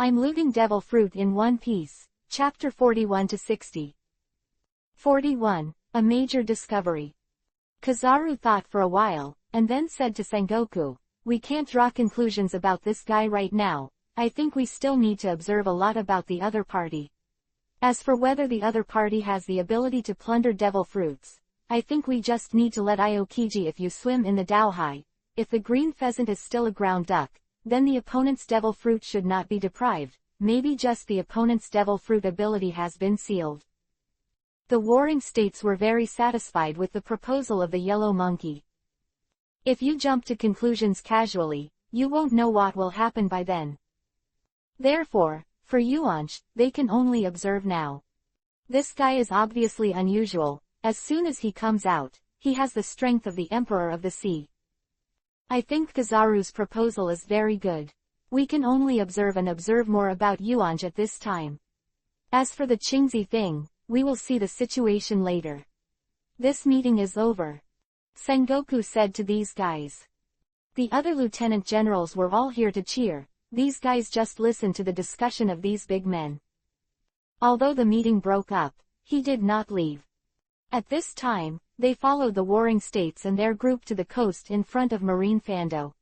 I'm looting devil fruit in one piece. Chapter 41-60. 41. A major discovery. Kizaru thought for a while, and then said to Sengoku, "We can't draw conclusions about this guy right now. I think we still need to observe a lot about the other party. As for whether the other party has the ability to plunder devil fruits, I think we just need to let Aokiji if you swim in the Daohai. If the green pheasant is still a ground duck, then the opponent's devil fruit should not be deprived. Maybe just the opponent's devil fruit ability has been sealed." The warring states were very satisfied with the proposal of the yellow monkey. If you jump to conclusions casually, you won't know what will happen by then. Therefore, for Yuanj, they can only observe now. This guy is obviously unusual. As soon as he comes out, he has the strength of the Emperor of the Sea. I think Kizaru's proposal is very good. We can only observe and observe more about Yuanj at this time. As for the Qingzi thing, we will see the situation later. This meeting is over, Sengoku said to these guys. The other lieutenant generals were all here to cheer. These guys just listened to the discussion of these big men. Although the meeting broke up, he did not leave. At this time, they followed the warring states and their group to the coast in front of Marine Fando.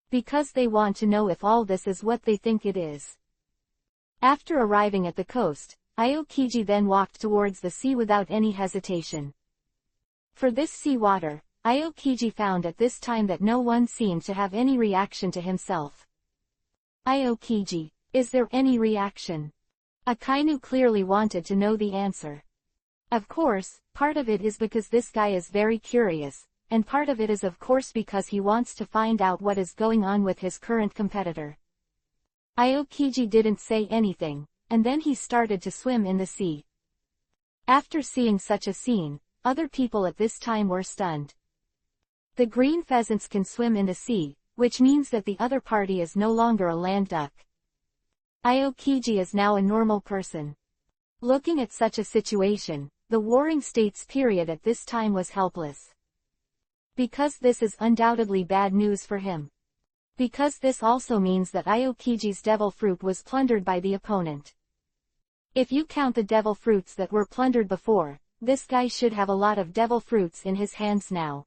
Because they want to know if all this is what they think it is. After arriving at the coast, Aokiji then walked towards the sea without any hesitation. For this sea water, Aokiji found at this time that no one seemed to have any reaction to himself. Aokiji, is there any reaction? Akainu clearly wanted to know the answer. Of course, part of it is because this guy is very curious, and part of it is of course because he wants to find out what is going on with his current competitor. Aokiji didn't say anything, and then he started to swim in the sea. After seeing such a scene, other people at this time were stunned. The green pheasants can swim in the sea, which means that the other party is no longer a land duck. Aokiji is now a normal person. Looking at such a situation, the warring states period at this time was helpless. Because this is undoubtedly bad news for him. Because this also means that Aokiji's devil fruit was plundered by the opponent. If you count the devil fruits that were plundered before, this guy should have a lot of devil fruits in his hands now.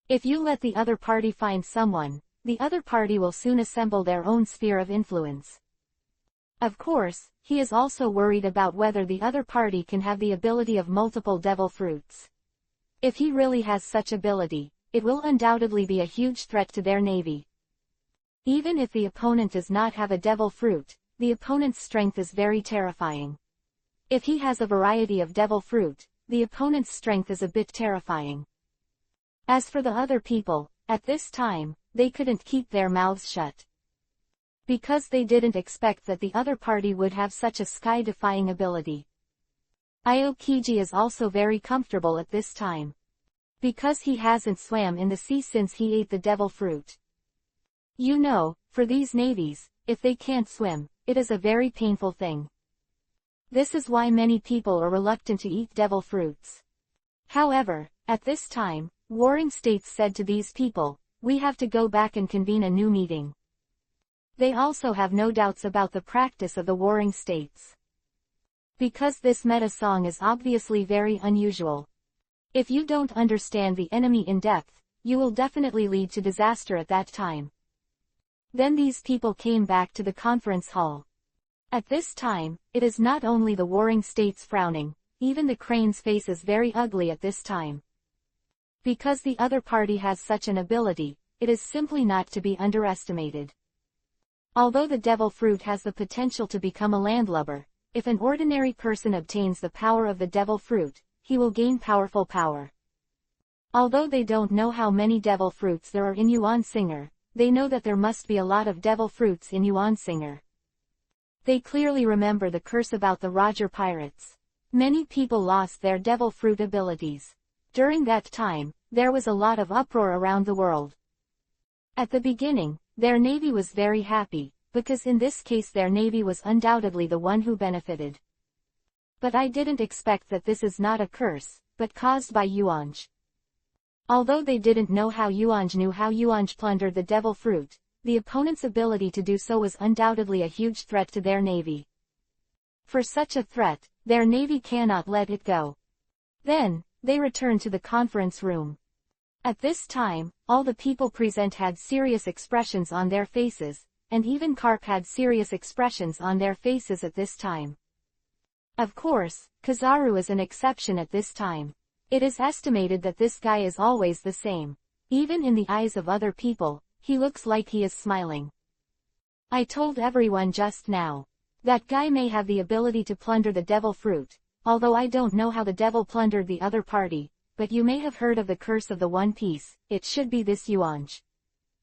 If you let the other party find someone, the other party will soon assemble their own sphere of influence. Of course, he is also worried about whether the other party can have the ability of multiple devil fruits. If he really has such ability, it will undoubtedly be a huge threat to their navy. Even if the opponent does not have a devil fruit, the opponent's strength is very terrifying. If he has a variety of devil fruit, the opponent's strength is a bit terrifying. As for the other people, at this time, they couldn't keep their mouths shut. Because they didn't expect that the other party would have such a sky-defying ability. Aokiji is also very comfortable at this time. Because he hasn't swam in the sea since he ate the devil fruit. You know, for these navies, if they can't swim, it is a very painful thing. This is why many people are reluctant to eat devil fruits. However, at this time, warring states said to these people, "We have to go back and convene a new meeting." They also have no doubts about the practice of the warring states. Because this meta song is obviously very unusual. If you don't understand the enemy in depth, you will definitely lead to disaster at that time. Then these people came back to the conference hall. At this time, it is not only the warring states frowning, even the crane's face is very ugly at this time. Because the other party has such an ability, it is simply not to be underestimated. Although the devil fruit has the potential to become a landlubber, if an ordinary person obtains the power of the devil fruit, he will gain powerful power. Although they don't know how many devil fruits there are in Yuan Singer, they know that there must be a lot of devil fruits in Yuan Singer. They clearly remember the curse about the Roger pirates. Many people lost their devil fruit abilities. During that time, there was a lot of uproar around the world. At the beginning, their navy was very happy, because in this case their navy was undoubtedly the one who benefited. But I didn't expect that this is not a curse, but caused by Yuanj. Although they didn't know how Yuanj plundered the devil fruit, the opponent's ability to do so was undoubtedly a huge threat to their navy. For such a threat, their navy cannot let it go. Then, they returned to the conference room. At this time, all the people present had serious expressions on their faces, and even Karp had serious expressions on their faces at this time. Of course, Kizaru is an exception at this time. It is estimated that this guy is always the same. Even in the eyes of other people, he looks like he is smiling. I told everyone just now. That guy may have the ability to plunder the devil fruit, although I don't know how the devil plundered the other party, but you may have heard of the curse of the One Piece. It should be this Yuanj.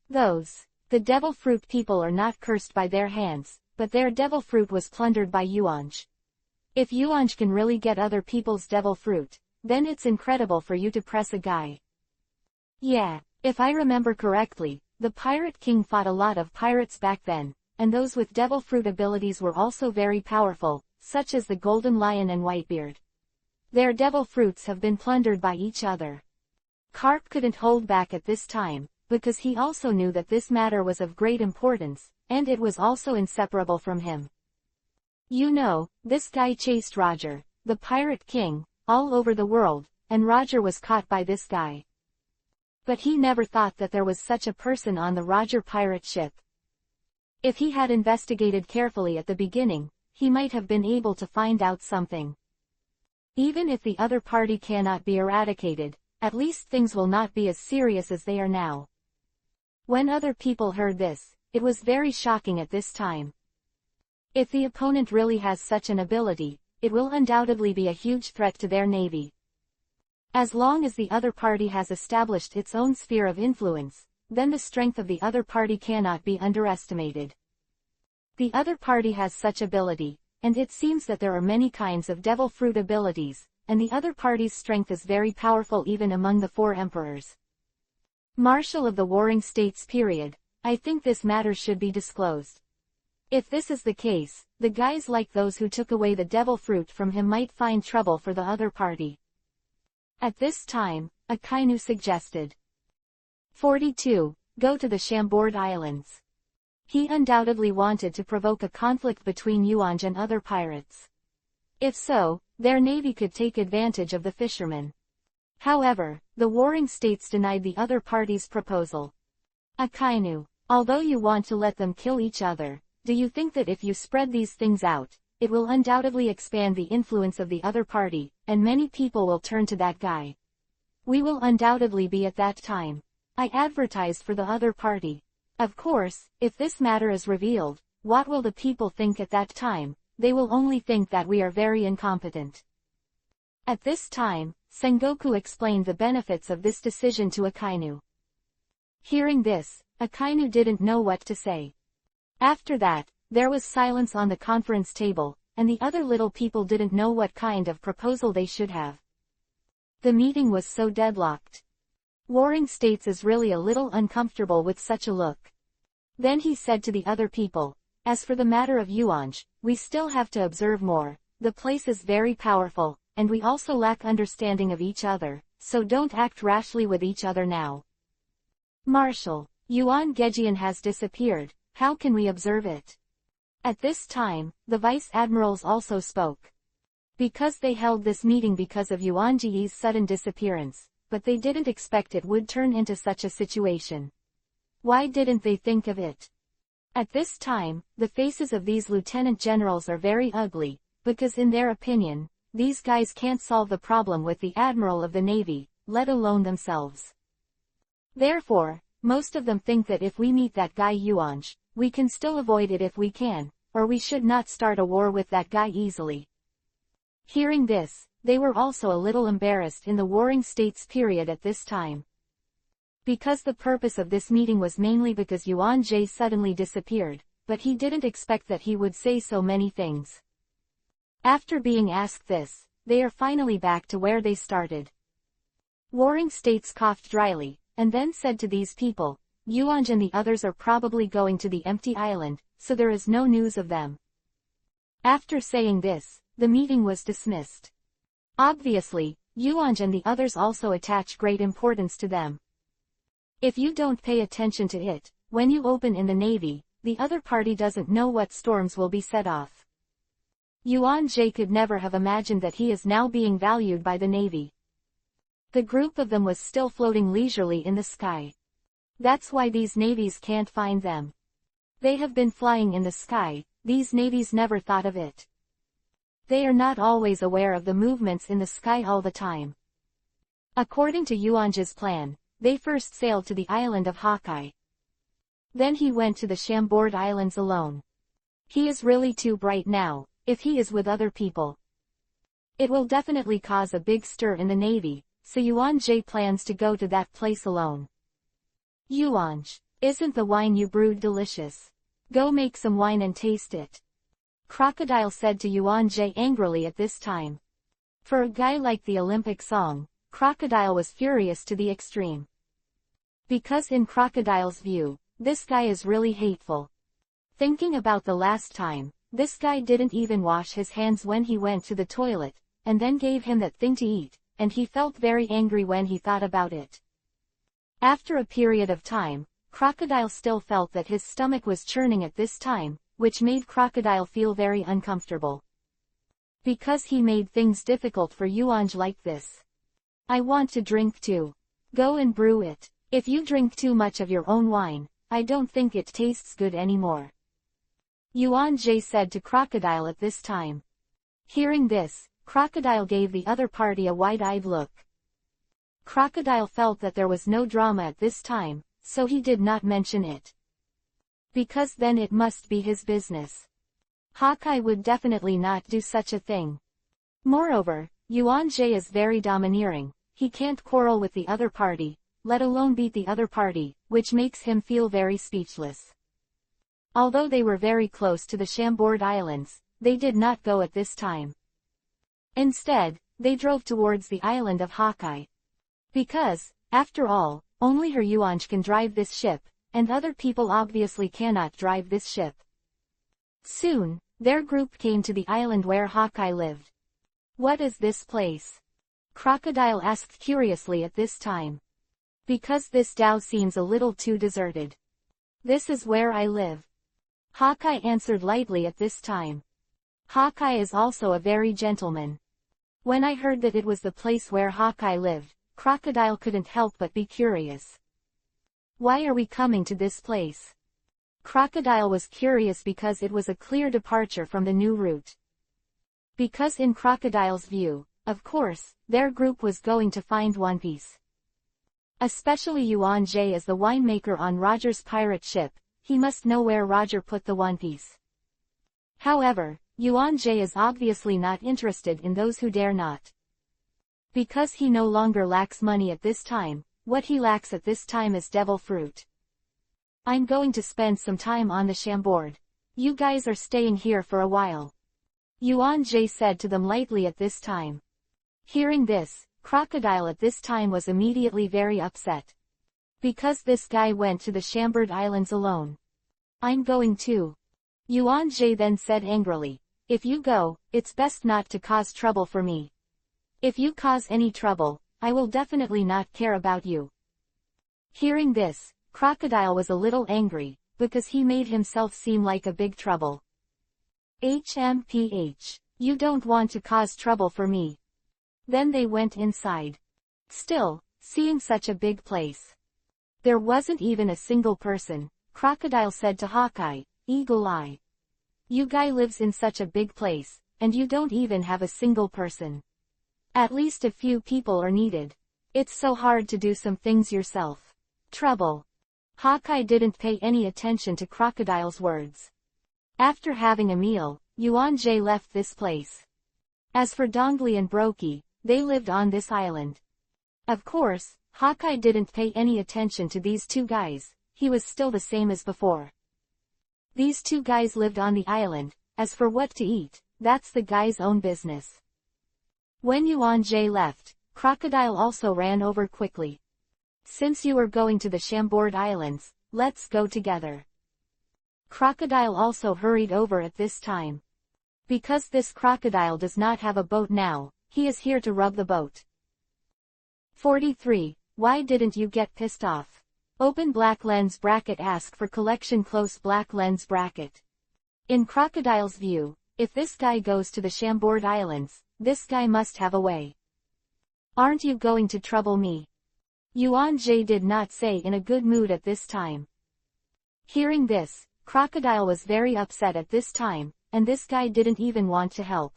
The devil fruit people are not cursed by their hands, but their devil fruit was plundered by Yuanj. If Yuanj can really get other people's devil fruit, then it's incredible for you to press a guy. Yeah, if I remember correctly, the Pirate King fought a lot of pirates back then, and those with devil fruit abilities were also very powerful, such as the Golden Lion and Whitebeard. Their devil fruits have been plundered by each other. Karp couldn't hold back at this time, because he also knew that this matter was of great importance, and it was also inseparable from him. You know, this guy chased Roger, the Pirate King, all over the world, and Roger was caught by this guy. But he never thought that there was such a person on the Roger pirate ship. If he had investigated carefully at the beginning, he might have been able to find out something. Even if the other party cannot be eradicated, at least things will not be as serious as they are now. When other people heard this, it was very shocking at this time. If the opponent really has such an ability, it will undoubtedly be a huge threat to their navy. As long as the other party has established its own sphere of influence, then the strength of the other party cannot be underestimated. The other party has such ability, and it seems that there are many kinds of devil fruit abilities, and the other party's strength is very powerful even among the four emperors. Marshal of the Warring States period, I think this matter should be disclosed. If this is the case, the guys like those who took away the devil fruit from him might find trouble for the other party. At this time, Akainu suggested. 42. Go to the Chambord Islands. He undoubtedly wanted to provoke a conflict between Yuanj and other pirates. If so, their navy could take advantage of the fishermen. However, the Warring States denied the other party's proposal. Akainu, although you want to let them kill each other, do you think that if you spread these things out, it will undoubtedly expand the influence of the other party, and many people will turn to that guy? We will undoubtedly be at that time. I advertised for the other party. Of course, if this matter is revealed, what will the people think at that time? They will only think that we are very incompetent. At this time, Sengoku explained the benefits of this decision to Akainu. Hearing this, Akainu didn't know what to say. After that, there was silence on the conference table, and the other little people didn't know what kind of proposal they should have. The meeting was so deadlocked. Warring States is really a little uncomfortable with such a look. Then he said to the other people, as for the matter of Yuanj, we still have to observe more. The place is very powerful, and we also lack understanding of each other, so don't act rashly with each other now. Marshal, Yuan Gejian has disappeared. How can we observe it? At this time, the vice admirals also spoke. Because they held this meeting because of Yuan Ji's sudden disappearance, but they didn't expect it would turn into such a situation. Why didn't they think of it? At this time, the faces of these lieutenant generals are very ugly, because in their opinion, these guys can't solve the problem with the admiral of the navy, let alone themselves. Therefore, most of them think that if we meet that guy Yuanj, we can still avoid it if we can, or we should not start a war with that guy easily. Hearing this, they were also a little embarrassed in the Warring States period at this time. Because the purpose of this meeting was mainly because Yuan Jie suddenly disappeared, but he didn't expect that he would say so many things. After being asked this, they are finally back to where they started. Warring States coughed dryly, and then said to these people, Yuanj and the others are probably going to the empty island, so there is no news of them. After saying this, the meeting was dismissed. Obviously, Yuanj and the others also attach great importance to them. If you don't pay attention to it, when you open in the Navy, the other party doesn't know what storms will be set off. Yuan Jie could never have imagined that he is now being valued by the Navy. The group of them was still floating leisurely in the sky. That's why these navies can't find them. They have been flying in the sky, these navies never thought of it. They are not always aware of the movements in the sky all the time. According to Yuan Jie's plan, they first sailed to the island of Hawkeye. Then he went to the Chambord Islands alone. He is really too bright now, if he is with other people. It will definitely cause a big stir in the Navy, so Yuan Jie plans to go to that place alone. Yuanj, isn't the wine you brewed delicious? Go make some wine and taste it. Crocodile said to Yuan Jie angrily at this time. For a guy like the Olympic song, Crocodile was furious to the extreme. Because in Crocodile's view, this guy is really hateful. Thinking about the last time, this guy didn't even wash his hands when he went to the toilet, and then gave him that thing to eat, and he felt very angry when he thought about it. After a period of time, Crocodile still felt that his stomach was churning at this time, which made Crocodile feel very uncomfortable. Because he made things difficult for Yuanj like this. I want to drink too. Go and brew it. If you drink too much of your own wine, I don't think it tastes good anymore. Yuan Jie said to Crocodile at this time. Hearing this, Crocodile gave the other party a wide-eyed look. Crocodile felt that there was no drama at this time, so he did not mention it. Because then it must be his business. Hawkeye would definitely not do such a thing. Moreover, Yuan Jie is very domineering, he can't quarrel with the other party, let alone beat the other party, which makes him feel very speechless. Although they were very close to the Chambord Islands, they did not go at this time. Instead, they drove towards the island of Hawkeye. Because, after all, only her Yuanj can drive this ship, and other people obviously cannot drive this ship. Soon, their group came to the island where Hawkeye lived. What is this place? Crocodile asked curiously at this time. Because this Dao seems a little too deserted. This is where I live. Hawkeye answered lightly at this time. Hawkeye is also a very gentleman. When I heard that it was the place where Hawkeye lived, Crocodile couldn't help but be curious. Why are we coming to this place? Crocodile was curious because it was a clear departure from the new route. Because in Crocodile's view, of course, their group was going to find One Piece. Especially Yuan Jie as the winemaker on Roger's pirate ship, he must know where Roger put the One Piece. However, Yuan Jie is obviously not interested in those who dare not. Because he no longer lacks money at this time, what he lacks at this time is devil fruit. I'm going to spend some time on the Chambord. You guys are staying here for a while. Yuan Jie said to them lightly at this time. Hearing this, Crocodile at this time was immediately very upset. Because this guy went to the Chambord Islands alone. I'm going too. Yuan Jie then said angrily, if you go, it's best not to cause trouble for me. If you cause any trouble, I will definitely not care about you. Hearing this, Crocodile was a little angry, because he made himself seem like a big trouble. HMPH. You don't want to cause trouble for me. Then they went inside. Still, seeing such a big place. There wasn't even a single person, Crocodile said to Hawkeye, Eagle Eye. You guy lives in such a big place, and you don't even have a single person. At least a few people are needed. It's so hard to do some things yourself. Trouble. Hawkeye didn't pay any attention to Crocodile's words. After having a meal, Yuan Jie left this place. As for Dongli and Brokey, they lived on this island. Of course, Hawkeye didn't pay any attention to these two guys, he was still the same as before. These two guys lived on the island, as for what to eat, that's the guy's own business. When Yuan Jie left, Crocodile also ran over quickly. Since you are going to the Chambord Islands, let's go together. Crocodile also hurried over at this time. Because this crocodile does not have a boat now, he is here to rub the boat. 43. Why didn't you get pissed off? Open black lens bracket. Ask for collection. Close black lens bracket. In Crocodile's view, if this guy goes to the Chambord Islands, this guy must have a way. Aren't you going to trouble me? Yuan Jie did not say in a good mood at this time. Hearing this, Crocodile was very upset at this time, and this guy didn't even want to help.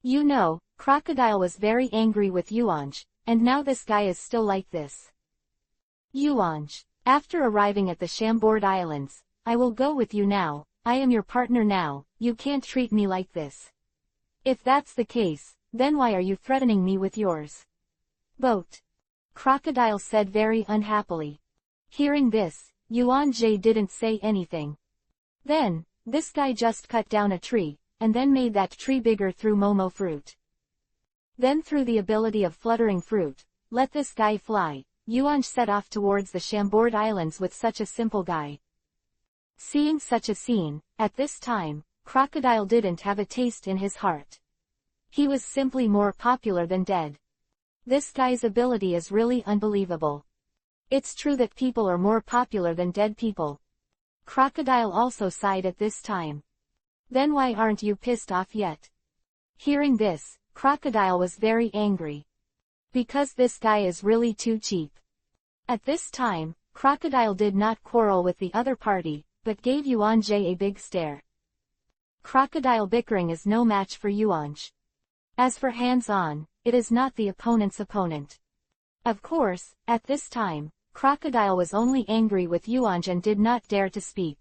You know, Crocodile was very angry with Yuanj, and now this guy is still like this. Yuanj, after arriving at the Chambord Islands, I will go with you now. I am your partner now, you can't treat me like this. If that's the case, then why are you threatening me with yours? Boat. Crocodile said very unhappily. Hearing this, Yuan Jie didn't say anything. Then, this guy just cut down a tree, and then made that tree bigger through Momo fruit. Then through the ability of fluttering fruit, let this guy fly, Yuan set off towards the Chambord Islands with such a simple guy. Seeing such a scene, at this time, Crocodile didn't have a taste in his heart. He was simply more popular than dead. This guy's ability is really unbelievable. It's true that people are more popular than dead people. Crocodile also sighed at this time. Then why aren't you pissed off yet? Hearing this, Crocodile was very angry. Because this guy is really too cheap. At this time, Crocodile did not quarrel with the other party, but gave Yuan Jie a big stare. Crocodile bickering is no match for Yuanj. As for hands-on, it is not the opponent's opponent. Of course, at this time, Crocodile was only angry with Yuanj and did not dare to speak.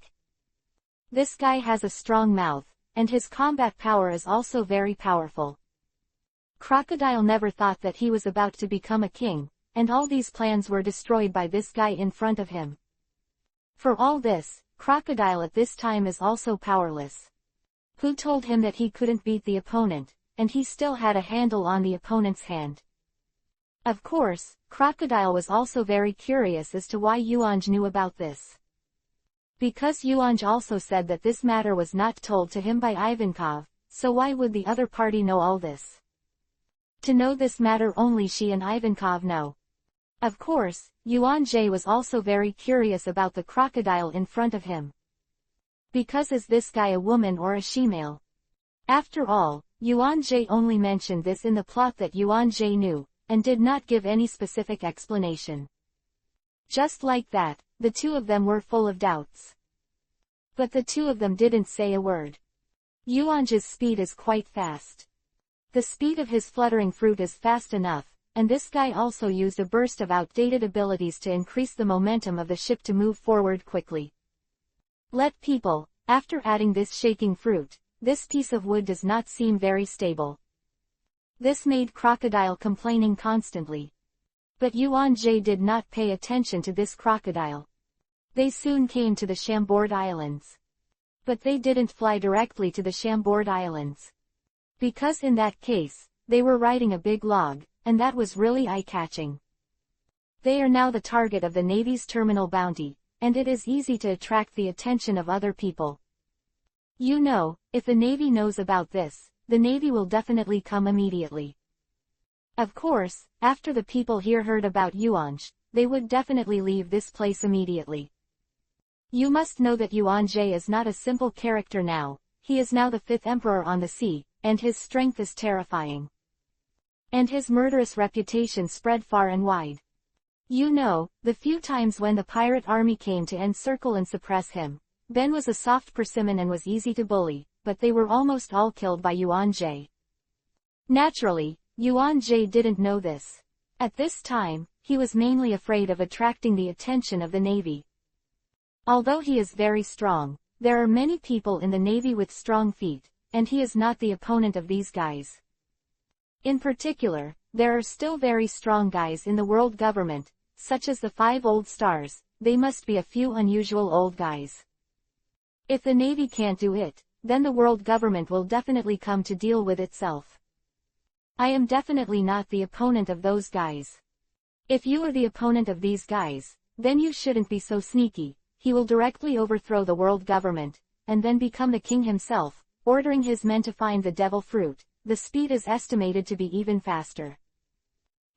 This guy has a strong mouth, and his combat power is also very powerful. Crocodile never thought that he was about to become a king, and all these plans were destroyed by this guy in front of him. For all this, Crocodile at this time is also powerless. Who told him that he couldn't beat the opponent, and he still had a handle on the opponent's hand? Of course, Crocodile was also very curious as to why Yuanj knew about this. Because Yuanj also said that this matter was not told to him by Ivankov, so why would the other party know all this? To know this matter only she and Ivankov know. Of course, Yuan Jie was also very curious about the crocodile in front of him. Because is this guy a woman or a she-male? After all, Yuan Jie only mentioned this in the plot that Yuan Jie knew, and did not give any specific explanation. Just like that, the two of them were full of doubts. But the two of them didn't say a word. Yuanj's speed is quite fast. The speed of his fluttering fruit is fast enough, and this guy also used a burst of outdated abilities to increase the momentum of the ship to move forward quickly. Let people, after adding this shaking fruit, this piece of wood does not seem very stable. This made Crocodile complaining constantly. But Yuan Jie did not pay attention to this crocodile. They soon came to the Chambord Islands. But they didn't fly directly to the Chambord Islands. Because in that case, they were riding a big log, and that was really eye-catching. They are now the target of the Navy's terminal bounty, and it is easy to attract the attention of other people. You know, if the Navy knows about this, the Navy will definitely come immediately. Of course, after the people here heard about Yuanj, they would definitely leave this place immediately. You must know that Yuan Jie is not a simple character now, he is now the 5th emperor on the sea, and his strength is terrifying. And his murderous reputation spread far and wide. You know, the few times when the pirate army came to encircle and suppress him, Ben was a soft persimmon and was easy to bully, but they were almost all killed by Yuan Jie. Naturally, Yuan Jie didn't know this. At this time, he was mainly afraid of attracting the attention of the Navy. Although he is very strong, there are many people in the Navy with strong feet, and he is not the opponent of these guys. In particular, there are still very strong guys in the world government, such as the 5 old stars. They must be a few unusual old guys. If the Navy can't do it, then the world government will definitely come to deal with itself. I am definitely not the opponent of those guys. If you are the opponent of these guys, then you shouldn't be so sneaky. He will directly overthrow the world government, and then become the king himself, ordering his men to find the devil fruit. The speed is estimated to be even faster.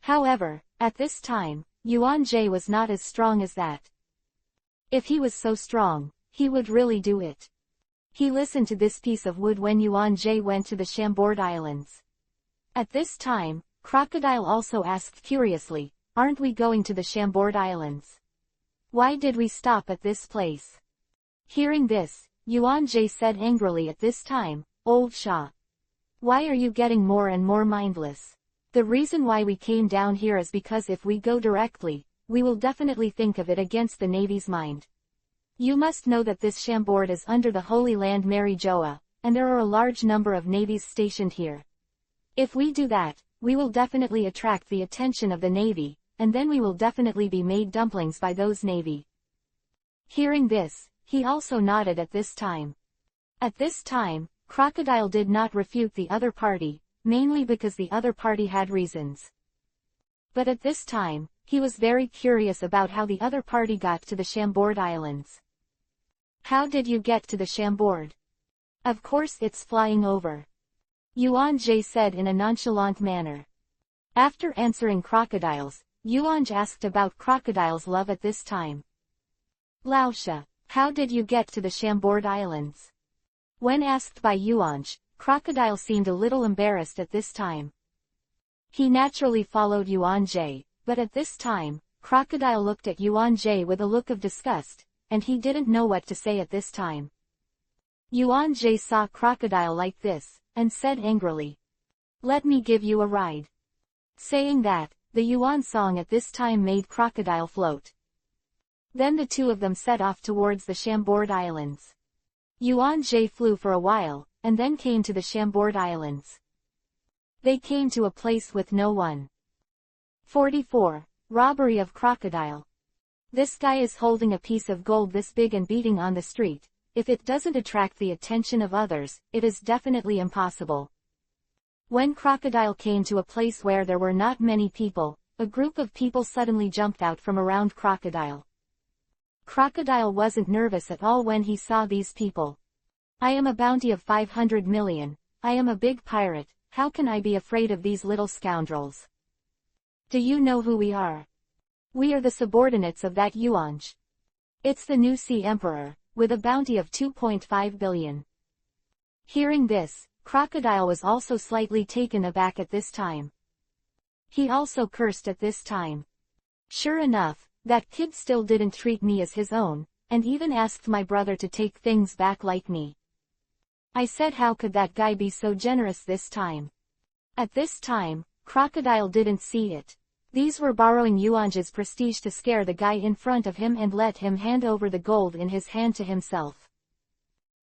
However, at this time, Yuan Jie was not as strong as that. If he was so strong, he would really do it. He listened to this piece of wood when Yuan Jie went to the Chambord Islands. At this time, Crocodile also asked curiously, "Aren't we going to the Chambord Islands? Why did we stop at this place?" Hearing this, Yuan Jie said angrily at this time, "Old Shah. Why are you getting more and more mindless? The reason why we came down here is because if we go directly, we will definitely think of it against the Navy's mind. You must know that this Chambord is under the Holy Land Mary Joa, and there are a large number of navies stationed here. If we do that, we will definitely attract the attention of the Navy, and then we will definitely be made dumplings by those Navy." Hearing this, he also nodded at this time. At this time, Crocodile did not refute the other party, mainly because the other party had reasons. But at this time, he was very curious about how the other party got to the Chambord Islands. "How did you get to the Chambord?" "Of course it's flying over," Yuan Jie said in a nonchalant manner. After answering Crocodile's, Yuan Jie asked about Crocodile's love at this time. "Laosha, how did you get to the Chambord Islands?" When asked by Yuan Jie, Crocodile seemed a little embarrassed at this time. He naturally followed Yuan Jie, but at this time, Crocodile looked at Yuan Jie with a look of disgust, and he didn't know what to say at this time. Yuan Jie saw Crocodile like this, and said angrily, "Let me give you a ride." Saying that, the Yuan song at this time made Crocodile float. Then the two of them set off towards the Chambord Islands. Yuan Jie flew for a while, and then came to the Chambord Islands. They came to a place with no one. 44. Robbery of Crocodile. This guy is holding a piece of gold this big and beating on the street. If it doesn't attract the attention of others, it is definitely impossible. When Crocodile came to a place where there were not many people, a group of people suddenly jumped out from around Crocodile. Crocodile wasn't nervous at all when he saw these people. "I am a bounty of 500 million, I am a big pirate, how can I be afraid of these little scoundrels? Do you know who we are? We are the subordinates of that Yuan Jie. It's the new Sea Emperor, with a bounty of 2.5 billion. Hearing this, Crocodile was also slightly taken aback at this time. He also cursed at this time. "Sure enough, that kid still didn't treat me as his own, and even asked my brother to take things back like me. I said how could that guy be so generous this time?" At this time, Crocodile didn't see it. These were borrowing Yuan Jie's prestige to scare the guy in front of him and let him hand over the gold in his hand to himself.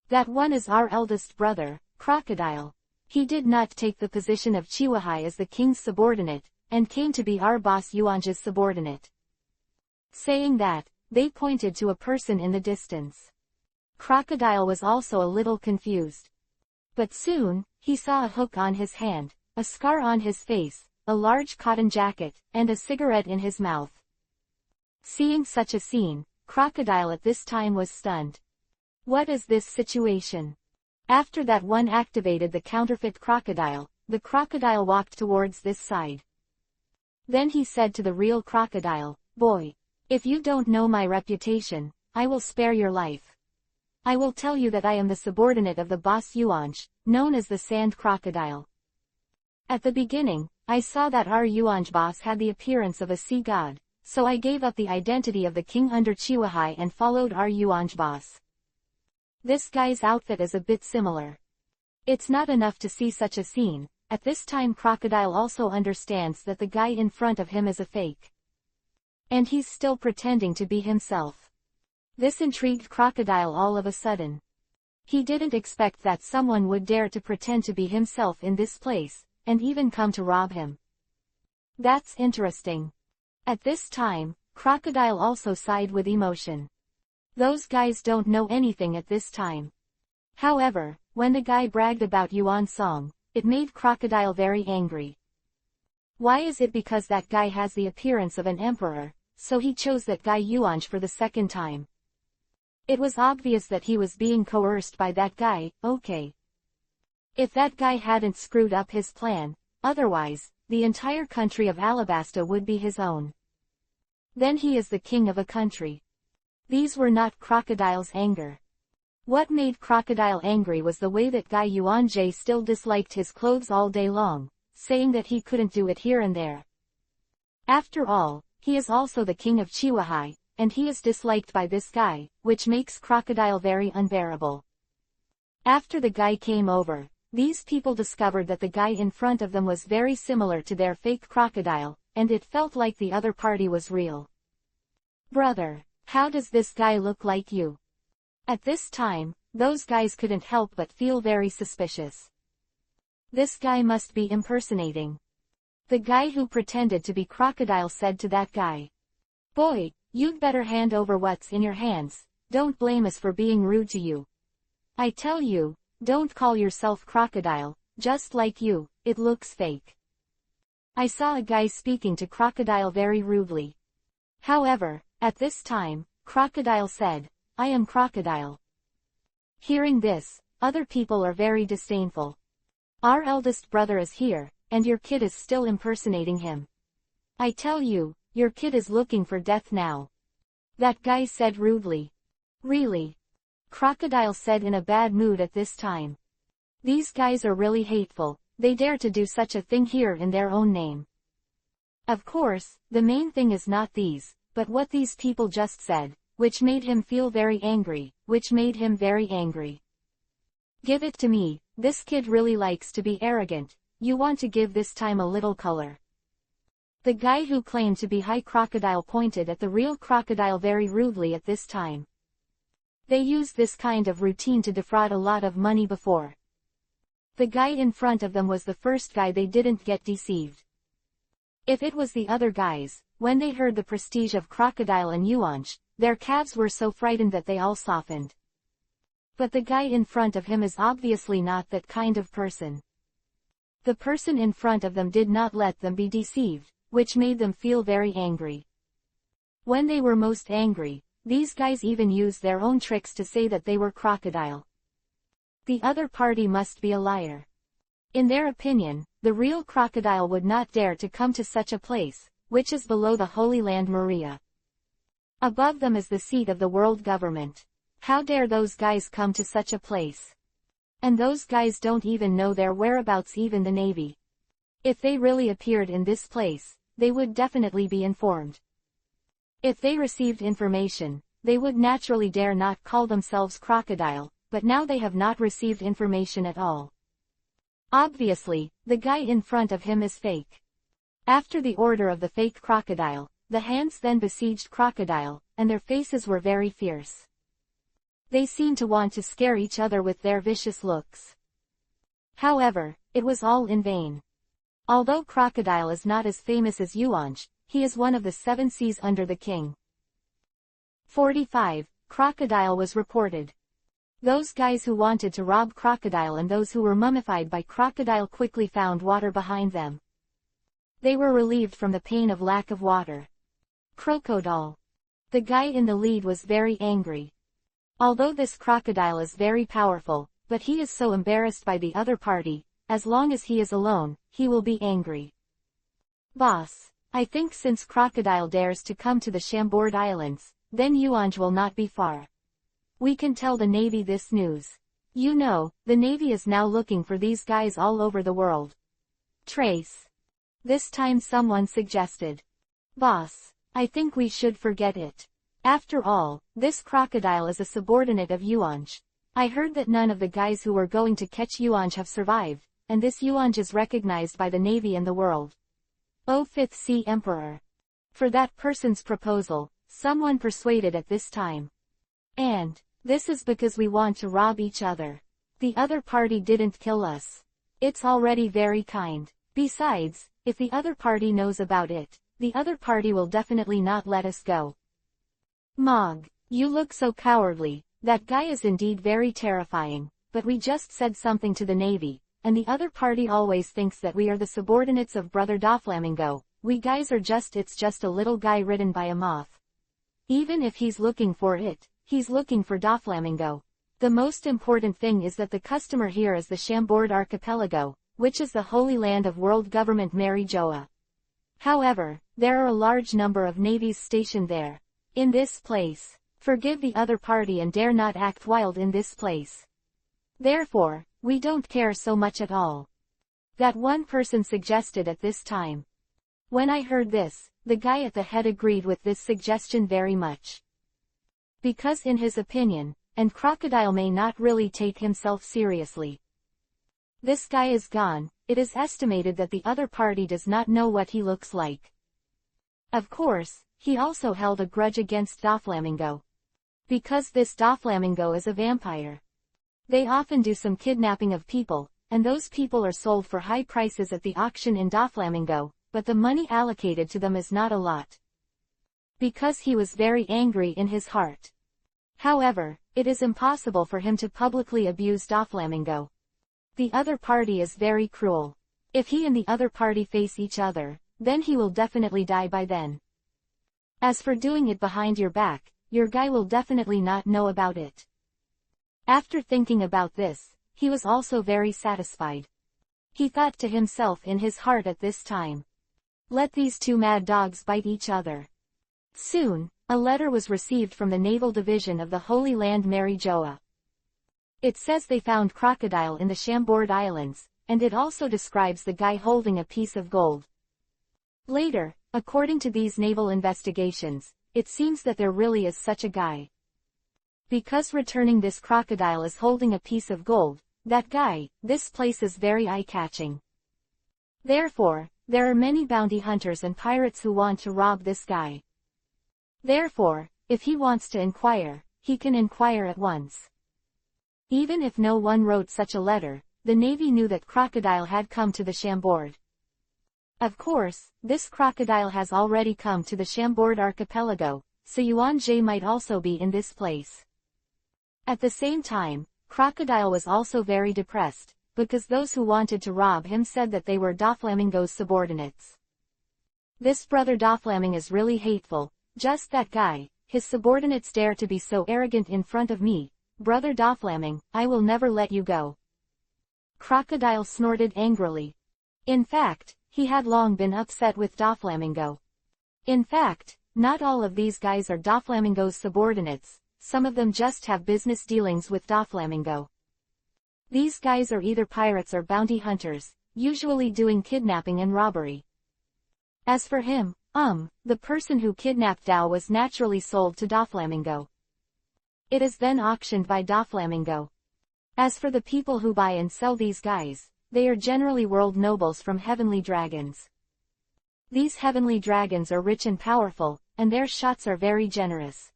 "That one is our eldest brother, Crocodile. He did not take the position of Chihuahai as the king's subordinate, and came to be our boss Yuan Jie's subordinate." Saying that, they pointed to a person in the distance. Crocodile was also a little confused. But soon, he saw a hook on his hand, a scar on his face, a large cotton jacket, and a cigarette in his mouth. Seeing such a scene, Crocodile at this time was stunned. What is this situation? After that one activated the counterfeit crocodile, the crocodile walked towards this side. Then he said to the real crocodile, "Boy, if you don't know my reputation, I will spare your life. I will tell you that I am the subordinate of the boss Yuan Jie, known as the Sand Crocodile. At the beginning, I saw that our Yuan Jie boss had the appearance of a sea god, so I gave up the identity of the king under Chihuahai and followed our Yuan Jie boss. This guy's outfit is a bit similar. It's not enough to see such a scene. At this time Crocodile also understands that the guy in front of him is a fake. And he's still pretending to be himself. This intrigued Crocodile all of a sudden. He didn't expect that someone would dare to pretend to be himself in this place, and even come to rob him. That's interesting. At this time, Crocodile also sighed with emotion. Those guys don't know anything at this time. However, when the guy bragged about Yuan Song, it made Crocodile very angry. Why is it because that guy has the appearance of an emperor, so he chose that guy Yuan Jie for the second time? It was obvious that he was being coerced by that guy, okay. If that guy hadn't screwed up his plan, otherwise, the entire country of Alabasta would be his own. Then he is the king of a country. These were not Crocodile's anger. What made Crocodile angry was the way that Guy Yuanjie still disliked his clothes all day long, saying that he couldn't do it here and there. After all, he is also the king of Chihuahua, and he is disliked by this guy, which makes Crocodile very unbearable. After the guy came over, these people discovered that the guy in front of them was very similar to their fake crocodile, and it felt like the other party was real. Brother, how does this guy look like you? At this time, those guys couldn't help but feel very suspicious. This guy must be impersonating. The guy who pretended to be Crocodile said to that guy, "Boy, you'd better hand over what's in your hands, don't blame us for being rude to you. I tell you, don't call yourself Crocodile, just like you, it looks fake." I saw a guy speaking to Crocodile very rudely. However, at this time, Crocodile said, "I am Crocodile." Hearing this, other people are very disdainful. "Our eldest brother is here, and your kid is still impersonating him. I tell you, your kid is looking for death now." That guy said rudely. "Really?" Crocodile said in a bad mood at this time. "These guys are really hateful, they dare to do such a thing here in their own name." Of course, the main thing is not these, but what these people just said, which made him feel very angry, "Give it to me, this kid really likes to be arrogant, you want to give this time a little color." The guy who claimed to be High Crocodile pointed at the real Crocodile very rudely at this time. They used this kind of routine to defraud a lot of money before. The guy in front of them was the first guy they didn't get deceived. If it was the other guys, when they heard the prestige of Crocodile and Yuanj, their calves were so frightened that they all softened. But the guy in front of him is obviously not that kind of person. The person in front of them did not let them be deceived, which made them feel very angry. When they were most angry, these guys even used their own tricks to say that they were Crocodile. The other party must be a liar. In their opinion, the real Crocodile would not dare to come to such a place, which is below the Holy Land Maria. Above them is the seat of the world government. How dare those guys come to such a place? And those guys don't even know their whereabouts, even the Navy. If they really appeared in this place, they would definitely be informed. If they received information, they would naturally dare not call themselves Crocodile, but now they have not received information at all. Obviously, the guy in front of him is fake. After the order of the fake Crocodile, the hands then besieged Crocodile, and their faces were very fierce. They seemed to want to scare each other with their vicious looks. However, it was all in vain. Although Crocodile is not as famous as Yuanj, he is one of the 7 seas under the king. 45. Crocodile was reported. Those guys who wanted to rob Crocodile and those who were mummified by Crocodile quickly found water behind them. They were relieved from the pain of lack of water. Crocodile. The guy in the lead was very angry. Although this Crocodile is very powerful, but he is so embarrassed by the other party, as long as he is alone, he will be angry. "Boss, I think since Crocodile dares to come to the Chambord Islands, then Yuanj will not be far. We can tell the Navy this news. You know, the Navy is now looking for these guys all over the world." Trace. This time someone suggested. "Boss, I think we should forget it. After all, this Crocodile is a subordinate of Yuanj. I heard that none of the guys who were going to catch Yuanj have survived, and this Yuanj is recognized by the Navy and the world. Oh, 5th Sea Emperor." For that person's proposal, someone persuaded at this time. "And this is because we want to rob each other. The other party didn't kill us. It's already very kind. Besides, if the other party knows about it, the other party will definitely not let us go." "Mog, you look so cowardly, that guy is indeed very terrifying, but we just said something to the Navy, and the other party always thinks that we are the subordinates of Brother Doflamingo. We guys are it's just a little guy ridden by a moth. Even if he's looking for it, he's looking for Doflamingo. The most important thing is that the customer here is the Chambord Archipelago, which is the Holy Land of World Government Mary Joa. However, there are a large number of navies stationed there. In this place, forgive the other party and dare not act wild in this place. Therefore, we don't care so much at all. That one person suggested at this time. When I heard this, the guy at the head agreed with this suggestion very much. Because in his opinion, and Crocodile may not really take himself seriously. This guy is gone, it is estimated that the other party does not know what he looks like. Of course, he also held a grudge against Doflamingo. Because this Doflamingo is a vampire. They often do some kidnapping of people, and those people are sold for high prices at the auction in Doflamingo, but the money allocated to them is not a lot. Because he was very angry in his heart. However, it is impossible for him to publicly abuse Doflamingo. The other party is very cruel. If he and the other party face each other, then he will definitely die by then. As for doing it behind your back, your guy will definitely not know about it. After thinking about this, he was also very satisfied. He thought to himself in his heart at this time. Let these two mad dogs bite each other. Soon, a letter was received from the Naval Division of the Holy Land Mary Joa. It says they found Crocodile in the Chambord Islands, and it also describes the guy holding a piece of gold. Later, according to these naval investigations, it seems that there really is such a guy. Because returning this crocodile is holding a piece of gold, that guy, this place is very eye-catching. Therefore, there are many bounty hunters and pirates who want to rob this guy. Therefore, if he wants to inquire, he can inquire at once. Even if no one wrote such a letter, the Navy knew that Crocodile had come to the Chambord. Of course, this crocodile has already come to the Chambord archipelago, so Yuan Jie might also be in this place. At the same time, Crocodile was also very depressed, because those who wanted to rob him said that they were Doflamingo's subordinates. This brother Doflaming is really hateful, just that guy, his subordinates dare to be so arrogant in front of me, brother Doflaming, I will never let you go. Crocodile snorted angrily. In fact, he had long been upset with Doflamingo. In fact, not all of these guys are Doflamingo's subordinates, some of them just have business dealings with Doflamingo. These guys are either pirates or bounty hunters, usually doing kidnapping and robbery. As for him, the person who kidnapped Dao was naturally sold to Doflamingo. It is then auctioned by Doflamingo. As for the people who buy and sell these guys, they are generally world nobles from heavenly dragons. These heavenly dragons are rich and powerful, and their shots are very generous.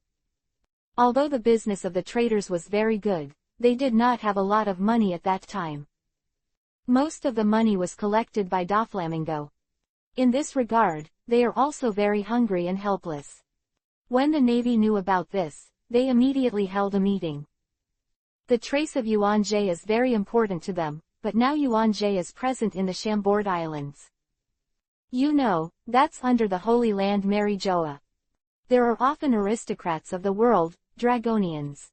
Although the business of the traders was very good, they did not have a lot of money at that time. Most of the money was collected by Doflamingo. In this regard, they are also very hungry and helpless. When the Navy knew about this, they immediately held a meeting. The trace of Yuan Jie is very important to them, but now Yuan Jie is present in the Chambord Islands. You know, that's under the Holy Land Mary Joa. There are often aristocrats of the world, Dragonians.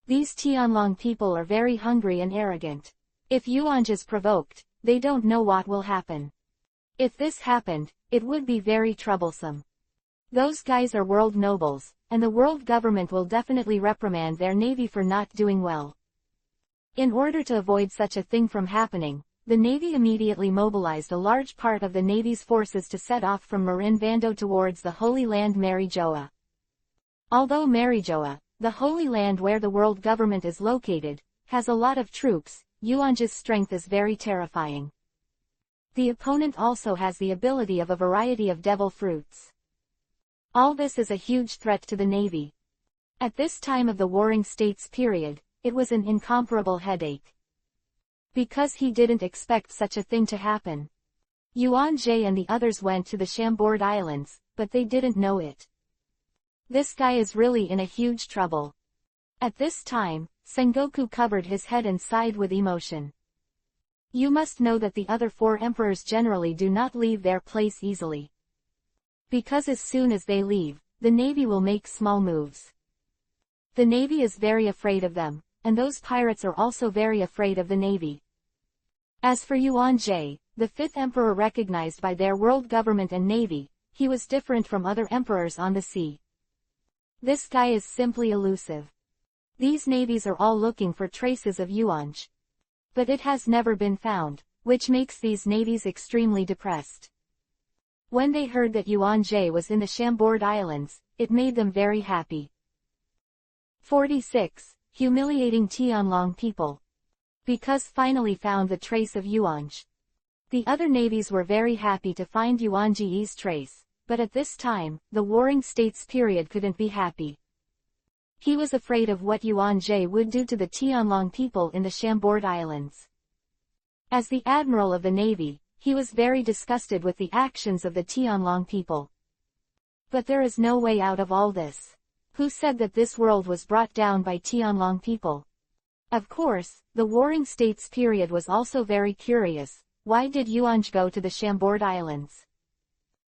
These Tianlong people are very hungry and arrogant. If Yuan Jie is provoked, they don't know what will happen. If this happened, it would be very troublesome. Those guys are world nobles, and the world government will definitely reprimand their navy for not doing well. In order to avoid such a thing from happening, the Navy immediately mobilized a large part of the Navy's forces to set off from Marin Bando towards the Holy Land Mary Joa. Although Mary Joa, the Holy Land where the world government is located, has a lot of troops, Yuan Jie's strength is very terrifying. The opponent also has the ability of a variety of devil fruits. All this is a huge threat to the Navy. At this time of the Warring States period, it was an incomparable headache. Because he didn't expect such a thing to happen. Yuan Jie and the others went to the Chambord Islands, but they didn't know it. This guy is really in a huge trouble. At this time, Sengoku covered his head and sighed with emotion. You must know that the other four emperors generally do not leave their place easily. Because as soon as they leave, the Navy will make small moves. The Navy is very afraid of them, and those pirates are also very afraid of the Navy. As for Yuan Jie, the fifth emperor recognized by their world government and navy. He was different from other emperors on the sea. This guy is simply elusive. These navies are all looking for traces of Yuanj. But it has never been found, which makes these navies extremely depressed. When they heard that Yuanjie was in the Chambord Islands, it made them very happy. 46. Humiliating Tianlong people. Because finally found the trace of Yuanj. The other navies were very happy to find Yuanji's trace, but at this time, the Warring States period couldn't be happy. He was afraid of what Yuanjie would do to the Tianlong people in the Chambord Islands. As the admiral of the navy, he was very disgusted with the actions of the Tianlong people. But there is no way out of all this. Who said that this world was brought down by Tianlong people? Of course, the Warring States period was also very curious. Why did Yuanj go to the Chambord Islands?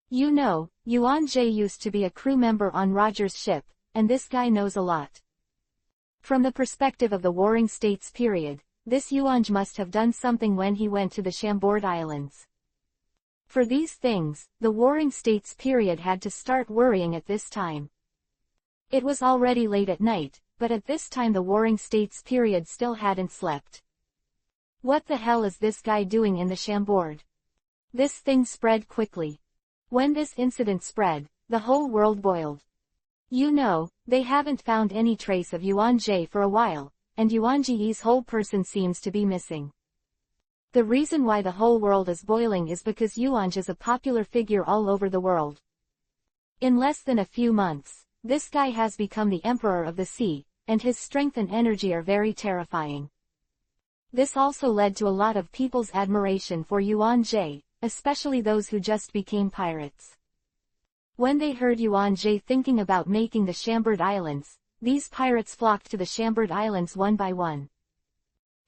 You know, Yuanjie used to be a crew member on Roger's ship, and this guy knows a lot. From the perspective of the Warring States period, this Yuanj must have done something when he went to the Chambord Islands. For these things, the Warring States period had to start worrying at this time. It was already late at night, but at this time the Warring States period still hadn't slept. What the hell is this guy doing in the Chambord? This thing spread quickly. When this incident spread, the whole world boiled. You know, they haven't found any trace of Yuanjie for a while, and Yuanji's whole person seems to be missing. The reason why the whole world is boiling is because Yuanj is a popular figure all over the world. In less than a few months, this guy has become the emperor of the sea, and his strength and energy are very terrifying. This also led to a lot of people's admiration for Yuanjie, especially those who just became pirates. When they heard Yuanjie thinking about making the Chambord Islands, these pirates flocked to the Chambord Islands one by one.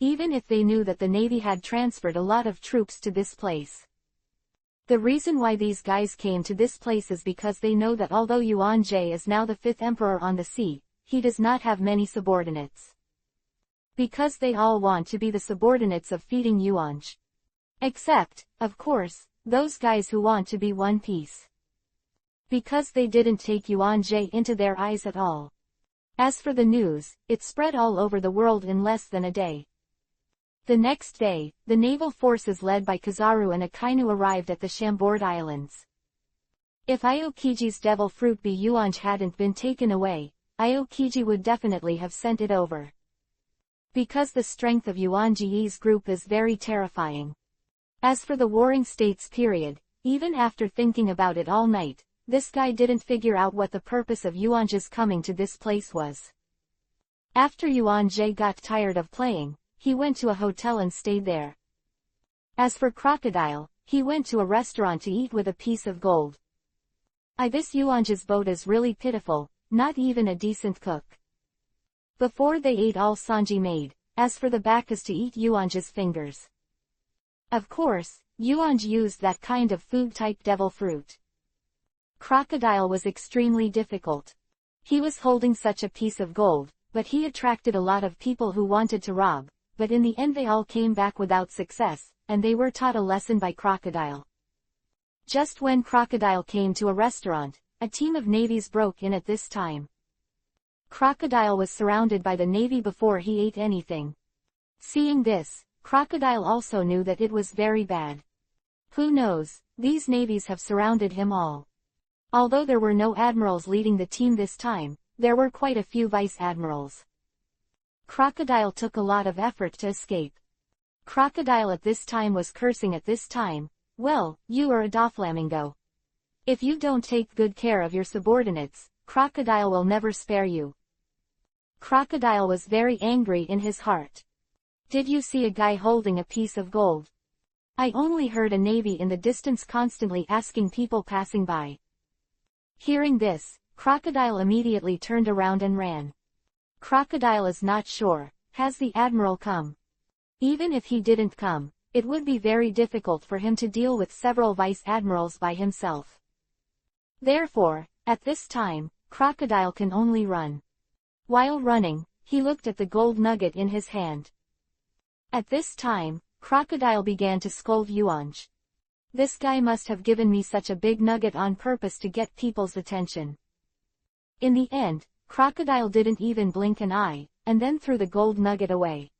Even if they knew that the navy had transferred a lot of troops to this place. The reason why these guys came to this place is because they know that although Yuanjie is now the fifth emperor on the sea, he does not have many subordinates. Because they all want to be the subordinates of feeding Yuanj. Except, of course, those guys who want to be one piece. Because they didn't take Yuanjie into their eyes at all. As for the news, it spread all over the world in less than a day. The next day, the naval forces led by Kizaru and Akainu arrived at the Chambord Islands. If Aokiji's devil fruit bee Yuanj hadn't been taken away, Aokiji would definitely have sent it over. Because the strength of Yuanji's group is very terrifying. As for the Warring States period, even after thinking about it all night, this guy didn't figure out what the purpose of Yuanj's coming to this place was. After Yuanjie got tired of playing, he went to a hotel and stayed there. As for Crocodile, he went to a restaurant to eat with a piece of gold. This Yuanj's boat is really pitiful, not even a decent cook. Before they ate all Sanji made, as for the Bakas to eat Yuanj's fingers. Of course, Yuanj used that kind of food type devil fruit. Crocodile was extremely difficult. He was holding such a piece of gold, but he attracted a lot of people who wanted to rob, but in the end they all came back without success, and they were taught a lesson by Crocodile. Just when Crocodile came to a restaurant, a team of navies broke in at this time. Crocodile was surrounded by the navy before he ate anything. Seeing this, Crocodile also knew that it was very bad. Who knows, these navies have surrounded him all. Although there were no admirals leading the team this time, there were quite a few vice admirals. Crocodile took a lot of effort to escape. Crocodile at this time was cursing at this time. Well, you are a Doflamingo. If you don't take good care of your subordinates, Crocodile will never spare you. Crocodile was very angry in his heart. Did you see a guy holding a piece of gold? I only heard a navy in the distance constantly asking people passing by. Hearing this, Crocodile immediately turned around and ran. Crocodile is not sure, has the admiral come? Even if he didn't come, it would be very difficult for him to deal with several vice admirals by himself. Therefore, at this time, Crocodile can only run. While running, he looked at the gold nugget in his hand. At this time, Crocodile began to scold Yuanj. This guy must have given me such a big nugget on purpose to get people's attention. In the end, Crocodile didn't even blink an eye, and then threw the gold nugget away.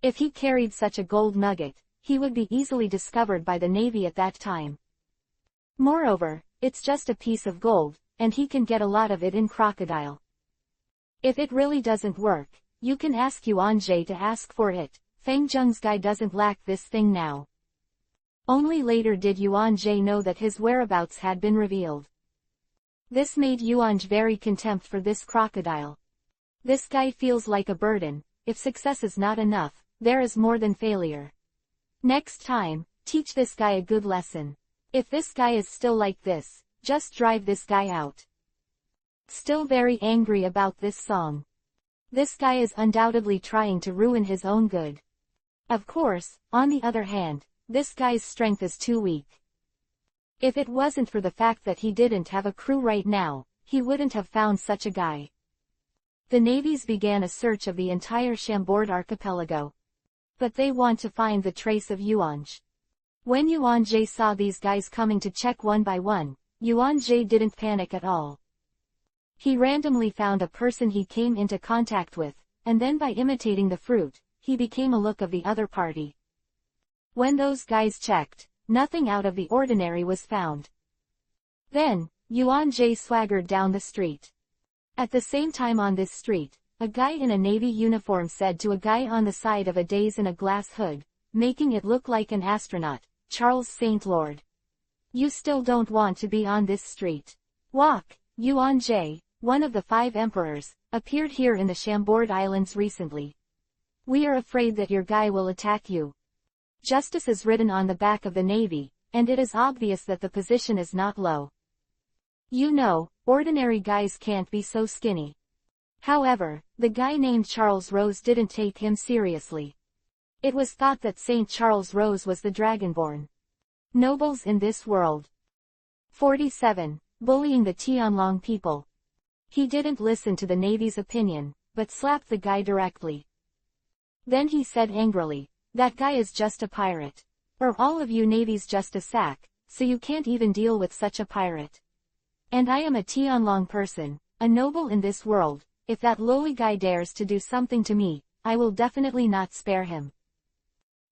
If he carried such a gold nugget, he would be easily discovered by the Navy at that time. Moreover, it's just a piece of gold, and he can get a lot of it in Crocodile. If it really doesn't work, you can ask Yuanjie to ask for it. Feng Zheng's guy doesn't lack this thing now. Only later did Yuanjie know that his whereabouts had been revealed. This made Yuanj very contempt for this crocodile. This guy feels like a burden. If success is not enough, there is more than failure. Next time, teach this guy a good lesson. If this guy is still like this, just drive this guy out. Still very angry about this song. This guy is undoubtedly trying to ruin his own good. Of course, on the other hand, this guy's strength is too weak. If it wasn't for the fact that he didn't have a crew right now, he wouldn't have found such a guy. The navies began a search of the entire Chambord archipelago. But they want to find the trace of Yuanj. When Yuanjie saw these guys coming to check one by one, Yuanjie didn't panic at all. He randomly found a person he came into contact with, and then by imitating the fruit, he became a look of the other party. When those guys checked, nothing out of the ordinary was found. Then, Yuanjie swaggered down the street. At the same time on this street, a guy in a navy uniform said to a guy on the side of a daze in a glass hood, making it look like an astronaut, Charles Saint Lord. You still don't want to be on this street. Walk. Yuanjie, one of the 5 emperors, appeared here in the Chambord Islands recently. We are afraid that your guy will attack you. Justice is written on the back of the navy, and it is obvious that the position is not low. You know, ordinary guys can't be so skinny. However, the guy named Charles Rose didn't take him seriously. It was thought that Saint Charles Rose was the Dragonborn. Nobles in this world. 47. Bullying the Tianlong people. He didn't listen to the Navy's opinion, but slapped the guy directly. Then he said angrily, that guy is just a pirate. Or all of you Navy's just a sack, so you can't even deal with such a pirate. And I am a Tianlong person, a noble in this world. If that lowly guy dares to do something to me, I will definitely not spare him.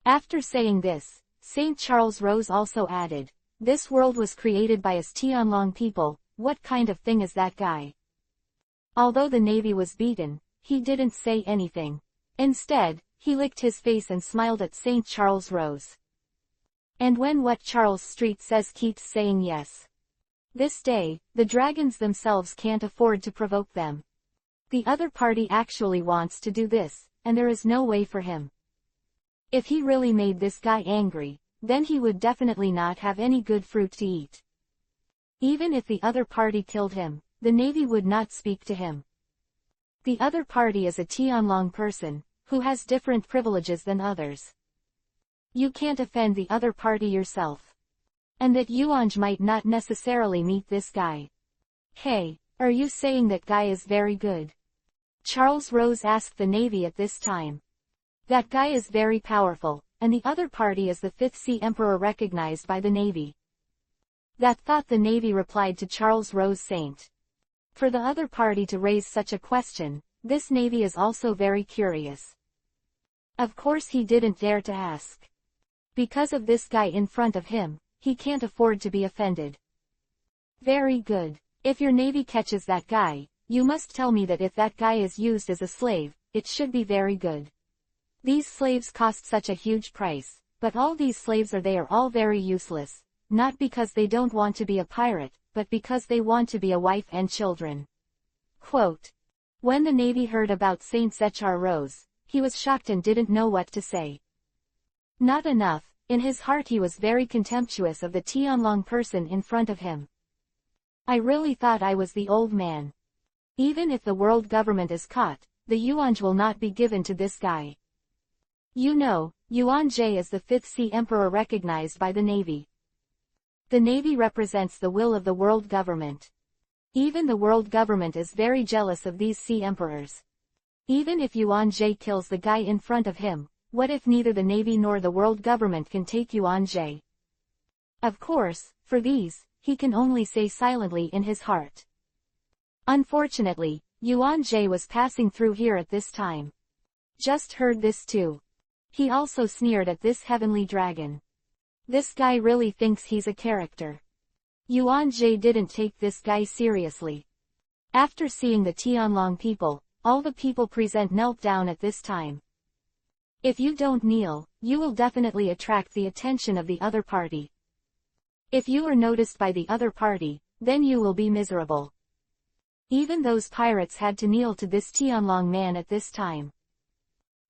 After saying this, Saint Charles Rose also added, this world was created by us Tianlong people, what kind of thing is that guy? Although the Navy was beaten, he didn't say anything. Instead, he licked his face and smiled at Saint Charles Rose. And when what Charles Street says keeps saying yes. This day, the dragons themselves can't afford to provoke them. The other party actually wants to do this, and there is no way for him. If he really made this guy angry, then he would definitely not have any good fruit to eat. Even if the other party killed him, the Navy would not speak to him. The other party is a Tianlong person, who has different privileges than others. You can't offend the other party yourself. And that Yuanj might not necessarily meet this guy. Hey, are you saying that guy is very good? Charles Rose asked the Navy at this time. That guy is very powerful, and the other party is the 5th Sea Emperor recognized by the Navy. That thought the Navy replied to Charles Rose Saint. For the other party to raise such a question, this Navy is also very curious. Of course he didn't dare to ask. Because of this guy in front of him, he can't afford to be offended. Very good. If your Navy catches that guy, you must tell me that if that guy is used as a slave, it should be very good. These slaves cost such a huge price, but all these slaves are all very useless, not because they don't want to be a pirate, but because they want to be a wife and children. Quote. When the Navy heard about Saint Zechar Rose, he was shocked and didn't know what to say. Not enough, in his heart he was very contemptuous of the Tianlong person in front of him. I really thought I was the old man. Even if the world government is caught, the Yuanj will not be given to this guy. You know, Yuanjie is the 5th Sea Emperor recognized by the Navy. The Navy represents the will of the world government. Even the world government is very jealous of these Sea Emperors. Even if Yuanjie kills the guy in front of him, what if neither the Navy nor the world government can take Yuan Jie? Of course, for these, he can only say silently in his heart. Unfortunately, Yuan Jie was passing through here at this time. Just heard this too. He also sneered at this heavenly dragon. This guy really thinks he's a character. Yuan Jie didn't take this guy seriously. After seeing the Tianlong people, all the people present knelt down at this time. If you don't kneel, you will definitely attract the attention of the other party. If you are noticed by the other party, then you will be miserable. Even those pirates had to kneel to this Tianlong man at this time.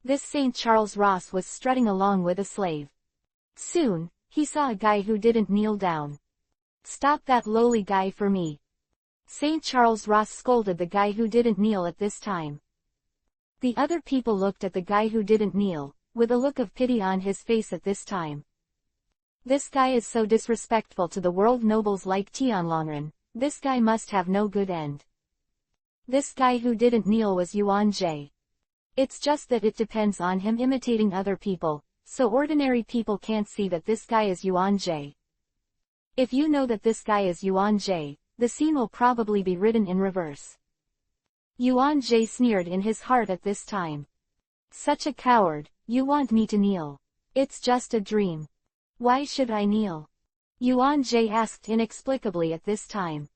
This St. Charles Ross was strutting along with a slave. Soon, he saw a guy who didn't kneel down. "Stop that lowly guy for me." St. Charles Ross scolded the guy who didn't kneel at this time. The other people looked at the guy who didn't kneel, with a look of pity on his face at this time. This guy is so disrespectful to the world nobles like Tianlongren, this guy must have no good end. This guy who didn't kneel was Yuan Jie. It's just that it depends on him imitating other people, so ordinary people can't see that this guy is Yuan Jie. If you know that this guy is Yuan Jie, the scene will probably be written in reverse. Yuan Jie sneered in his heart at this time. "Such a coward, you want me to kneel. It's just a dream. Why should I kneel?" Yuan Jie asked inexplicably at this time.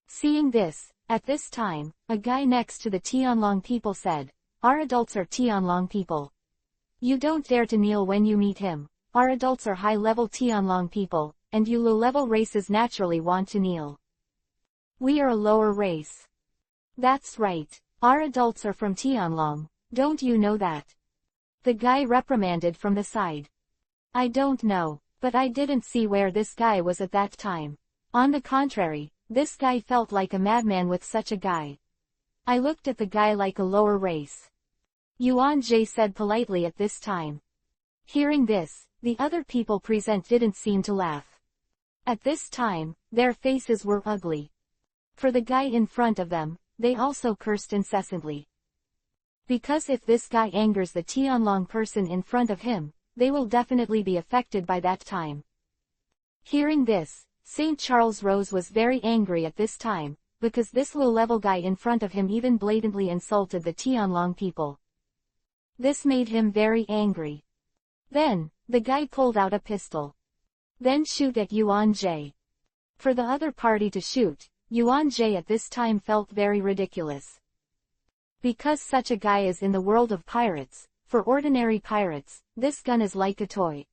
Seeing this, at this time, a guy next to the Tianlong people said, "Our adults are Tianlong people. You don't dare to kneel when you meet him. Our adults are high-level Tianlong people, and you low-level races naturally want to kneel. We are a lower race." "That's right. Our adults are from Tianlong, don't you know that?" The guy reprimanded from the side. "I don't know, but I didn't see where this guy was at that time. On the contrary, this guy felt like a madman with such a guy. I looked at the guy like a lower race." Yuan Jie said politely at this time. Hearing this, the other people present didn't seem to laugh. At this time, their faces were ugly. For the guy in front of them, they also cursed incessantly. Because if this guy angers the Tianlong person in front of him, they will definitely be affected by that time. Hearing this, St. Charles Rose was very angry at this time, because this low-level guy in front of him even blatantly insulted the Tianlong people. This made him very angry. Then, the guy pulled out a pistol. "Then shoot at Yuan Jie." For the other party to shoot, Yuan Jie at this time felt very ridiculous. Because such a guy is in the world of pirates, for ordinary pirates, this gun is like a toy.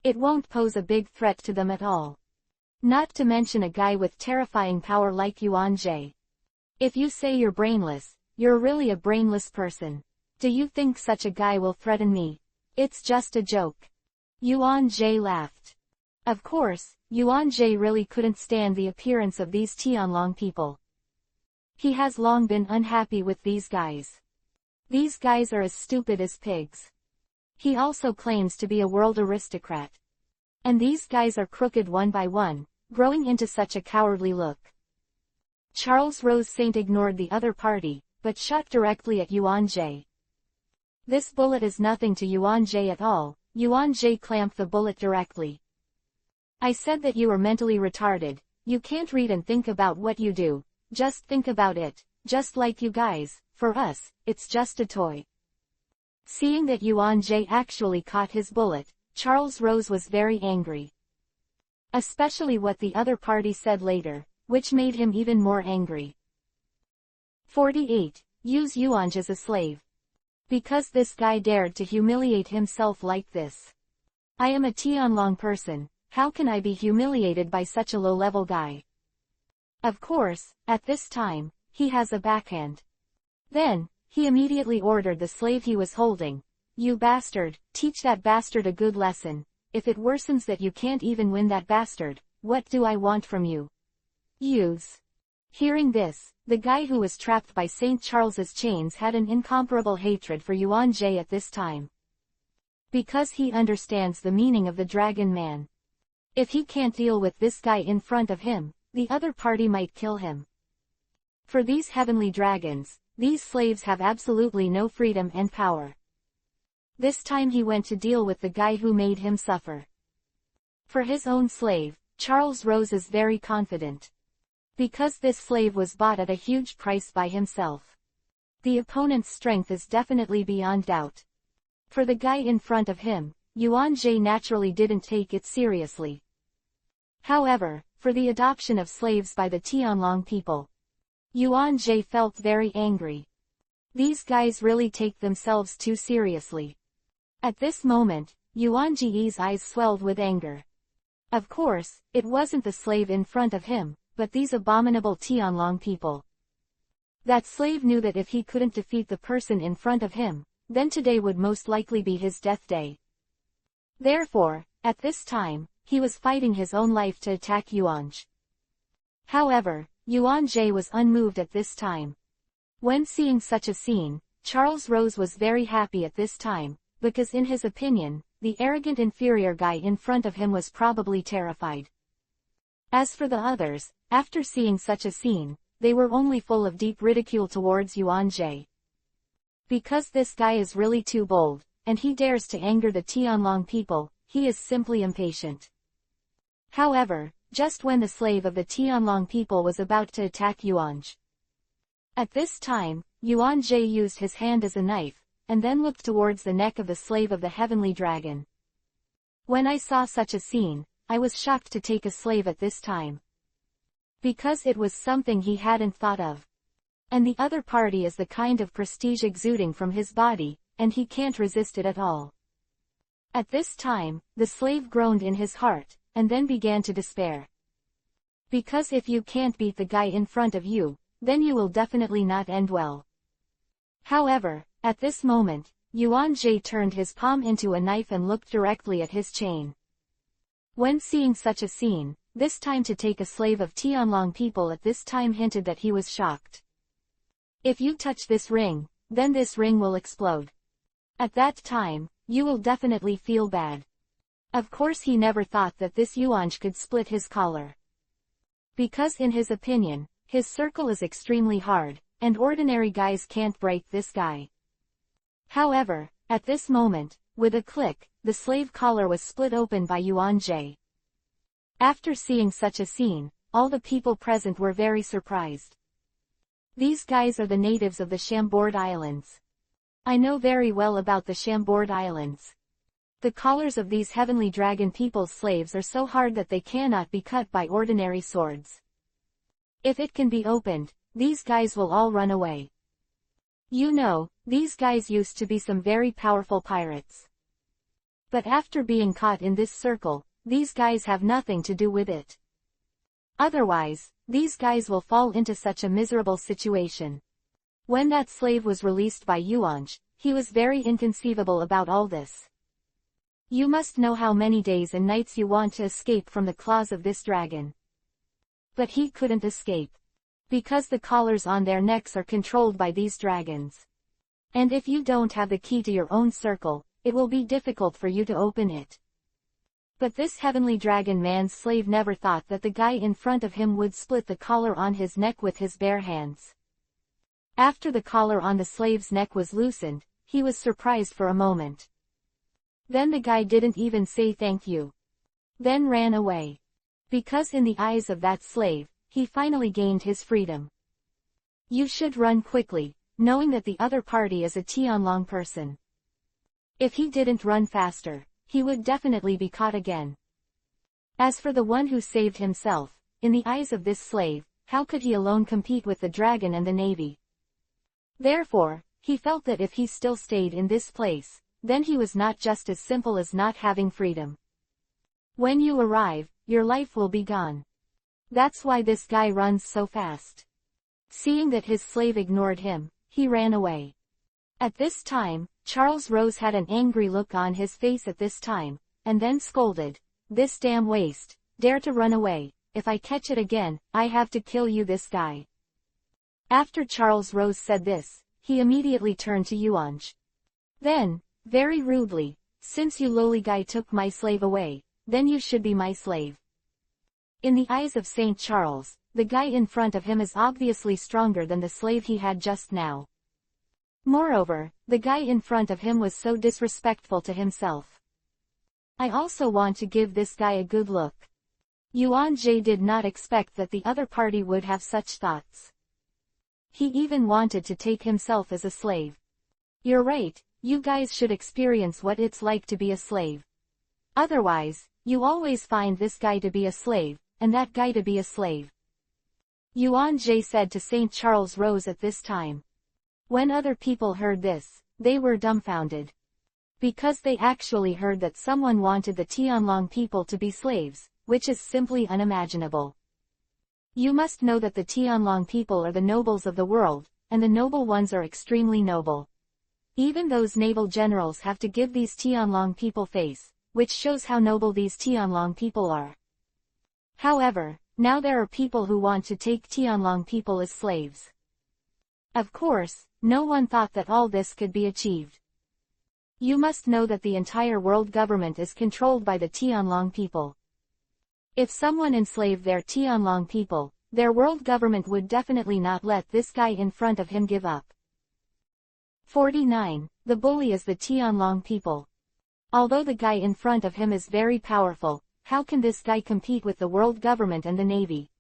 It won't pose a big threat to them at all. Not to mention a guy with terrifying power like Yuan Jie. If you say you're brainless, you're really a brainless person. Do you think such a guy will threaten me? It's just a joke. Yuan Jie laughed. Of course, Yuan Jie really couldn't stand the appearance of these Tianlong people. He has long been unhappy with these guys. These guys are as stupid as pigs. He also claims to be a world aristocrat. And these guys are crooked one by one, growing into such a cowardly look. Charles Rose Saint ignored the other party, but shot directly at Yuan Jie. This bullet is nothing to Yuan Jie at all. Yuan Jie clamped the bullet directly. "I said that you are mentally retarded. You can't read and think about what you do. Just think about it, just like you guys. For us, it's just a toy." Seeing that Yuan Jie actually caught his bullet, Charles Rose was very angry. Especially what the other party said later, which made him even more angry. 48. Use Yuan Jie as a slave. Because this guy dared to humiliate himself like this. I am a Tianlong person, how can I be humiliated by such a low-level guy? Of course, at this time, he has a backhand. Then, he immediately ordered the slave he was holding, "You bastard, teach that bastard a good lesson. If it worsens that you can't even win that bastard, what do I want from you? Use." Hearing this, the guy who was trapped by St. Charles's chains had an incomparable hatred for Yuan Jie at this time. Because he understands the meaning of the Dragon Man. If he can't deal with this guy in front of him, the other party might kill him. For these heavenly dragons, these slaves have absolutely no freedom and power. This time he went to deal with the guy who made him suffer. For his own slave, Charles Rose is very confident. Because this slave was bought at a huge price by himself. The opponent's strength is definitely beyond doubt. For the guy in front of him, Yuan Jie naturally didn't take it seriously. However, for the adoption of slaves by the Tianlong people, Yuan Jie felt very angry. These guys really take themselves too seriously. At this moment, Yuan Jie's eyes swelled with anger. Of course, it wasn't the slave in front of him, but these abominable Tianlong people. That slave knew that if he couldn't defeat the person in front of him, then today would most likely be his death day. Therefore, at this time, he was fighting his own life to attack Yuan Jie. However, Yuan Jie was unmoved at this time. When seeing such a scene, Charles Rose was very happy at this time, because in his opinion, the arrogant inferior guy in front of him was probably terrified. As for the others, after seeing such a scene, they were only full of deep ridicule towards Yuan Jie. Because this guy is really too bold, and he dares to anger the Tianlong people, he is simply impatient. However, just when the slave of the Tianlong people was about to attack Yuan Jie. At this time, Yuan Jie used his hand as a knife, and then looked towards the neck of the slave of the heavenly dragon. When I saw such a scene, I was shocked to take a slave at this time. Because it was something he hadn't thought of. And the other party is the kind of prestige exuding from his body, and he can't resist it at all. At this time, the slave groaned in his heart, and then began to despair. Because if you can't beat the guy in front of you, then you will definitely not end well. However, at this moment, Yuan Jie turned his palm into a knife and looked directly at his chain. When seeing such a scene, this time to take a slave of Tianlong people at this time hinted that he was shocked. If you touch this ring, then this ring will explode. At that time, you will definitely feel bad. Of course he never thought that this Yuan Jie could split his collar. Because in his opinion, his circle is extremely hard, and ordinary guys can't break this guy. However, at this moment, with a click, the slave collar was split open by Yuan Jie. After seeing such a scene, all the people present were very surprised. These guys are the natives of the Chambord Islands. I know very well about the Chambord Islands. The collars of these heavenly dragon people's slaves are so hard that they cannot be cut by ordinary swords. If it can be opened, these guys will all run away. You know, these guys used to be some very powerful pirates. But after being caught in this circle, these guys have nothing to do with it. Otherwise, these guys will fall into such a miserable situation. When that slave was released by Yuan Jie, he was very inconceivable about all this. You must know how many days and nights you want to escape from the claws of this dragon. But he couldn't escape. Because the collars on their necks are controlled by these dragons. And if you don't have the key to your own circle, it will be difficult for you to open it. But this heavenly dragon man's slave never thought that the guy in front of him would split the collar on his neck with his bare hands. After the collar on the slave's neck was loosened, he was surprised for a moment. Then the guy didn't even say thank you. Then ran away. Because in the eyes of that slave, he finally gained his freedom. You should run quickly, knowing that the other party is a Tianlong person. If he didn't run faster, he would definitely be caught again. As for the one who saved himself, in the eyes of this slave, how could he alone compete with the dragon and the navy? Therefore, he felt that if he still stayed in this place, then he was not just as simple as not having freedom. When you arrive, your life will be gone. That's why this guy runs so fast. Seeing that his slave ignored him, he ran away. At this time, Charles Rose had an angry look on his face at this time, and then scolded, "This damn waste, dare to run away, if I catch it again, I have to kill you this guy." After Charles Rose said this, he immediately turned to Yuan Jie. Then, very rudely, "Since you lowly guy took my slave away, then you should be my slave." In the eyes of Saint Charles, the guy in front of him is obviously stronger than the slave he had just now. Moreover, the guy in front of him was so disrespectful to himself. I also want to give this guy a good look. Yuan Jie did not expect that the other party would have such thoughts. He even wanted to take himself as a slave. You're right, you guys should experience what it's like to be a slave. Otherwise, you always find this guy to be a slave, and that guy to be a slave. Yuan Jie said to St. Charles Rose at this time. When other people heard this, they were dumbfounded. Because they actually heard that someone wanted the Tianlong people to be slaves, which is simply unimaginable. You must know that the Tianlong people are the nobles of the world, and the noble ones are extremely noble. Even those naval generals have to give these Tianlong people face, which shows how noble these Tianlong people are. However, now there are people who want to take Tianlong people as slaves. Of course, no one thought that all this could be achieved. You must know that the entire world government is controlled by the Tianlong people. If someone enslaved their Tianlong people, their world government would definitely not let this guy in front of him give up. 49. The bully is the Tianlong people. Although the guy in front of him is very powerful, how can this guy compete with the world government and the navy?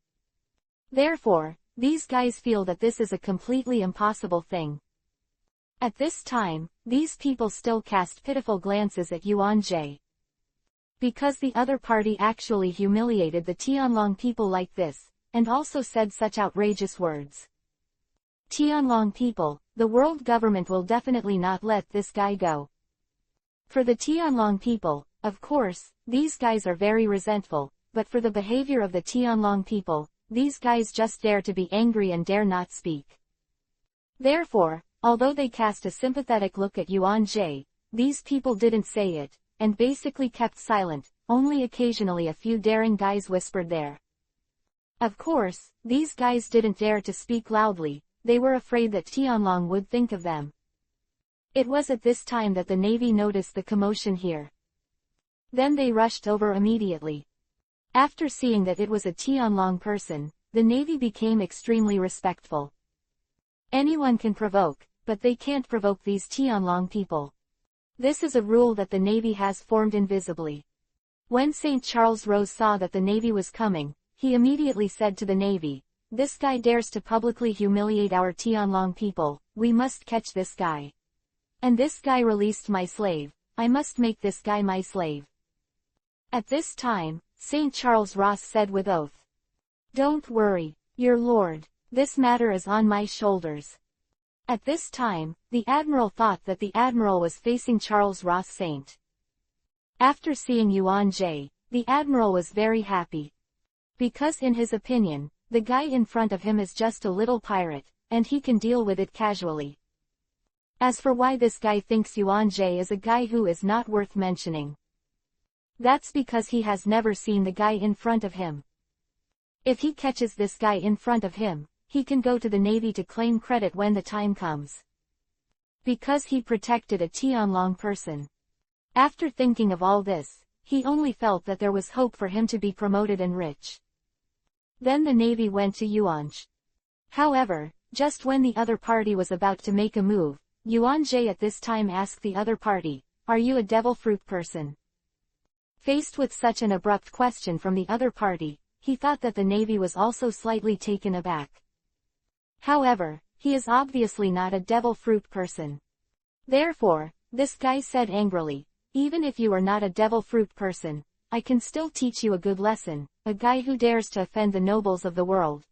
Therefore, these guys feel that this is a completely impossible thing. At this time, these people still cast pitiful glances at Yuan Jie. Because the other party actually humiliated the Tianlong people like this, and also said such outrageous words. Tianlong people, the world government will definitely not let this guy go. For the Tianlong people, of course, these guys are very resentful, but for the behavior of the Tianlong people, these guys just dare to be angry and dare not speak. Therefore, although they cast a sympathetic look at Yuan Jie, these people didn't say it, and basically kept silent, only occasionally a few daring guys whispered there. Of course, these guys didn't dare to speak loudly, they were afraid that Tianlong would think of them. It was at this time that the navy noticed the commotion here. Then they rushed over immediately. After seeing that it was a Tianlong person, the navy became extremely respectful. Anyone can provoke, but they can't provoke these Tianlong people. This is a rule that the navy has formed invisibly. When St. Charles Rose saw that the navy was coming, he immediately said to the navy, "This guy dares to publicly humiliate our Tianlong people, we must catch this guy. And this guy released my slave, I must make this guy my slave." At this time, St. Charles Ross said with oath, "Don't worry, your lord, this matter is on my shoulders." At this time, the admiral thought that the admiral was facing Charles Ross Saint. After seeing Yuan Jie, the admiral was very happy. Because in his opinion, the guy in front of him is just a little pirate, and he can deal with it casually. As for why this guy thinks Yuan Jie is a guy who is not worth mentioning, that's because he has never seen the guy in front of him. If he catches this guy in front of him, he can go to the navy to claim credit when the time comes. Because he protected a Tianlong person. After thinking of all this, he only felt that there was hope for him to be promoted and rich. Then the navy went to Yuan Jie. However, just when the other party was about to make a move, Yuan Jie at this time asked the other party, "Are you a devil fruit person?" Faced with such an abrupt question from the other party, he thought that the navy was also slightly taken aback. However, he is obviously not a devil fruit person. Therefore, this guy said angrily, "Even if you are not a devil fruit person, I can still teach you a good lesson, a guy who dares to offend the nobles of the world.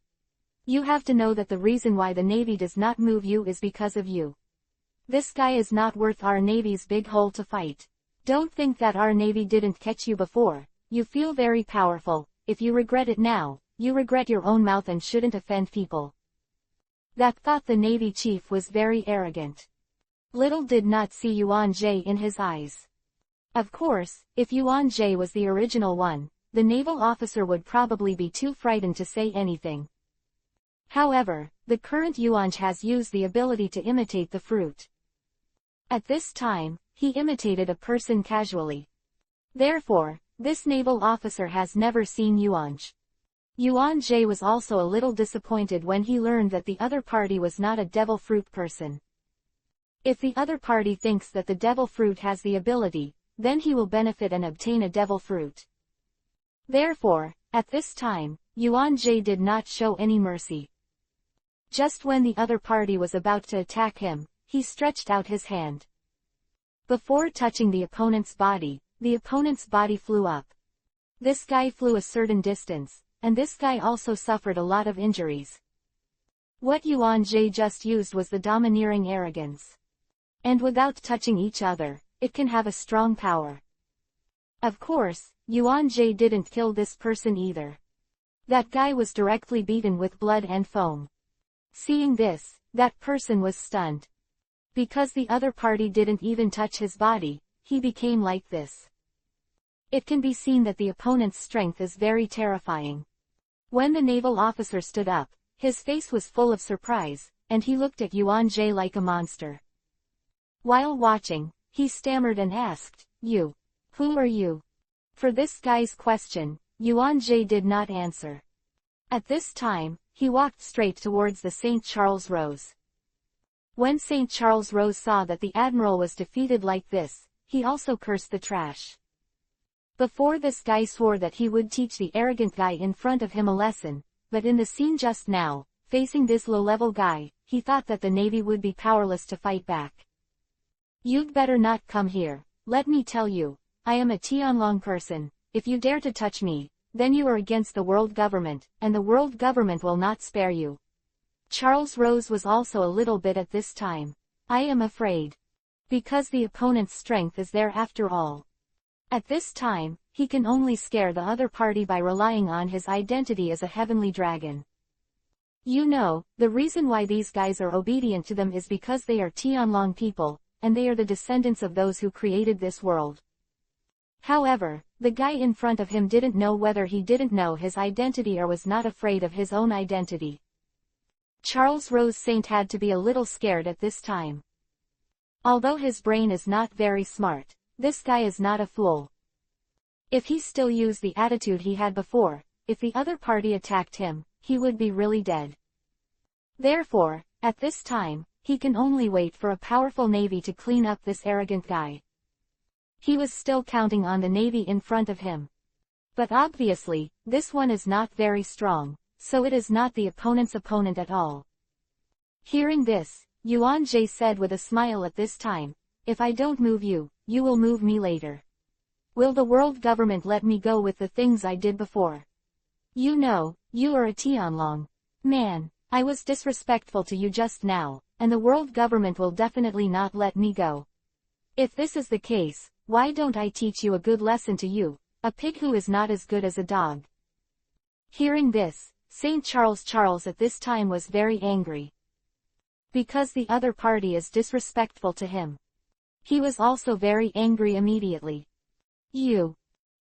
You have to know that the reason why the navy does not move you is because of you. This guy is not worth our navy's big hole to fight. Don't think that our navy didn't catch you before, you feel very powerful, if you regret it now, you regret your own mouth and shouldn't offend people." That thought the navy chief was very arrogant. Little did not see Yuan Jie in his eyes. Of course, if Yuan Jie was the original one, the naval officer would probably be too frightened to say anything. However, the current Yuan Jie has used the ability to imitate the fruit. At this time, he imitated a person casually. Therefore, this naval officer has never seen Yuan Jie. Yuan Jie was also a little disappointed when he learned that the other party was not a devil fruit person. If the other party thinks that the devil fruit has the ability, then he will benefit and obtain a devil fruit. Therefore, at this time, Yuan Jie did not show any mercy. Just when the other party was about to attack him, he stretched out his hand. Before touching the opponent's body flew up. This guy flew a certain distance, and this guy also suffered a lot of injuries. What Yuan Jie just used was the domineering arrogance. And without touching each other, it can have a strong power. Of course, Yuan Jie didn't kill this person either. That guy was directly beaten with blood and foam. Seeing this, that person was stunned. Because the other party didn't even touch his body, he became like this. It can be seen that the opponent's strength is very terrifying. When the naval officer stood up, his face was full of surprise, and he looked at Yuan Jie like a monster. While watching, he stammered and asked, "You? Who are you?" For this guy's question, Yuan Jie did not answer. At this time, he walked straight towards the St. Charles Rose. When St. Charles Rose saw that the admiral was defeated like this, he also cursed the trash. Before this guy swore that he would teach the arrogant guy in front of him a lesson, but in the scene just now, facing this low-level guy, he thought that the Navy would be powerless to fight back. "You'd better not come here, let me tell you, I am a Tianlong person, if you dare to touch me, then you are against the world government, and the world government will not spare you." Charles Rose was also a little bit at this time. "I am afraid. Because the opponent's strength is there after all. At this time, he can only scare the other party by relying on his identity as a heavenly dragon. You know, the reason why these guys are obedient to them is because they are Tianlong people, and they are the descendants of those who created this world." However, the guy in front of him didn't know whether he didn't know his identity or was not afraid of his own identity. Charles Rose Saint had to be a little scared at this time. Although his brain is not very smart, this guy is not a fool. If he still used the attitude he had before, if the other party attacked him, he would be really dead. Therefore, at this time, he can only wait for a powerful navy to clean up this arrogant guy. He was still counting on the navy in front of him. But obviously, this one is not very strong, so it is not the opponent's opponent at all. Hearing this, Yuan Jie said with a smile at this time, "If I don't move you, you will move me later. Will the world government let me go with the things I did before? You know, you are a Tianlong. Man, I was disrespectful to you just now, and the world government will definitely not let me go. If this is the case, why don't I teach you a good lesson to you, a pig who is not as good as a dog?" Hearing this, St. Charles at this time was very angry. Because the other party is disrespectful to him. He was also very angry immediately. "You."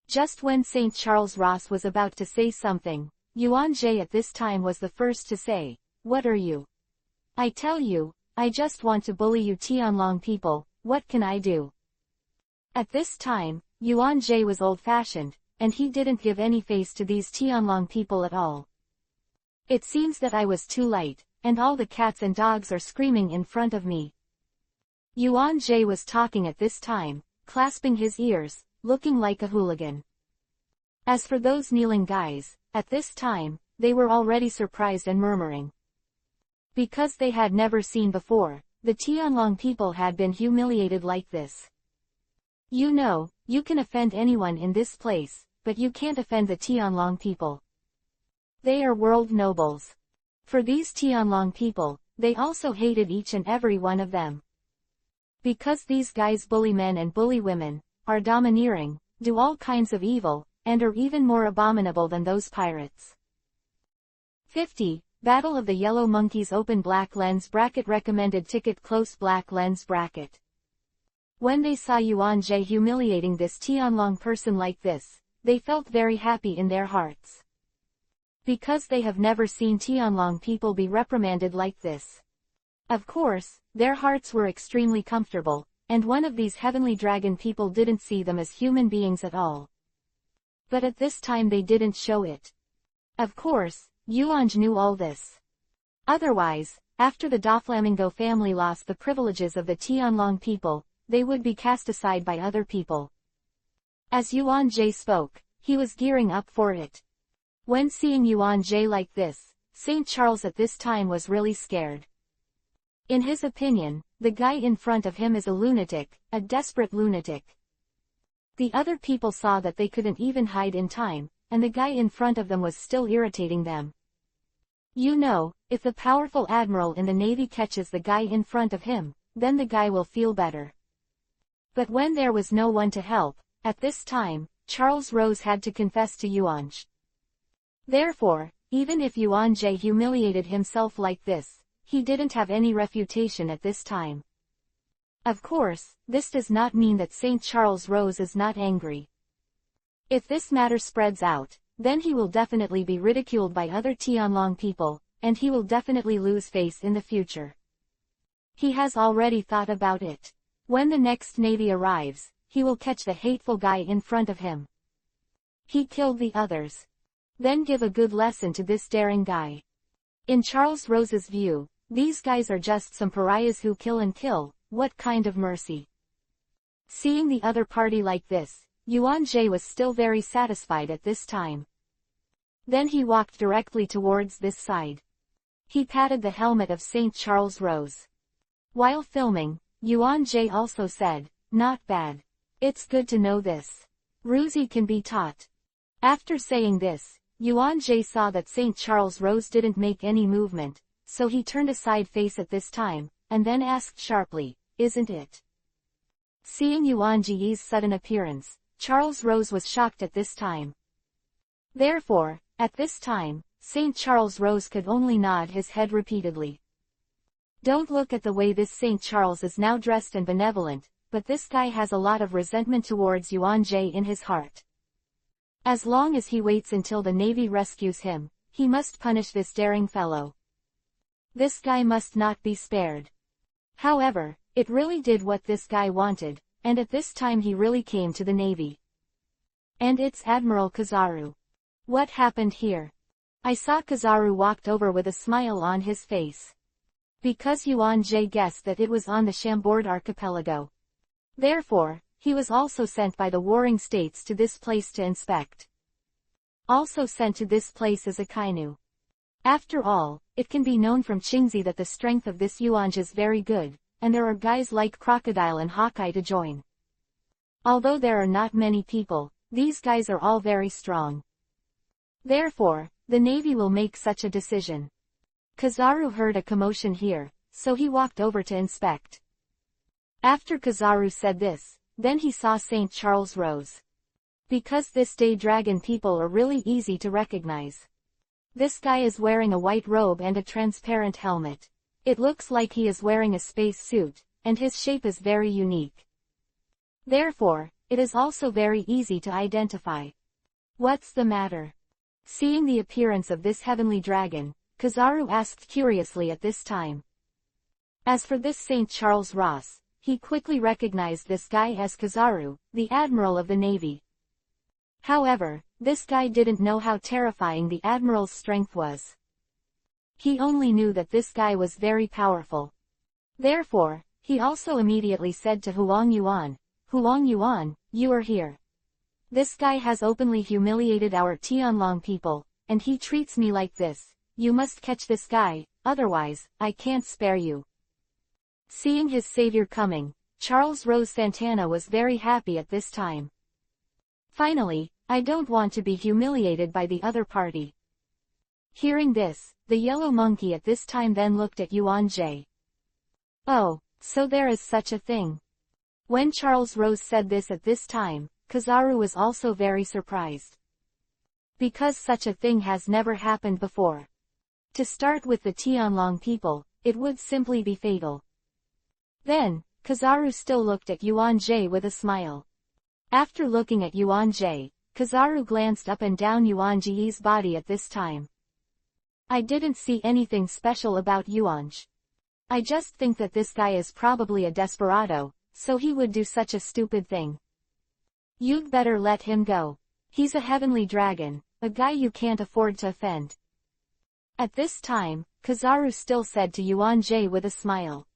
Just when St. Charles Ross was about to say something, Yuan Jie at this time was the first to say, "What are you? I tell you, I just want to bully you Tianlong people, what can I do?" At this time, Yuan Jie was old-fashioned, and he didn't give any face to these Tianlong people at all. "It seems that I was too late, and all the cats and dogs are screaming in front of me." Yuan Jie was talking at this time, clasping his ears, looking like a hooligan. As for those kneeling guys, at this time, they were already surprised and murmuring. Because they had never seen before, the Tianlong people had been humiliated like this. You know, you can offend anyone in this place, but you can't offend the Tianlong people. They are world nobles. For these Tianlong people, they also hated each and every one of them. Because these guys bully men and bully women, are domineering, do all kinds of evil, and are even more abominable than those pirates. 50. Battle of the Yellow Monkeys. Open black lens bracket. Recommended ticket. Close black lens bracket. When they saw Yuan Jie humiliating this Tianlong person like this, they felt very happy in their hearts. Because they have never seen Tianlong people be reprimanded like this. Of course, their hearts were extremely comfortable, and one of these heavenly dragon people didn't see them as human beings at all. But at this time they didn't show it. Of course, Yuan Jie knew all this. Otherwise, after the Doflamingo family lost the privileges of the Tianlong people, they would be cast aside by other people. As Yuan Jie spoke, he was gearing up for it. When seeing Yuan Jie like this, St. Charles at this time was really scared. In his opinion, the guy in front of him is a lunatic, a desperate lunatic. The other people saw that they couldn't even hide in time, and the guy in front of them was still irritating them. You know, if the powerful admiral in the navy catches the guy in front of him, then the guy will feel better. But when there was no one to help, at this time, Charles Rose had to confess to Yuan Jie. Therefore, even if Yuan Jie humiliated himself like this, he didn't have any refutation at this time. Of course, this does not mean that St. Charles Rose is not angry. If this matter spreads out, then he will definitely be ridiculed by other Tianlong people, and he will definitely lose face in the future. He has already thought about it. When the next navy arrives, he will catch the hateful guy in front of him. He killed the others. Then give a good lesson to this daring guy. In Charles Rose's view, these guys are just some pariahs who kill and kill. What kind of mercy? Seeing the other party like this, Yuan Jie was still very satisfied at this time. Then he walked directly towards this side. He patted the helmet of St. Charles Rose. While filming, Yuan Jie also said, "Not bad. It's good to know this. Rusy can be taught." After saying this, Yuan Jie saw that St. Charles Rose didn't make any movement, so he turned aside face at this time, and then asked sharply, "Isn't it?" Seeing Yuan Jie's sudden appearance, Charles Rose was shocked at this time. Therefore, at this time, St. Charles Rose could only nod his head repeatedly. Don't look at the way this St. Charles is now dressed and benevolent, but this guy has a lot of resentment towards Yuan Jie in his heart. As long as he waits until the Navy rescues him, he must punish this daring fellow. This guy must not be spared. However, it really did what this guy wanted, and at this time he really came to the Navy. And it's Admiral Kizaru. What happened here? I saw Kizaru walked over with a smile on his face. Because Yuan Jie guessed that it was on the Chambord archipelago. Therefore, he was also sent by the warring states to this place to inspect. Also sent to this place as a kainu. After all, it can be known from Qingzi that the strength of this Yuan Jie is very good, and there are guys like Crocodile and Hawkeye to join. Although there are not many people, these guys are all very strong. Therefore, the Navy will make such a decision. Kizaru heard a commotion here, so he walked over to inspect. After Kizaru said this, then he saw St. Charles Rose. Because this day dragon people are really easy to recognize. This guy is wearing a white robe and a transparent helmet. It looks like he is wearing a space suit, and his shape is very unique. Therefore, it is also very easy to identify. What's the matter? Seeing the appearance of this heavenly dragon, Kizaru asked curiously at this time. As for this St. Charles Ross, he quickly recognized this guy as Kizaru, the Admiral of the Navy. However, this guy didn't know how terrifying the Admiral's strength was. He only knew that this guy was very powerful. Therefore, he also immediately said to Huang Yuan, "Huang Yuan, you are here. This guy has openly humiliated our Tianlong people, and he treats me like this. You must catch this guy, otherwise, I can't spare you." Seeing his savior coming, Charles Rose Santana was very happy at this time. Finally, I don't want to be humiliated by the other party. Hearing this, the yellow monkey at this time then looked at Yuan Jie. Oh, so there is such a thing. When Charles Rose said this at this time, Kizaru was also very surprised. Because such a thing has never happened before. To start with the Tianlong people, it would simply be fatal. Then, Kizaru still looked at Yuan Jie with a smile. After looking at Yuan Jie, Kizaru glanced up and down Yuan Jie's body at this time. I didn't see anything special about Yuan Jie. I just think that this guy is probably a desperado, so he would do such a stupid thing. You'd better let him go. He's a heavenly dragon, a guy you can't afford to offend. At this time, Kizaru still said to Yuan-Jie with a smile.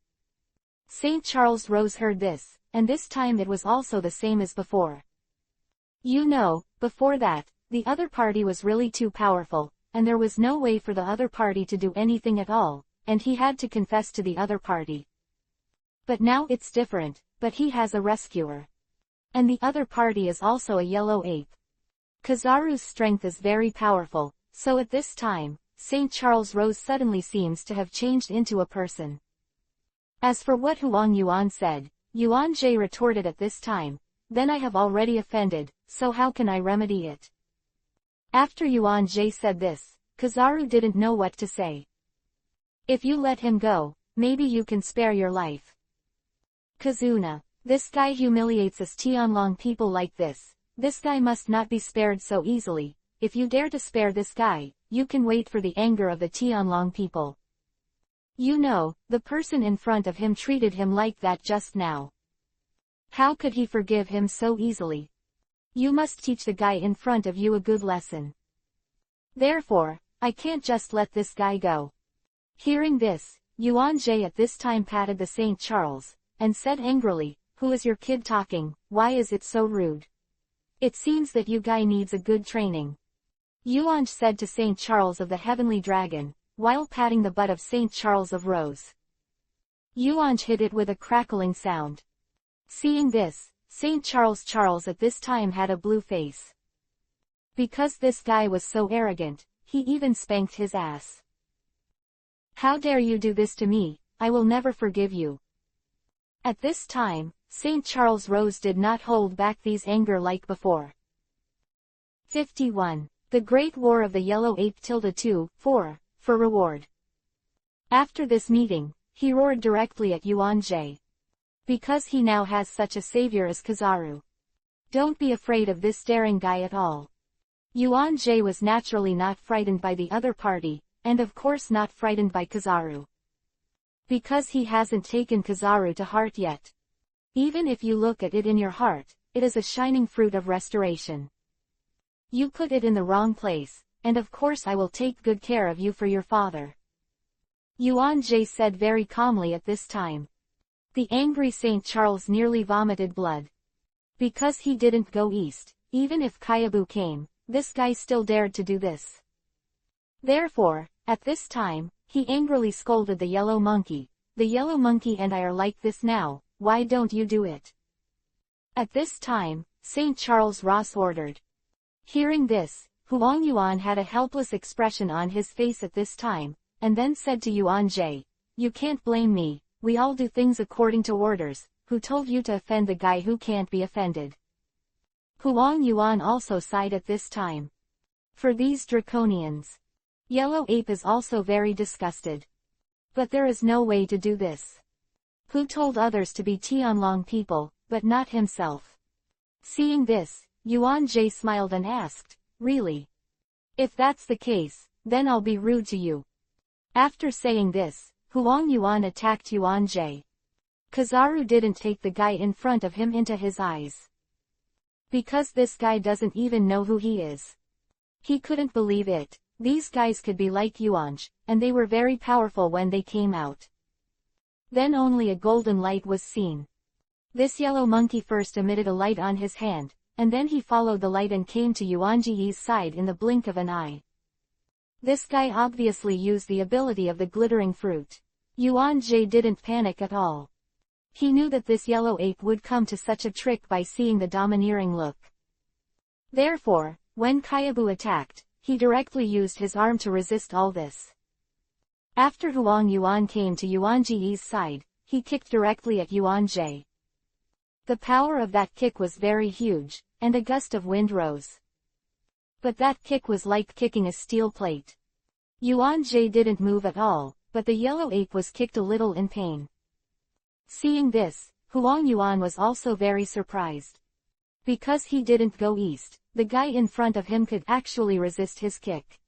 St. Charles Rose heard this, and this time it was also the same as before. You know, before that, the other party was really too powerful, and there was no way for the other party to do anything at all, and he had to confess to the other party. But now it's different, but he has a rescuer. And the other party is also a yellow ape. Kizaru's strength is very powerful, so at this time, St. Charles Rose suddenly seems to have changed into a person. As for what Huang Yuan said, Yuan-Jie retorted at this time, then I have already offended, so how can I remedy it? After Yuan-Jie said this, Kizaru didn't know what to say. If you let him go, maybe you can spare your life. Kazuna, this guy humiliates us Tianlong people like this. This guy must not be spared so easily. If you dare to spare this guy, you can wait for the anger of the Tianlong people. You know, the person in front of him treated him like that just now. How could he forgive him so easily? You must teach the guy in front of you a good lesson. Therefore, I can't just let this guy go. Hearing this, Yuan-Jie at this time patted the St. Charles, and said angrily, who is your kid talking, why is it so rude? It seems that you guy needs a good training. Yuan said to St. Charles of the Heavenly Dragon, while patting the butt of St. Charles of Rose. Yuan hit it with a crackling sound. Seeing this, St. Charles at this time had a blue face. Because this guy was so arrogant, he even spanked his ass. How dare you do this to me, I will never forgive you. At this time, St. Charles Rose did not hold back these anger like before. 51. The Great War of the Yellow Ape 2, 4, for reward. After this meeting, he roared directly at Yuan-Jie. Because he now has such a savior as Kizaru. Don't be afraid of this daring guy at all. Yuan-Jie was naturally not frightened by the other party, and of course not frightened by Kizaru. Because he hasn't taken Kizaru to heart yet. Even if you look at it in your heart, it is a shining fruit of restoration. You put it in the wrong place, and of course I will take good care of you for your father. Yuan-Jie said very calmly at this time. The angry St. Charles nearly vomited blood. Because he didn't go east, even if Kyabu came, this guy still dared to do this. Therefore, at this time, he angrily scolded the yellow monkey. The yellow monkey and I are like this now, why don't you do it? At this time, St. Charles Ross ordered. Hearing this, Huang Yuan had a helpless expression on his face at this time, and then said to Yuan-Jie, you can't blame me, we all do things according to orders, who told you to offend the guy who can't be offended? Huang Yuan also sighed at this time. For these draconians. Yellow Ape is also very disgusted. But there is no way to do this. Who told others to be Tianlong people, but not himself? Seeing this, Yuan-Jie smiled and asked, really? If that's the case, then I'll be rude to you. After saying this, Huang Yuan attacked Yuan-Jie. Kizaru didn't take the guy in front of him into his eyes. Because this guy doesn't even know who he is. He couldn't believe it. These guys could be like Yuan, and they were very powerful when they came out. Then only a golden light was seen. This yellow monkey first emitted a light on his hand, and then he followed the light and came to Yuan-Jie's side in the blink of an eye. This guy obviously used the ability of the glittering fruit. Yuan-Jie didn't panic at all. He knew that this yellow ape would come to such a trick by seeing the domineering look. Therefore, when Kyabu attacked, he directly used his arm to resist all this. After Huang Yuan came to Yuan-Jie's side, he kicked directly at Yuan-Jie. The power of that kick was very huge, and a gust of wind rose. But that kick was like kicking a steel plate. Yuan-Jie didn't move at all, but the yellow ape was kicked a little in pain. Seeing this, Huang Yuan was also very surprised. Because he didn't go east, the guy in front of him could actually resist his kick.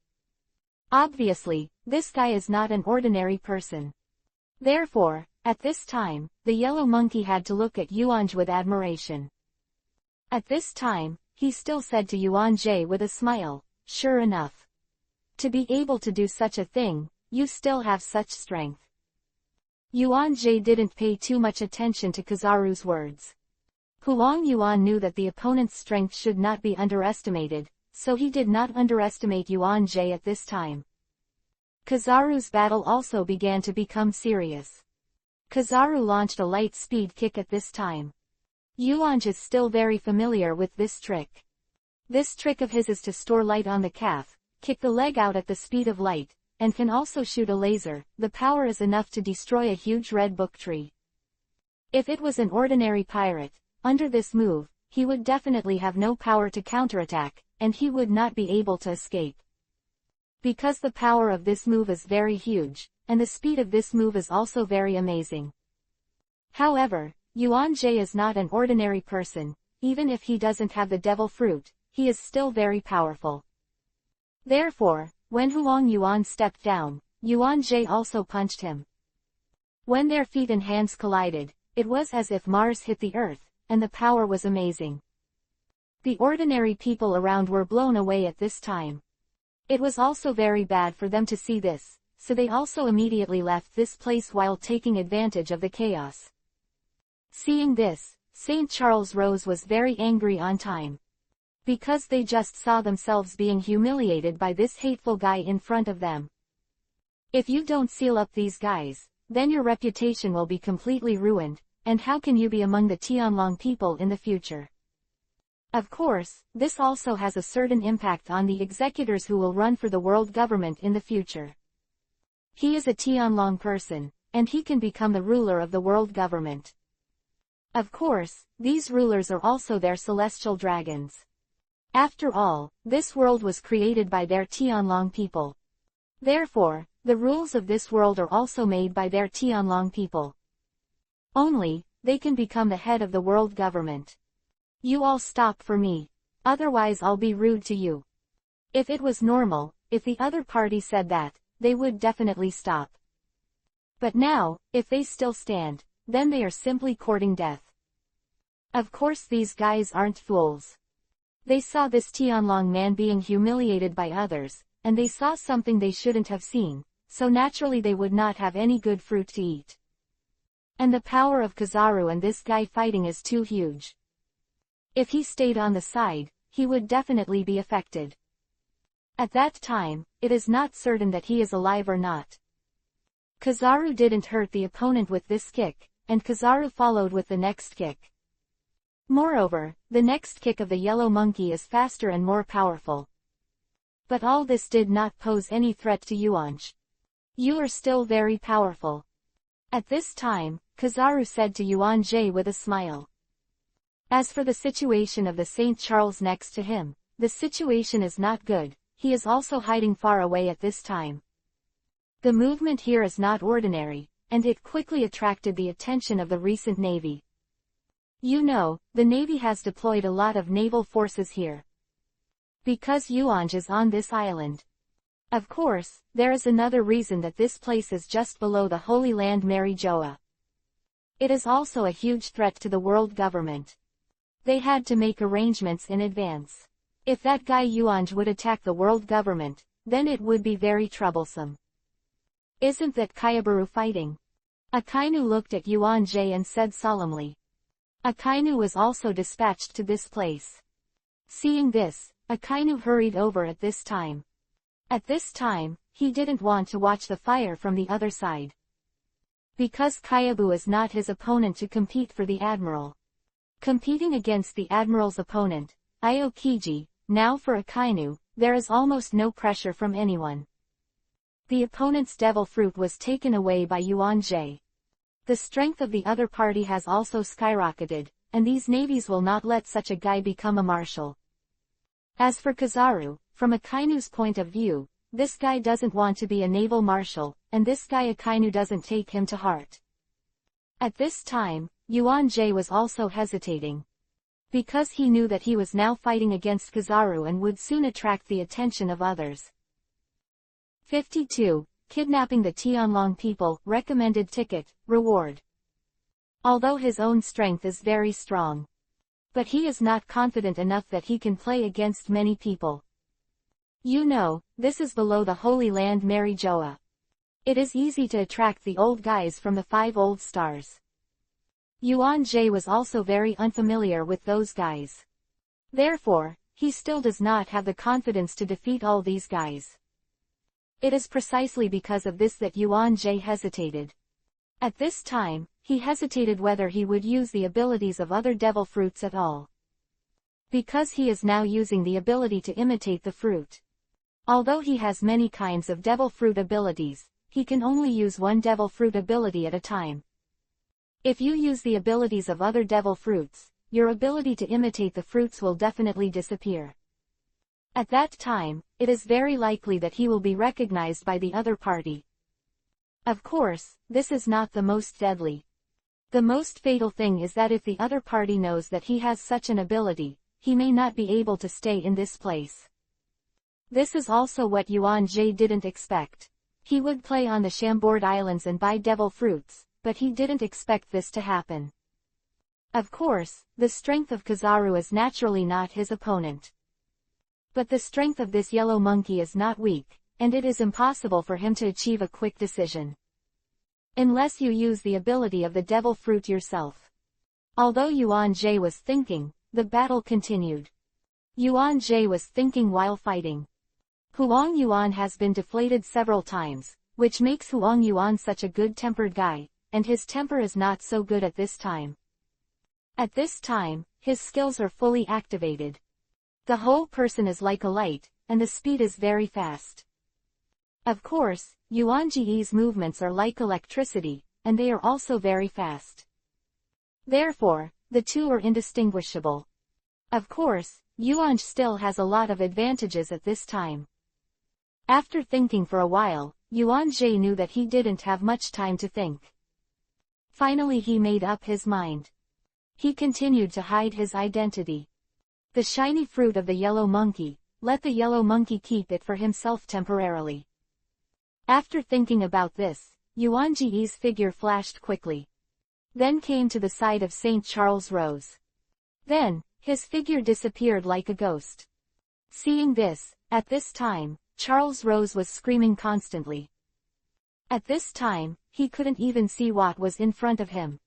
Obviously, this guy is not an ordinary person. Therefore, at this time, the yellow monkey had to look at Yuan with admiration. At this time, he still said to Yuan-Jie with a smile, sure enough. To be able to do such a thing, you still have such strength. Yuan-Jie didn't pay too much attention to Kizaru's words. Huang Yuan knew that the opponent's strength should not be underestimated, so he did not underestimate Yuan-Jie at this time. Kizaru's battle also began to become serious. Kizaru launched a light speed kick at this time. Yuan-Jie is still very familiar with this trick. This trick of his is to store light on the calf, kick the leg out at the speed of light, and can also shoot a laser. The power is enough to destroy a huge red book tree. If it was an ordinary pirate, under this move, he would definitely have no power to counterattack, and he would not be able to escape. Because the power of this move is very huge, and the speed of this move is also very amazing. However, Yuan-Jie is not an ordinary person. Even if he doesn't have the devil fruit, he is still very powerful. Therefore, when Huang Yuan stepped down, Yuan-Jie also punched him. When their feet and hands collided, it was as if Mars hit the earth, and the power was amazing. The ordinary people around were blown away at this time. It was also very bad for them to see this, so they also immediately left this place while taking advantage of the chaos. Seeing this, St. Charles Rose was very angry on time. Because they just saw themselves being humiliated by this hateful guy in front of them. If you don't seal up these guys, then your reputation will be completely ruined, and how can you be among the Tianlong people in the future? Of course, this also has a certain impact on the executors who will run for the world government in the future. He is a Tianlong person, and he can become the ruler of the world government. Of course, these rulers are also their celestial dragons. After all, this world was created by their Tianlong people. Therefore, the rules of this world are also made by their Tianlong people. Only, they can become the head of the world government. You all stop for me. Otherwise I'll be rude to you. If it was normal, if the other party said that, they would definitely stop. But now, if they still stand, then they are simply courting death. Of course these guys aren't fools. They saw this Tianlong man being humiliated by others, and they saw something they shouldn't have seen, so naturally they would not have any good fruit to eat. And the power of Kizaru and this guy fighting is too huge. If he stayed on the side, he would definitely be affected. At that time, it is not certain that he is alive or not. Kizaru didn't hurt the opponent with this kick, and Kizaru followed with the next kick. Moreover, the next kick of the yellow monkey is faster and more powerful. But all this did not pose any threat to Yuan-Jie. You are still very powerful. At this time, Kizaru said to Yuan-Jie with a smile. As for the situation of the St. Charles next to him, the situation is not good. He is also hiding far away at this time. The movement here is not ordinary, and it quickly attracted the attention of the recent Navy. You know, the Navy has deployed a lot of naval forces here. Because Yuan-Jie is on this island. Of course, there is another reason that this place is just below the Holy Land Mary Joa. It is also a huge threat to the world government. They had to make arrangements in advance. If that guy Yuan-Jie would attack the world government, then it would be very troublesome. Isn't that Kyabaru fighting? Akainu looked at Yuan-Jie and said solemnly. Akainu was also dispatched to this place. Seeing this, Akainu hurried over at this time. At this time, he didn't want to watch the fire from the other side. Because Kyabu is not his opponent to compete for the admiral. Competing against the admiral's opponent, Aokiji, now for Akainu, there is almost no pressure from anyone. The opponent's devil fruit was taken away by Yuan-Jie. The strength of the other party has also skyrocketed, and these navies will not let such a guy become a marshal. As for Kizaru, from Akainu's point of view, this guy doesn't want to be a naval marshal, and this guy Akainu doesn't take him to heart. At this time, Yuan-Jie was also hesitating. Because he knew that he was now fighting against Kizaru and would soon attract the attention of others. 52. Kidnapping the Tianlong people, recommended ticket, reward. Although his own strength is very strong. But he is not confident enough that he can play against many people. You know, this is below the Holy Land Mary Joa. It is easy to attract the old guys from the 5 old stars. Yuan Jie was also very unfamiliar with those guys. Therefore, he still does not have the confidence to defeat all these guys. It is precisely because of this that Yuan Jie hesitated. At this time, he hesitated whether he would use the abilities of other devil fruits at all. Because he is now using the ability to imitate the fruit. Although he has many kinds of devil fruit abilities, he can only use one devil fruit ability at a time. If you use the abilities of other devil fruits, your ability to imitate the fruits will definitely disappear. At that time, it is very likely that he will be recognized by the other party. Of course, this is not the most deadly. The most fatal thing is that if the other party knows that he has such an ability, he may not be able to stay in this place. This is also what Yuan Jie didn't expect. He would play on the Chambord Islands and buy devil fruits, but he didn't expect this to happen. Of course, the strength of Kizaru is naturally not his opponent. But the strength of this yellow monkey is not weak, and it is impossible for him to achieve a quick decision. Unless you use the ability of the devil fruit yourself. Although Yuan Jie was thinking, the battle continued. Yuan Jie was thinking while fighting. Huang Yuan has been deflated several times, which makes Huang Yuan such a good-tempered guy, and his temper is not so good at this time. At this time, his skills are fully activated. The whole person is like a light, and the speed is very fast. Of course, Yuan Jie's movements are like electricity, and they are also very fast. Therefore, the two are indistinguishable. Of course, Yuan still has a lot of advantages at this time. After thinking for a while, Yuan Jie knew that he didn't have much time to think. Finally he made up his mind. He continued to hide his identity. The shiny fruit of the yellow monkey, let the yellow monkey keep it for himself temporarily. After thinking about this, Yuan Jie's figure flashed quickly. Then came to the side of St. Charles Rose. Then, his figure disappeared like a ghost. Seeing this, at this time, Charles Rose was screaming constantly. At this time, he couldn't even see what was in front of him.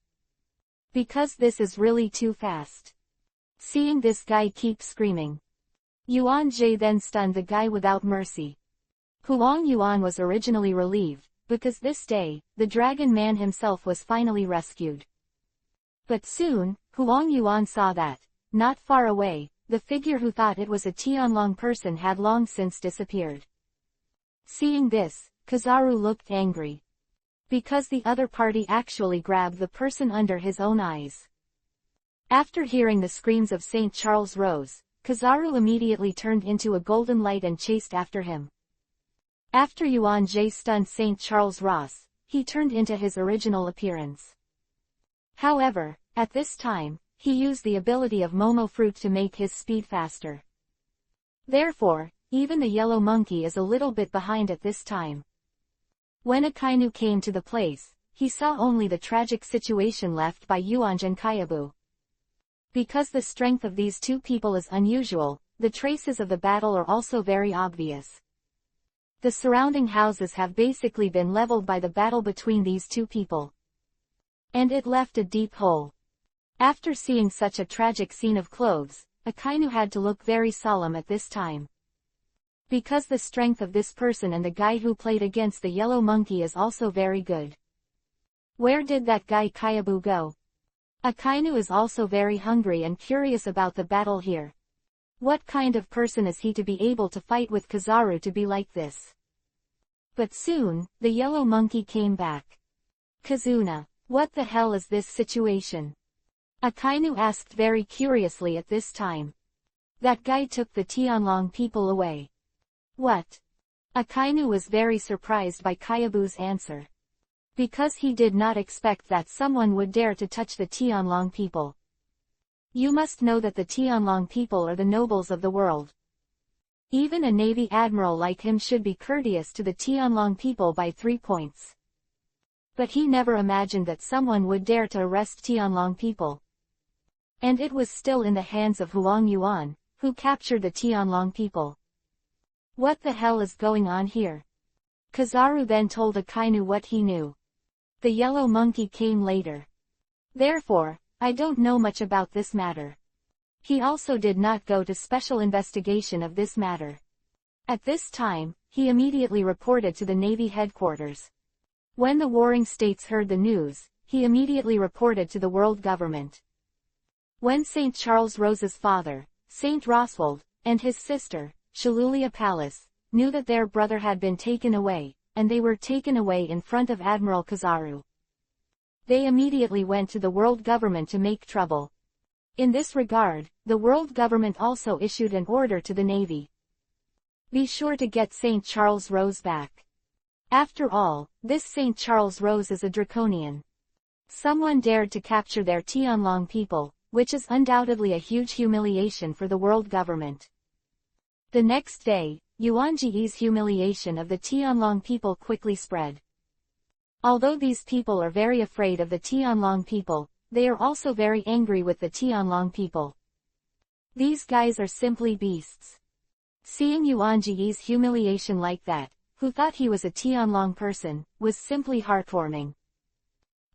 Because this is really too fast. Seeing this guy keep screaming. Yuan Jie then stunned the guy without mercy. Huang Yuan was originally relieved, because this day, the dragon man himself was finally rescued. But soon, Huang Yuan saw that, not far away, the figure who thought it was a Tianlong person had long since disappeared. Seeing this, Kizaru looked angry. Because the other party actually grabbed the person under his own eyes. After hearing the screams of St. Charles Rose, Kizaru immediately turned into a golden light and chased after him. After Yuan Jie stunned St. Charles Ross, he turned into his original appearance. However, at this time, he used the ability of Momo Fruit to make his speed faster. Therefore, even the yellow monkey is a little bit behind at this time. When Akainu came to the place, he saw only the tragic situation left by Yuanj and Kyabu. Because the strength of these two people is unusual, the traces of the battle are also very obvious. The surrounding houses have basically been leveled by the battle between these two people. And it left a deep hole. After seeing such a tragic scene of clothes, Akainu had to look very solemn at this time. Because the strength of this person and the guy who played against the yellow monkey is also very good. Where did that guy Kyabu go? Akainu is also very hungry and curious about the battle here. What kind of person is he to be able to fight with Kizaru to be like this? But soon, the yellow monkey came back. Kazuna, what the hell is this situation? Akainu asked very curiously at this time. That guy took the Tianlong people away. What? Akainu was very surprised by Kyabu's answer. Because he did not expect that someone would dare to touch the Tianlong people. You must know that the Tianlong people are the nobles of the world. Even a navy admiral like him should be courteous to the Tianlong people by 3 points. But he never imagined that someone would dare to arrest Tianlong people. And it was still in the hands of Huang Yuan, who captured the Tianlong people. What the hell is going on here? Kizaru then told Akainu what he knew. The yellow monkey came later. Therefore, I don't know much about this matter. He also did not go to special investigation of this matter. At this time, he immediately reported to the Navy headquarters. When the warring states heard the news, he immediately reported to the world government. When St. Charles Rose's father, St. Roswald, and his sister, Shalulia Pallas, knew that their brother had been taken away, and they were taken away in front of Admiral Kizaru, they immediately went to the world government to make trouble. In this regard, the world government also issued an order to the Navy. Be sure to get St. Charles Rose back. After all, this St. Charles Rose is a draconian. Someone dared to capture their Tianlong people, which is undoubtedly a huge humiliation for the world government. The next day, Yuan Ji's humiliation of the Tianlong people quickly spread. Although these people are very afraid of the Tianlong people, they are also very angry with the Tianlong people. These guys are simply beasts. Seeing Yuan Ji's humiliation like that, who thought he was a Tianlong person, was simply heartwarming.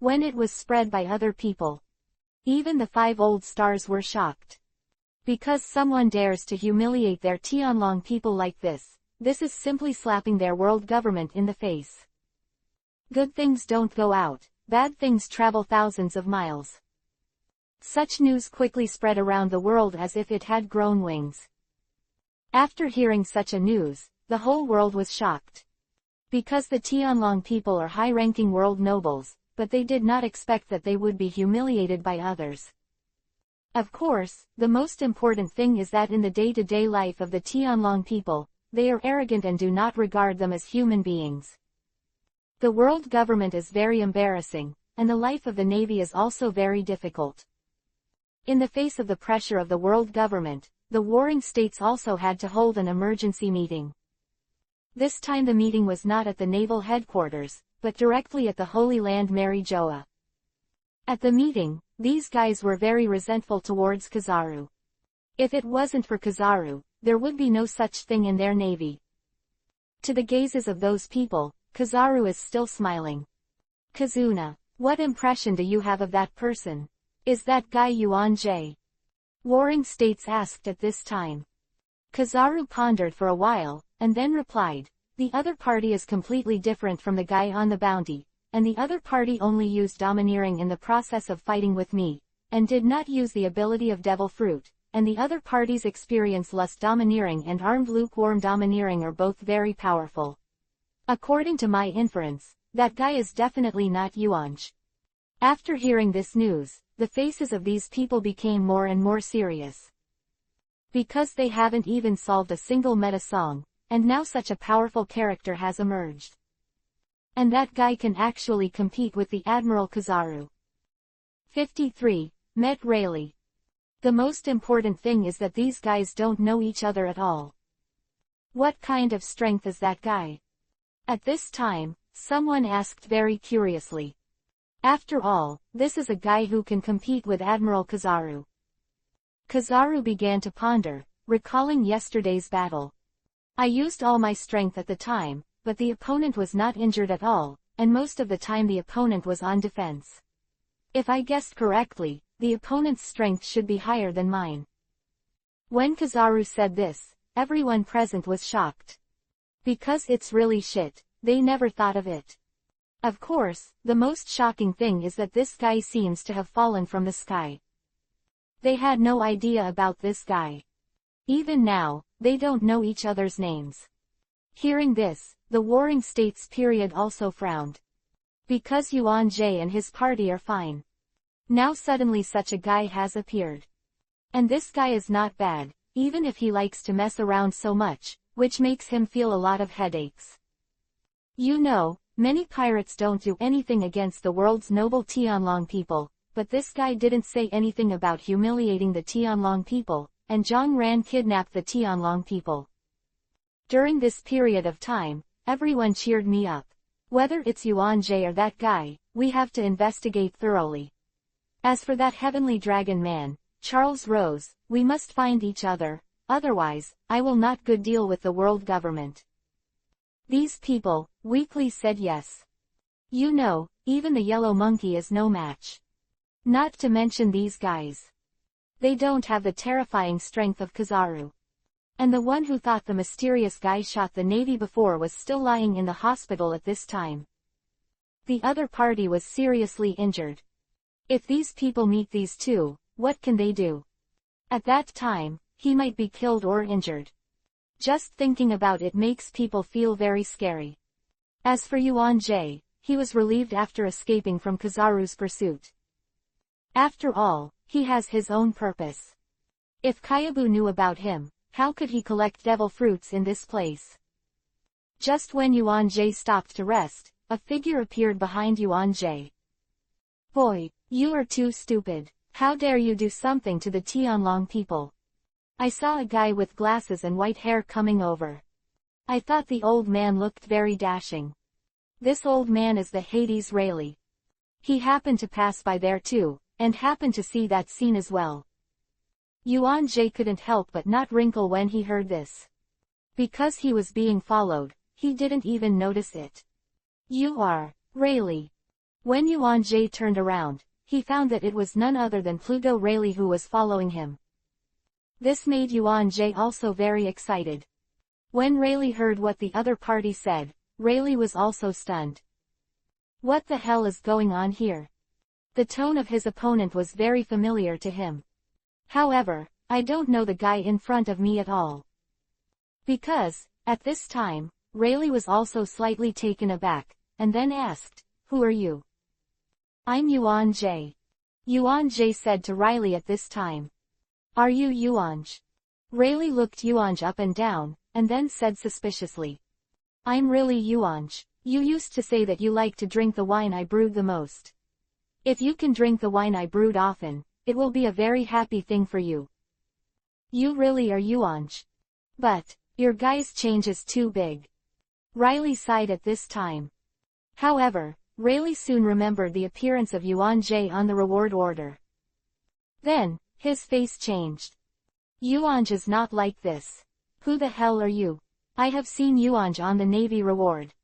When it was spread by other people, even the 5 old stars were shocked. Because someone dares to humiliate their Tianlong people like this is simply slapping their world government in the face. Good things don't go out, bad things travel thousands of miles. Such news quickly spread around the world as if it had grown wings. After hearing such a news, the whole world was shocked. Because the Tianlong people are high-ranking world nobles, but they did not expect that they would be humiliated by others. Of course, the most important thing is that in the day-to-day life of the Tianlong people, they are arrogant and do not regard them as human beings. The world government is very embarrassing, and the life of the Navy is also very difficult. In the face of the pressure of the world government, the warring states also had to hold an emergency meeting. This time the meeting was not at the naval headquarters, but directly at the Holy Land Mary Joa. At the meeting, these guys were very resentful towards Kizaru. If it wasn't for Kizaru, there would be no such thing in their navy. To the gazes of those people, Kizaru is still smiling. Kazuna, what impression do you have of that person? Is that guy Yuan J? Warring states asked at this time. Kizaru pondered for a while, and then replied, the other party is completely different from the guy on the bounty, and the other party only used domineering in the process of fighting with me, and did not use the ability of devil fruit, and the other party's experience lust domineering and armed lukewarm domineering are both very powerful. According to my inference, that guy is definitely not Yuanj. After hearing this news, the faces of these people became more and more serious. Because they haven't even solved a single meta song, and now such a powerful character has emerged. And that guy can actually compete with the Admiral Kizaru. 53. Met Rayleigh. The most important thing is that these guys don't know each other at all. What kind of strength is that guy? At this time, someone asked very curiously. After all, this is a guy who can compete with Admiral Kizaru. Kizaru began to ponder, recalling yesterday's battle. I used all my strength at the time, but the opponent was not injured at all, and most of the time the opponent was on defense. If I guessed correctly, the opponent's strength should be higher than mine. When Kizaru said this, everyone present was shocked. Because it's really shit, they never thought of it. Of course, the most shocking thing is that this guy seems to have fallen from the sky. They had no idea about this guy. Even now, they don't know each other's names. Hearing this, the warring states period also frowned. Because Yuan J and his party are fine. Now suddenly such a guy has appeared. And this guy is not bad, even if he likes to mess around so much, which makes him feel a lot of headaches. You know, many pirates don't do anything against the world's noble Tianlong people, but this guy didn't say anything about humiliating the Tianlong people, and Zhang Ran kidnapped the Tianlong people. During this period of time, everyone cheered me up. Whether it's Yuan J or that guy, we have to investigate thoroughly. As for that heavenly dragon man, Charles Rose, we must find each other, otherwise, I will not good deal with the world government. These people, weakly said yes. You know, even the yellow monkey is no match. Not to mention these guys. They don't have the terrifying strength of Kizaru. And the one who thought the mysterious guy shot the Navy before was still lying in the hospital at this time. The other party was seriously injured. If these people meet these two, what can they do? At that time, he might be killed or injured. Just thinking about it makes people feel very scary. As for Yuan Jie, he was relieved after escaping from Kizaru's pursuit. After all, he has his own purpose. If Kyabu knew about him, how could he collect devil fruits in this place? Just when Yuan Jie stopped to rest, a figure appeared behind Yuan Jie. Boy, you are too stupid. How dare you do something to the Tianlong people? I saw a guy with glasses and white hair coming over. I thought the old man looked very dashing. This old man is the Hades Rayleigh. He happened to pass by there too, and happened to see that scene as well. Yuan Jie couldn't help but not wrinkle when he heard this. Because he was being followed, he didn't even notice it. You are Rayleigh. When Yuan Jie turned around, he found that it was none other than Pluto Rayleigh who was following him. This made Yuan Jie also very excited. When Rayleigh heard what the other party said, Rayleigh was also stunned. What the hell is going on here? The tone of his opponent was very familiar to him. However, I don't know the guy in front of me at all. Because, at this time, Rayleigh was also slightly taken aback, and then asked, "Who are you?" "I'm Yuan Jie." Yuan Jie said to Rayleigh at this time. "Are you Yuanj?" Rayleigh looked Yuanj up and down, and then said suspiciously. "I'm really Yuanj. You used to say that you like to drink the wine I brewed the most. If you can drink the wine I brewed often, it will be a very happy thing for you. You really are Yuanj. But, your guy's change is too big." Rayleigh sighed at this time. However, Rayleigh soon remembered the appearance of Yuan Jie on the reward order. Then, his face changed. "Yuanj is not like this. Who the hell are you? I have seen Yuanj on the Navy reward."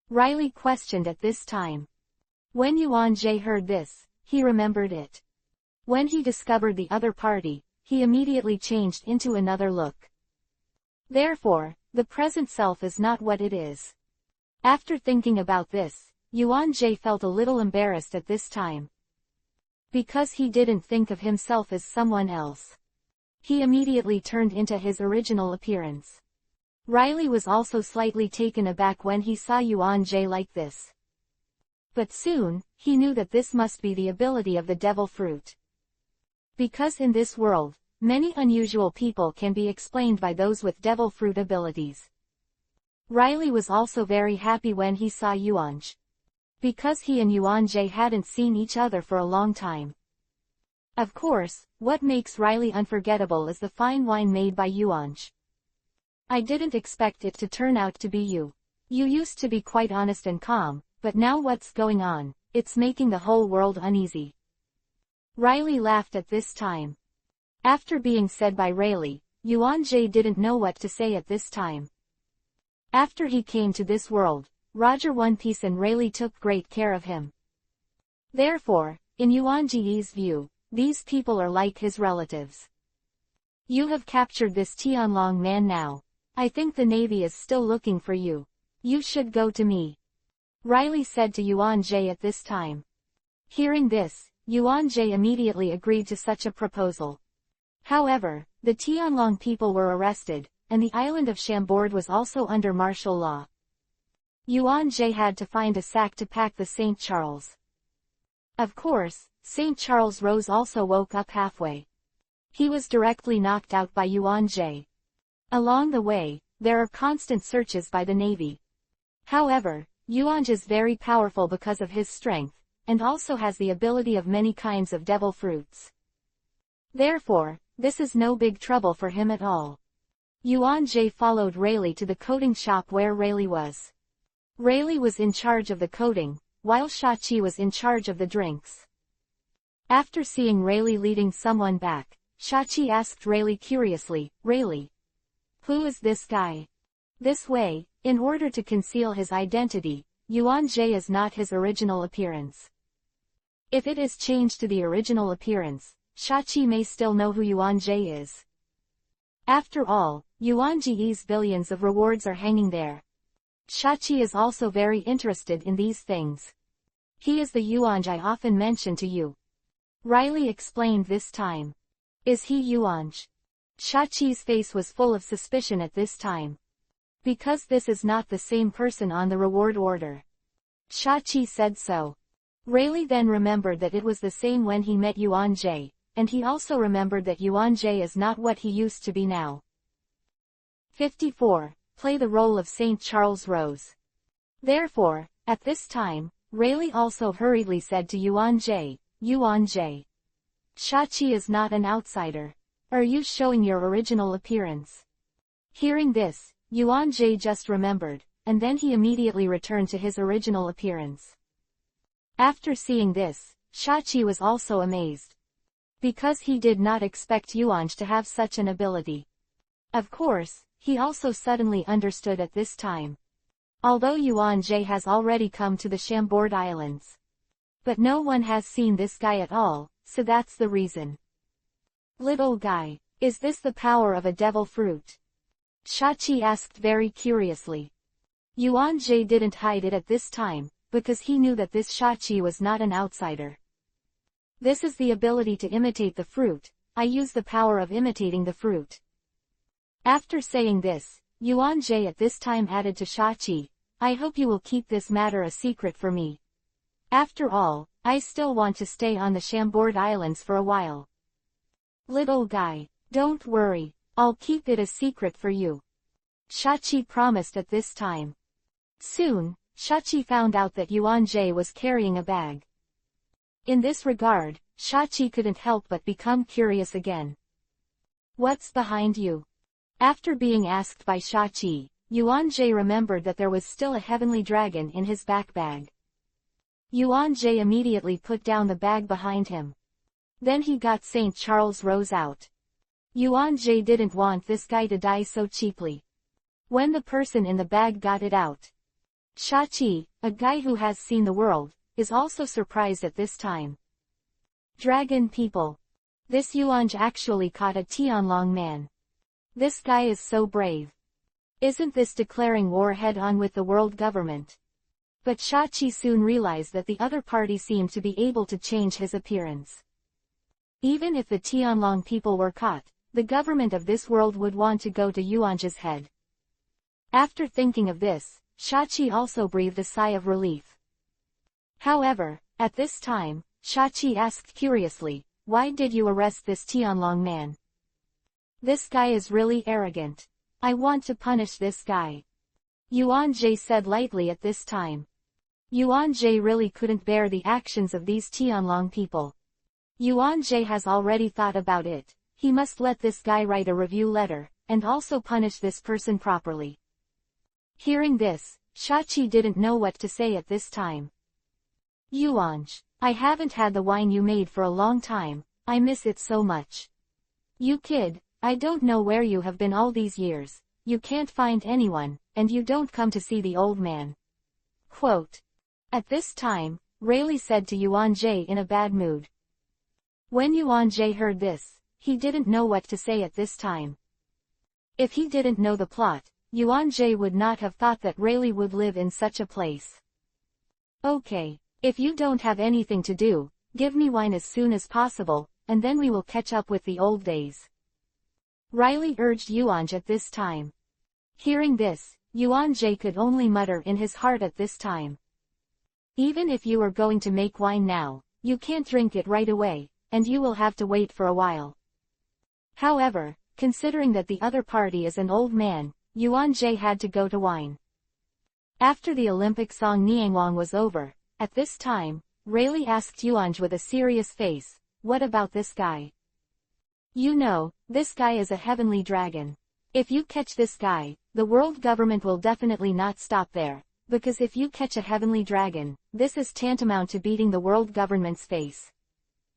Rayleigh questioned at this time. When Yuan Jie heard this, he remembered it. When he discovered the other party, he immediately changed into another look. Therefore, the present self is not what it is. After thinking about this, Yuan Jie felt a little embarrassed at this time. Because he didn't think of himself as someone else. He immediately turned into his original appearance. Rayleigh was also slightly taken aback when he saw Yuan Jie like this. But soon, he knew that this must be the ability of the devil fruit. Because in this world, many unusual people can be explained by those with devil fruit abilities. Rayleigh was also very happy when he saw Yuanj. Because he and Yuan Jie hadn't seen each other for a long time. Of course, what makes Rayleigh unforgettable is the fine wine made by Yuanj. "I didn't expect it to turn out to be you. You used to be quite honest and calm, but now what's going on? It's making the whole world uneasy." Rayleigh laughed at this time. After being said by Rayleigh, Yuan Jie didn't know what to say at this time. After he came to this world, Roger One Piece and Rayleigh took great care of him. Therefore, in Yuan Jie's view, these people are like his relatives. "You have captured this Tianlong man now. I think the Navy is still looking for you. You should go to me," Rayleigh said to Yuan Jie at this time. Hearing this, Yuan Jie immediately agreed to such a proposal. However, the Tianlong people were arrested, and the island of Chambord was also under martial law. Yuan Jie had to find a sack to pack the St. Charles. Of course, St. Charles Rose also woke up halfway. He was directly knocked out by Yuan Jie. Along the way, there are constant searches by the Navy. However, Yuan Jie is very powerful because of his strength, and also has the ability of many kinds of devil fruits. Therefore, this is no big trouble for him at all. Yuan Jie followed Rayleigh to the coating shop where Rayleigh was. Rayleigh was in charge of the coating, while Shachi was in charge of the drinks. After seeing Rayleigh leading someone back, Shachi asked Rayleigh curiously. Rayleigh, who is this guy? This way, in order to conceal his identity, Yuan-Jie is not his original appearance. If it is changed to the original appearance, Shachi may still know who Yuan-Jie is. After all, Yuan-Jie's billions of rewards are hanging there. Shachi is also very interested in these things. He is the Yuan-Jie I often mention to you. Riley explained this time. Is he Yuan-Jie? Shachi's face was full of suspicion at this time. Because this is not the same person on the reward order. Shachi said so. Rayleigh then remembered that it was the same when he met Yuan-Jie, and he also remembered that Yuan-Jie is not what he used to be now. 54. Play the role of St. Charles Rose. Therefore, at this time, Rayleigh also hurriedly said to Yuan-Jie, Yuan-Jie, Shachi is not an outsider. Are you showing your original appearance? Hearing this, Yuan-Jie just remembered, and then he immediately returned to his original appearance. After seeing this, Shachi was also amazed. Because he did not expect Yuan-Jie to have such an ability. Of course, he also suddenly understood at this time. Although Yuan-Jie has already come to the Chambord Islands. But no one has seen this guy at all, so that's the reason. Little guy, is this the power of a devil fruit? Shachi asked very curiously. Yuan-Jie didn't hide it at this time, because he knew that this Shachi was not an outsider. This is the ability to imitate the fruit. I use the power of imitating the fruit. After saying this, Yuan-Jie at this time added to Shachi, I hope you will keep this matter a secret for me. After all, I still want to stay on the Chambord Islands for a while. Little guy, don't worry, I'll keep it a secret for you. Shachi promised at this time. Soon, Shachi found out that Yuan-Jie was carrying a bag. In this regard, Shachi couldn't help but become curious again. What's behind you? After being asked by Shachi, Yuan-Jie remembered that there was still a heavenly dragon in his back bag. Yuan-Jie immediately put down the bag behind him. Then he got St. Charles Rose out. Yuan-Jie didn't want this guy to die so cheaply. When the person in the bag got it out, Shachi, a guy who has seen the world, is also surprised at this time. Dragon people. This Yuan-Jie actually caught a Tianlong man. This guy is so brave. Isn't this declaring war head-on with the world government? But Shachi soon realized that the other party seemed to be able to change his appearance. Even if the Tianlong people were caught, the government of this world would want to go to Yuan-Jie's head. After thinking of this, Shachi also breathed a sigh of relief. However, at this time, Shachi asked curiously, why did you arrest this Tianlong man? This guy is really arrogant. I want to punish this guy. Yuan-Jie said lightly at this time. Yuan-Jie really couldn't bear the actions of these Tianlong people. Yuan-Jie has already thought about it. He must let this guy write a review letter, and also punish this person properly. Hearing this, Shachi didn't know what to say at this time. Yuan-Jie, I haven't had the wine you made for a long time, I miss it so much. You kid, I don't know where you have been all these years, you can't find anyone, and you don't come to see the old man. Quote. At this time, Rayleigh said to Yuan-Jie in a bad mood. When Yuan-Jie heard this, he didn't know what to say at this time. If he didn't know the plot, Yuan-Jie would not have thought that Rayleigh would live in such a place. Okay, if you don't have anything to do, give me wine as soon as possible, and then we will catch up with the old days. Riley urged Yuan-Jie at this time. Hearing this, Yuan-Jie could only mutter in his heart at this time. Even if you are going to make wine now, you can't drink it right away, and you will have to wait for a while. However, considering that the other party is an old man, Yuan-Jie had to go to wine. After the Olympic song Niangwang was over, at this time, Rayleigh asked Yuan-Jie with a serious face, what about this guy? You know, this guy is a heavenly dragon. If you catch this guy, the world government will definitely not stop there, because if you catch a heavenly dragon, this is tantamount to beating the world government's face.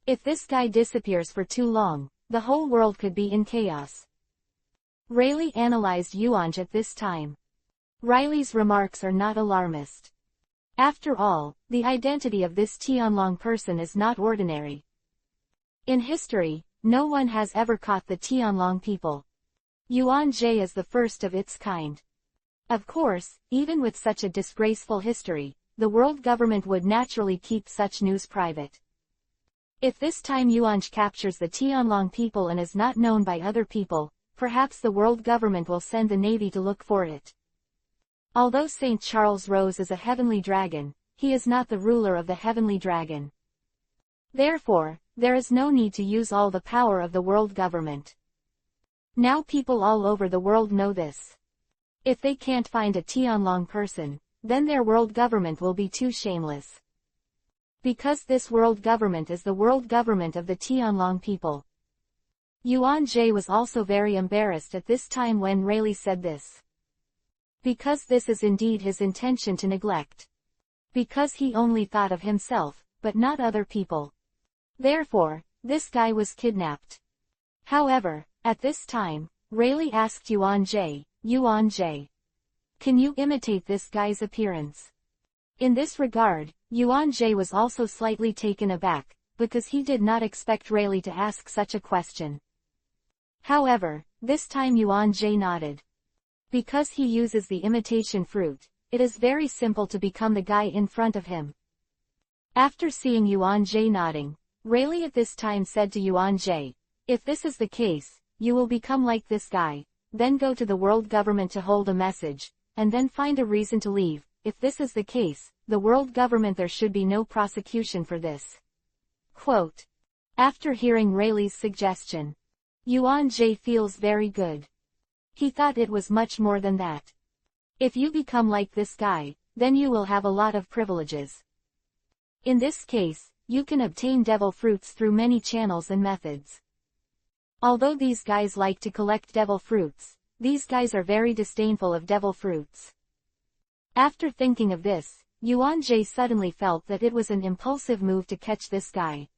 If this guy disappears for too long, the whole world could be in chaos. Rayleigh analyzed Yuanj at this time. Riley's remarks are not alarmist. After all, the identity of this Tianlong person is not ordinary. In history, no one has ever caught the Tianlong people. Yuanjie is the first of its kind. Of course, even with such a disgraceful history, the world government would naturally keep such news private. If this time Yuanj captures the Tianlong people and is not known by other people, perhaps the world government will send the navy to look for it. Although St. Charles Rose is a heavenly dragon, he is not the ruler of the heavenly dragon. Therefore, there is no need to use all the power of the world government. Now people all over the world know this. If they can't find a Tianlong person, then their world government will be too shameless. Because this world government is the world government of the Tianlong people. Yuanjie was also very embarrassed at this time when Rayleigh said this. Because this is indeed his intention to neglect. Because he only thought of himself, but not other people. Therefore, this guy was kidnapped. However, at this time, Rayleigh asked Yuanjie, can you imitate this guy's appearance? In this regard, Yuanjie was also slightly taken aback, because he did not expect Rayleigh to ask such a question. However, this time Yuanjie nodded. Because he uses the imitation fruit, it is very simple to become the guy in front of him. After seeing Yuanjie nodding, Rayleigh at this time said to Yuanjie, if this is the case, you will become like this guy, then go to the world government to hold a message, and then find a reason to leave. If this is the case, the world government there should be no prosecution for this. Quote. After hearing Rayleigh's suggestion, Yuanjie feels very good. He thought it was much more than that. If you become like this guy, then you will have a lot of privileges. In this case, you can obtain devil fruits through many channels and methods. Although these guys like to collect devil fruits, these guys are very disdainful of devil fruits. After thinking of this, Yuanjie suddenly felt that it was an impulsive move to catch this guy.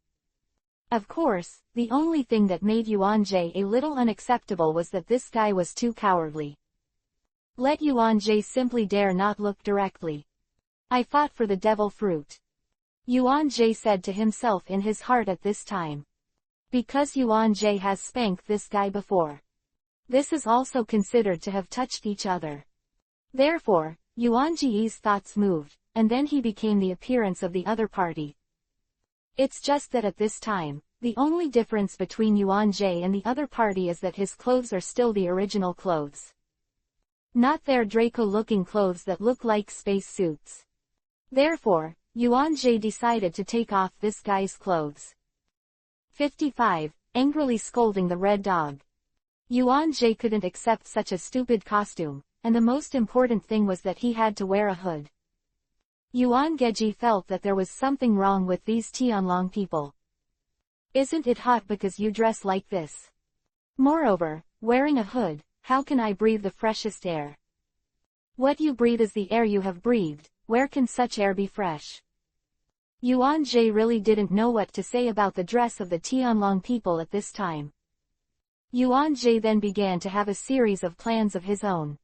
Of course, the only thing that made Yuanjie a little unacceptable was that this guy was too cowardly. Let Yuanjie simply dare not look directly. I fought for the devil fruit. Yuanjie said to himself in his heart at this time. Because Yuanjie has spanked this guy before. This is also considered to have touched each other. Therefore, Yuanjie's thoughts moved, and then he became the appearance of the other party. It's just that at this time, the only difference between Yuanjie and the other party is that his clothes are still the original clothes. Not their Draco-looking clothes that look like space suits. Therefore, Yuanjie decided to take off this guy's clothes. 55. Angrily scolding the red dog. Yuanjie couldn't accept such a stupid costume, and the most important thing was that he had to wear a hood. Yuangeji felt that there was something wrong with these Tianlong people. Isn't it hot because you dress like this? Moreover, wearing a hood, how can I breathe the freshest air? What you breathe is the air you have breathed, where can such air be fresh? Yuanjie really didn't know what to say about the dress of the Tianlong people at this time. Yuanjie then began to have a series of plans of his own.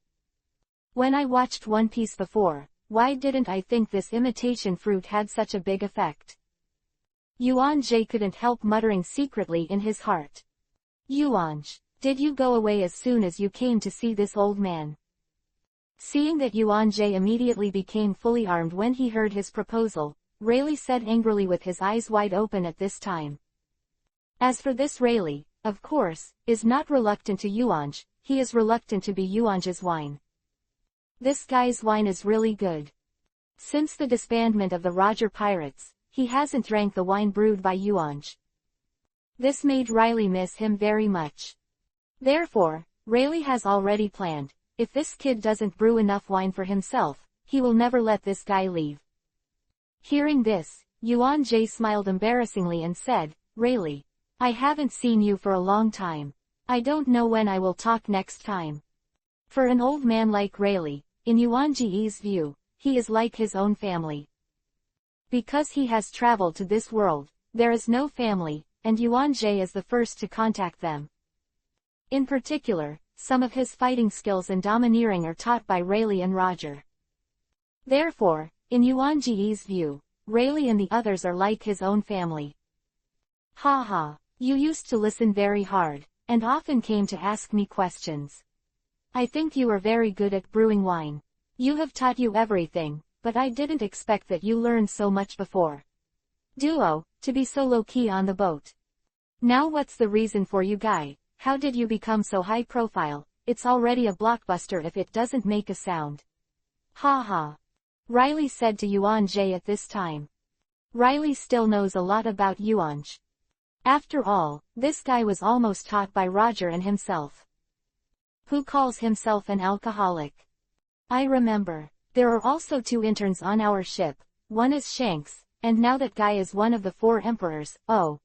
When I watched One Piece before, why didn't I think this imitation fruit had such a big effect? Yuanjie couldn't help muttering secretly in his heart. Yuanj, did you go away as soon as you came to see this old man? Seeing that Yuanjie immediately became fully armed when he heard his proposal, Rayleigh said angrily with his eyes wide open at this time. As for this Rayleigh, of course, is not reluctant to Yuanj, he is reluctant to be Yuanj's wine. This guy's wine is really good. Since the disbandment of the Roger Pirates, he hasn't drank the wine brewed by Yuanj. This made Rayleigh miss him very much. Therefore, Rayleigh has already planned, if this kid doesn't brew enough wine for himself, he will never let this guy leave. Hearing this, Yuanjie smiled embarrassingly and said, Rayleigh, I haven't seen you for a long time. I don't know when I will talk next time. For an old man like Rayleigh, in Yuanjie's view, he is like his own family. Because he has traveled to this world, there is no family, and Yuan Jie is the first to contact them. In particular, some of his fighting skills and domineering are taught by Rayleigh and Roger. Therefore, in Yuan Jie's view, Rayleigh and the others are like his own family. Ha ha, you used to listen very hard, and often came to ask me questions. I think you are very good at brewing wine. You have taught you everything, but I didn't expect that you learned so much before. Duo, to be so low-key on the boat. Now what's the reason for you guy? How did you become so high profile? It's already a blockbuster if it doesn't make a sound. Ha ha. Riley said to Yuan Jie at this time. Riley still knows a lot about Yuanj. After all, this guy was almost taught by Roger and himself. Who calls himself an alcoholic? I remember. There are also 2 interns on our ship, one is Shanks, and now that guy is one of the 4 emperors. Oh.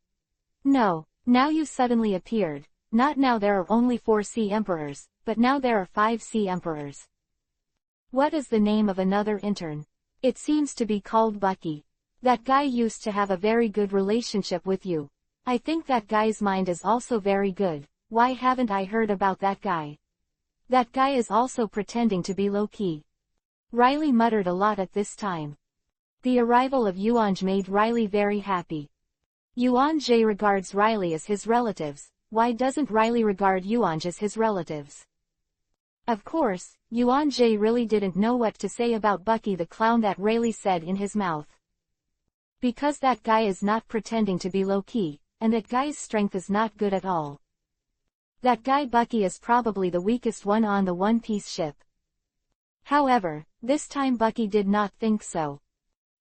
No, now you suddenly appeared. Not now there are only 4 sea emperors, but now there are 5 sea emperors. What is the name of another intern? It seems to be called Bucky. That guy used to have a very good relationship with you. I think that guy's mind is also very good. Why haven't I heard about that guy? That guy is also pretending to be low-key. Riley muttered a lot at this time. The arrival of Yuanj made Riley very happy. Yuan Jie regards Riley as his relatives. Why doesn't Riley regard Yuanj as his relatives? Of course, Yuan Jie really didn't know what to say about Bucky the clown that Riley said in his mouth. Because that guy is not pretending to be low-key, and that guy's strength is not good at all. That guy Bucky is probably the weakest one on the One Piece ship. However, this time Bucky did not think so.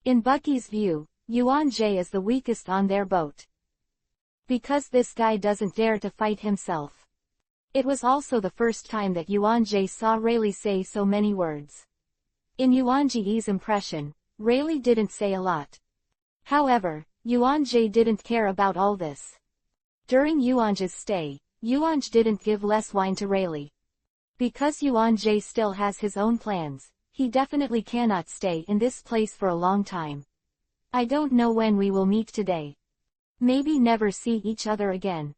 In Bucky's view, Yuan Jie is the weakest on their boat. Because this guy doesn't dare to fight himself. It was also the first time that Yuan Jie saw Rayleigh say so many words. In Yuan Jie's impression, Rayleigh didn't say a lot. However, Yuan Jie didn't care about all this. During Yuanj's stay, Yuanj didn't give less wine to Rayleigh. Because Yuan Jie still has his own plans, he definitely cannot stay in this place for a long time. I don't know when we will meet today. Maybe never see each other again.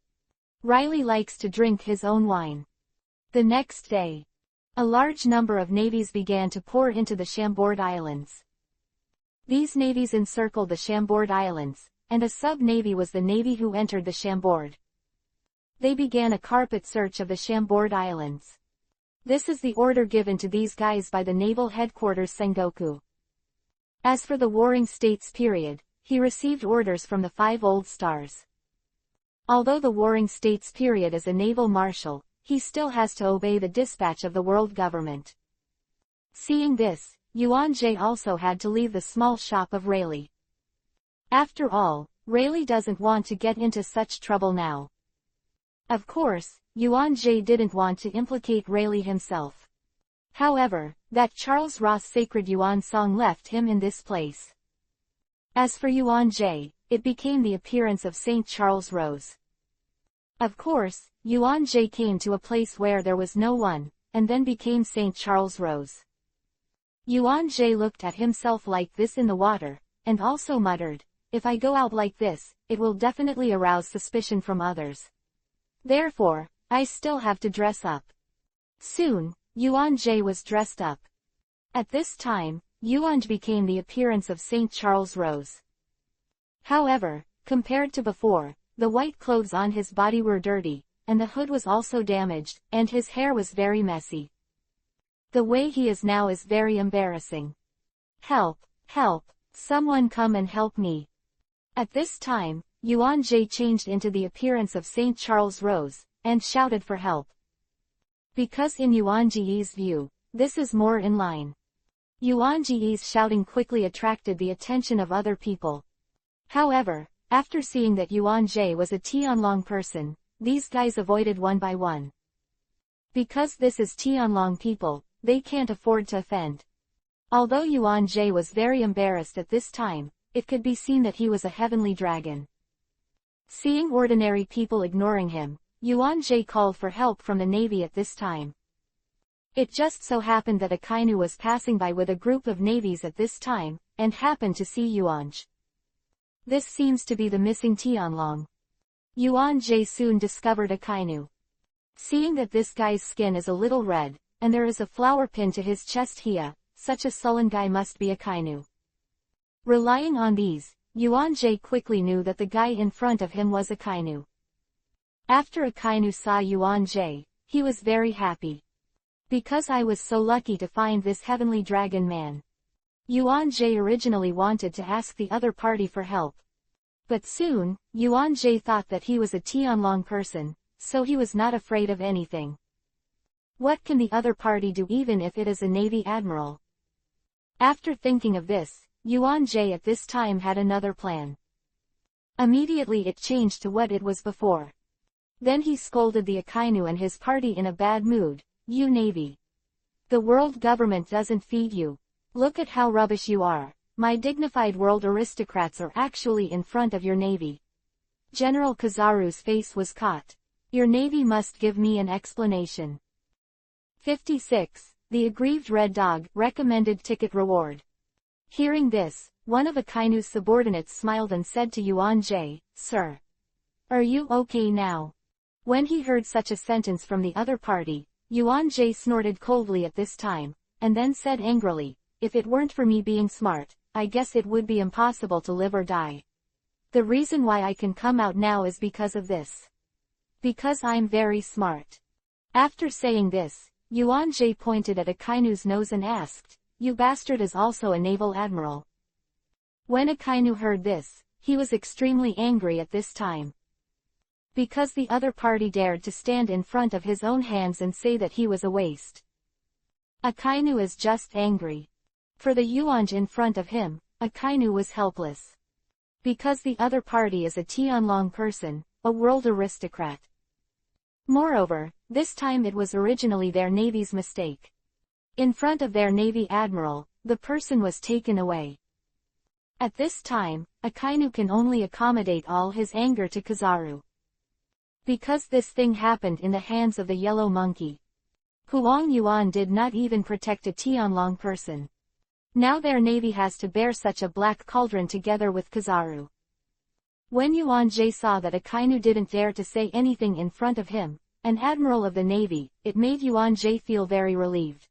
Riley likes to drink his own wine. The next day, a large number of navies began to pour into the Chambord Islands. These navies encircled the Chambord Islands, and a sub-navy was the navy who entered the Chambord. They began a carpet search of the Chambord Islands. This is the order given to these guys by the Naval Headquarters Sengoku. As for the Warring States period, he received orders from the 5 Old Stars. Although the Warring States period is a naval marshal, he still has to obey the dispatch of the world government. Seeing this, Yuan Jie also had to leave the small shop of Rayleigh. After all, Rayleigh doesn't want to get into such trouble now. Of course, Yuan Jie didn't want to implicate Rayleigh himself. However, that Charles Ross Sacred Yuan song left him in this place. As for Yuan Jie, it became the appearance of St. Charles Rose. Of course, Yuan Jie came to a place where there was no one, and then became St. Charles Rose. Yuan Jie looked at himself like this in the water, and also muttered, "If I go out like this, it will definitely arouse suspicion from others. Therefore, I still have to dress up." Soon, Yuan Jie was dressed up. At this time, Yuan became the appearance of St. Charles Rose. However, compared to before, the white clothes on his body were dirty, and the hood was also damaged, and his hair was very messy. The way he is now is very embarrassing. "Help, help, someone come and help me." At this time, Yuan Jie changed into the appearance of St. Charles Rose, and shouted for help. Because in Yuan Jie's view, this is more in line. Yuan Jie's shouting quickly attracted the attention of other people. However, after seeing that Yuan Jie was a Tianlong person, these guys avoided one by one. Because this is Tianlong people, they can't afford to offend. Although Yuan Jie was very embarrassed at this time, it could be seen that he was a heavenly dragon. Seeing ordinary people ignoring him, Yuan Jie called for help from the navy at this time. It just so happened that a Kainu was passing by with a group of navies at this time, and happened to see Yuanj. This seems to be the missing Tianlong. Yuan-jae soon discovered Akainu. Seeing that this guy's skin is a little red, and there is a flower pinned to his chest here, such a sullen guy must be Akainu. Relying on these, Yuan-jae quickly knew that the guy in front of him was Akainu. After Akainu saw Yuan-jae, he was very happy. Because I was so lucky to find this heavenly dragon man. Yuan-jae originally wanted to ask the other party for help. But soon, Yuan-jae thought that he was a Tianlong person, so he was not afraid of anything. What can the other party do even if it is a Navy admiral? After thinking of this, Yuan-jae at this time had another plan. Immediately it changed to what it was before. Then he scolded the Akainu and his party in a bad mood. You Navy. The world government doesn't feed you. Look at how rubbish you are. My dignified world aristocrats are actually in front of your Navy. General Kizaru's face was caught. Your Navy must give me an explanation. 56. The Aggrieved Red Dog, Recommended Ticket Reward. Hearing this, one of Akainu's subordinates smiled and said to Yuan-jae, Sir. Are you okay now? When he heard such a sentence from the other party, Yuan-jae snorted coldly at this time, and then said angrily, If it weren't for me being smart, I guess it would be impossible to live or die. The reason why I can come out now is because of this. Because I'm very smart. After saying this, Yuan-jae pointed at Akainu's nose and asked, You bastard is also a naval admiral. When Akainu heard this, he was extremely angry at this time. Because the other party dared to stand in front of his own hands and say that he was a waste. Akainu is just angry. For the Yuanj in front of him, Akainu was helpless. Because the other party is a Tianlong person, a world aristocrat. Moreover, this time it was originally their Navy's mistake. In front of their Navy admiral, the person was taken away. At this time, Akainu can only accommodate all his anger to Kizaru. Because this thing happened in the hands of the yellow monkey. Huang Yuan did not even protect a Tianlong person. Now their navy has to bear such a black cauldron together with Kizaru. When Yuan-jae saw that Akainu didn't dare to say anything in front of him, an admiral of the navy, it made Yuan-jae feel very relieved.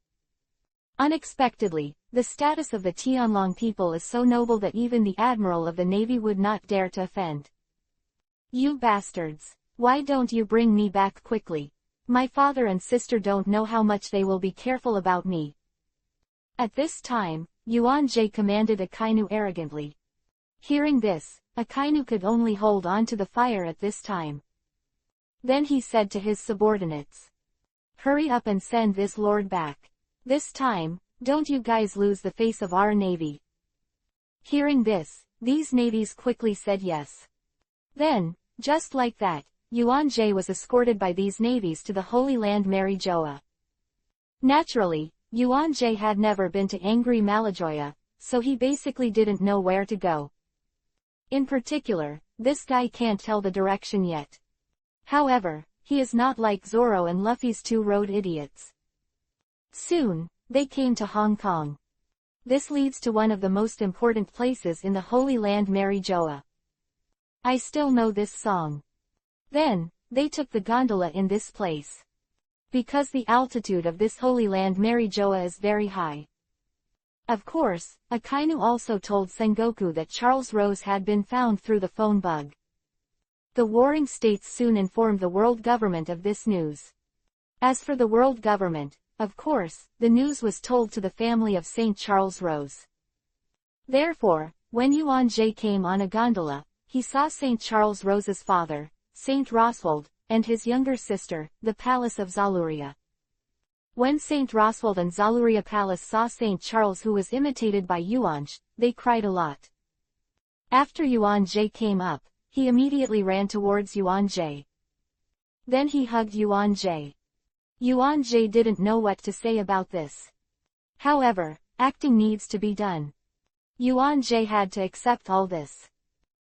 Unexpectedly, the status of the Tianlong people is so noble that even the admiral of the navy would not dare to offend. You bastards! Why don't you bring me back quickly? My father and sister don't know how much they will be careful about me. At this time, Yuan-jae commanded Akainu arrogantly. Hearing this, Akainu could only hold on to the fire at this time. Then he said to his subordinates. Hurry up and send this lord back. This time, don't you guys lose the face of our navy. Hearing this, these navies quickly said yes. Then, just like that, Yuan-jae was escorted by these navies to the Holy Land Marijoa. Naturally, Yuan-jae had never been to Angry Malajoya, so he basically didn't know where to go. In particular, this guy can't tell the direction yet. However, he is not like Zoro and Luffy's two road idiots. Soon, they came to Hong Kong. This leads to one of the most important places in the Holy Land Marijoa. I still know this song. Then, they took the gondola in this place. Because the altitude of this Holy Land Marijoa is very high. Of course, Akainu also told Sengoku that Charles Rose had been found through the phone bug. The warring states soon informed the world government of this news. As for the world government, of course, the news was told to the family of St. Charles Rose. Therefore, when Yuan-jae came on a gondola, he saw St. Charles Rose's father, St. Roswald, and his younger sister, the Palace of Zaluria. When St. Roswald and Zaluria Palace saw St. Charles, who was imitated by Yuan-jae, they cried a lot. After Yuan-jae came up, he immediately ran towards Yuan-jae. Then he hugged Yuan-jae. Yuan-jae didn't know what to say about this. However, acting needs to be done. Yuan-jae had to accept all this.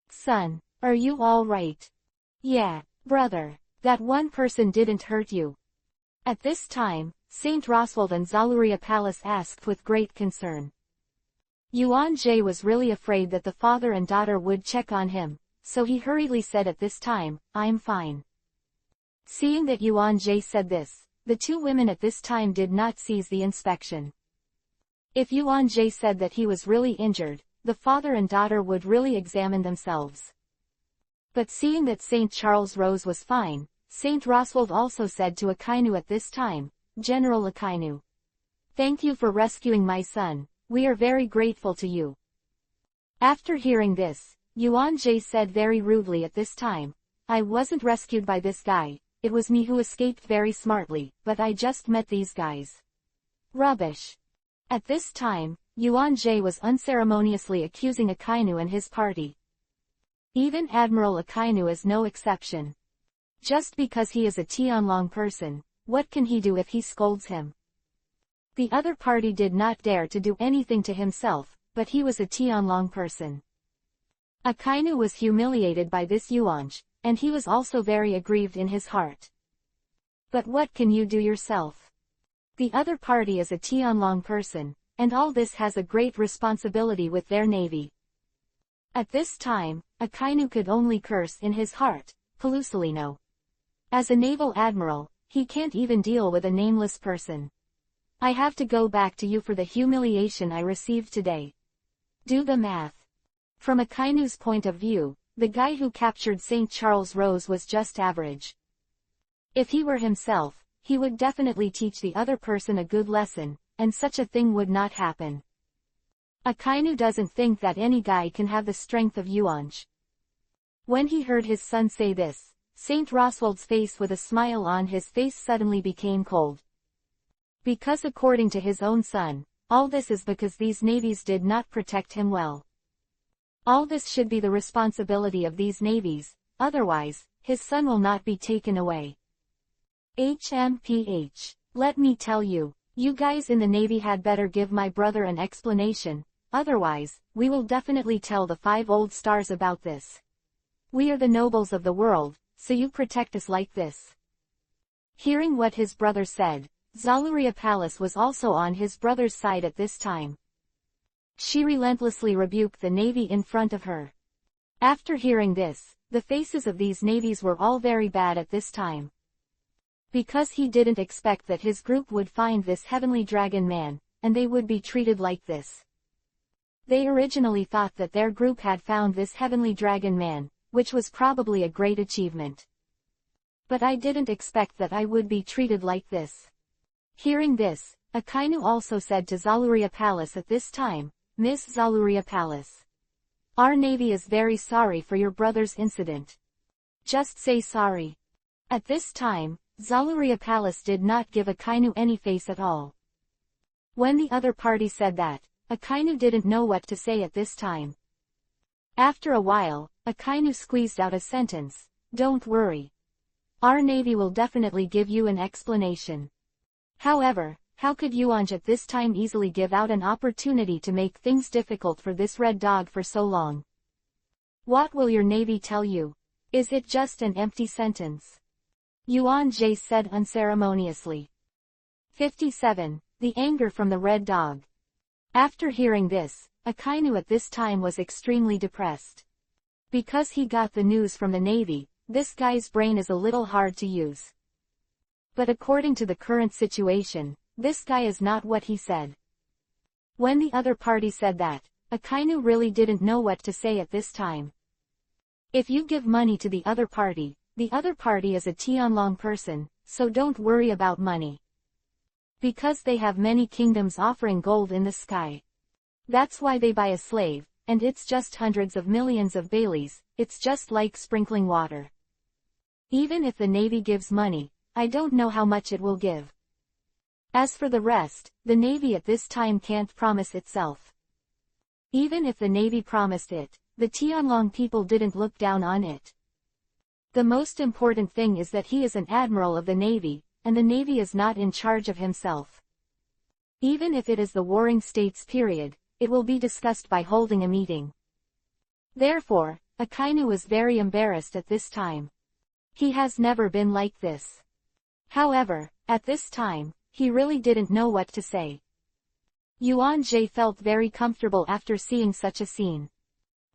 Son, are you all right? Yeah, brother, that one person didn't hurt you. At this time, St. Roswald and Zaluria Palace asked with great concern. Yuan-jae was really afraid that the father and daughter would check on him, so he hurriedly said at this time, "I'm fine." Seeing that Yuan-jae said this, the two women at this time did not cease the inspection. If Yuan-jae said that he was really injured, the father and daughter would really examine themselves. But seeing that St. Charles Rose was fine, St. Roswald also said to Akainu at this time, "General Akainu, thank you for rescuing my son, we are very grateful to you." After hearing this, Yuan-jae said very rudely at this time, "I wasn't rescued by this guy, it was me who escaped very smartly, but I just met these guys. Rubbish." At this time, Yuan-jae was unceremoniously accusing Akainu and his party. Even Admiral Akainu is no exception. Just because he is a Tianlong person, what can he do if he scolds him? The other party did not dare to do anything to himself, but he was a Tianlong person. Akainu was humiliated by this Yuanj, and he was also very aggrieved in his heart. But what can you do yourself? The other party is a Tianlong person, and all this has a great responsibility with their navy. At this time, Akainu could only curse in his heart, Pelusalino. As a naval admiral, he can't even deal with a nameless person. I have to go back to you for the humiliation I received today. Do the math. From Akainu's point of view, the guy who captured St. Charles Rose was just average. If he were himself, he would definitely teach the other person a good lesson, and such a thing would not happen. Akainu doesn't think that any guy can have the strength of Yuanj. When he heard his son say this, St. Roswald's face with a smile on his face suddenly became cold. Because according to his own son, all this is because these navies did not protect him well. All this should be the responsibility of these navies, otherwise, his son will not be taken away. HMPH. Let me tell you, you guys in the Navy had better give my brother an explanation, otherwise, we will definitely tell the 5 old stars about this. We are the nobles of the world, so you protect us like this. Hearing what his brother said, Zaluria Palace was also on his brother's side at this time. She relentlessly rebuked the navy in front of her. After hearing this, the faces of these navies were all very bad at this time. Because he didn't expect that his group would find this heavenly dragon man, and they would be treated like this. They originally thought that their group had found this heavenly dragon man, which was probably a great achievement. But I didn't expect that I would be treated like this. Hearing this, Akainu also said to Zaluria Palace at this time, "Miss Zaluria Palace, our navy is very sorry for your brother's incident. Just say sorry." At this time, Zaluria Palace did not give Akainu any face at all. When the other party said that, Akainu didn't know what to say at this time. After a while, Akainu squeezed out a sentence, "Don't worry. Our navy will definitely give you an explanation." However, how could Yuanj at this time easily give out an opportunity to make things difficult for this red dog for so long? What will your navy tell you? Is it just an empty sentence? Yuan-jae said unceremoniously. 57. The anger from the red dog. After hearing this, Akainu at this time was extremely depressed. Because he got the news from the navy, this guy's brain is a little hard to use. But according to the current situation, this guy is not what he said. When the other party said that, Akainu really didn't know what to say at this time. If you give money to the other party is a Tianlong person, so don't worry about money. Because they have many kingdoms offering gold in the sky. That's why they buy a slave, and it's just hundreds of millions of baileys, it's just like sprinkling water. Even if the navy gives money, I don't know how much it will give. As for the rest, the navy at this time can't promise itself. Even if the navy promised it, the Tianlong people didn't look down on it. The most important thing is that he is an admiral of the navy, and the navy is not in charge of himself. Even if it is the warring states period, it will be discussed by holding a meeting. Therefore, Akainu was very embarrassed at this time. He has never been like this. However, at this time, he really didn't know what to say. Yuan-jae felt very comfortable after seeing such a scene.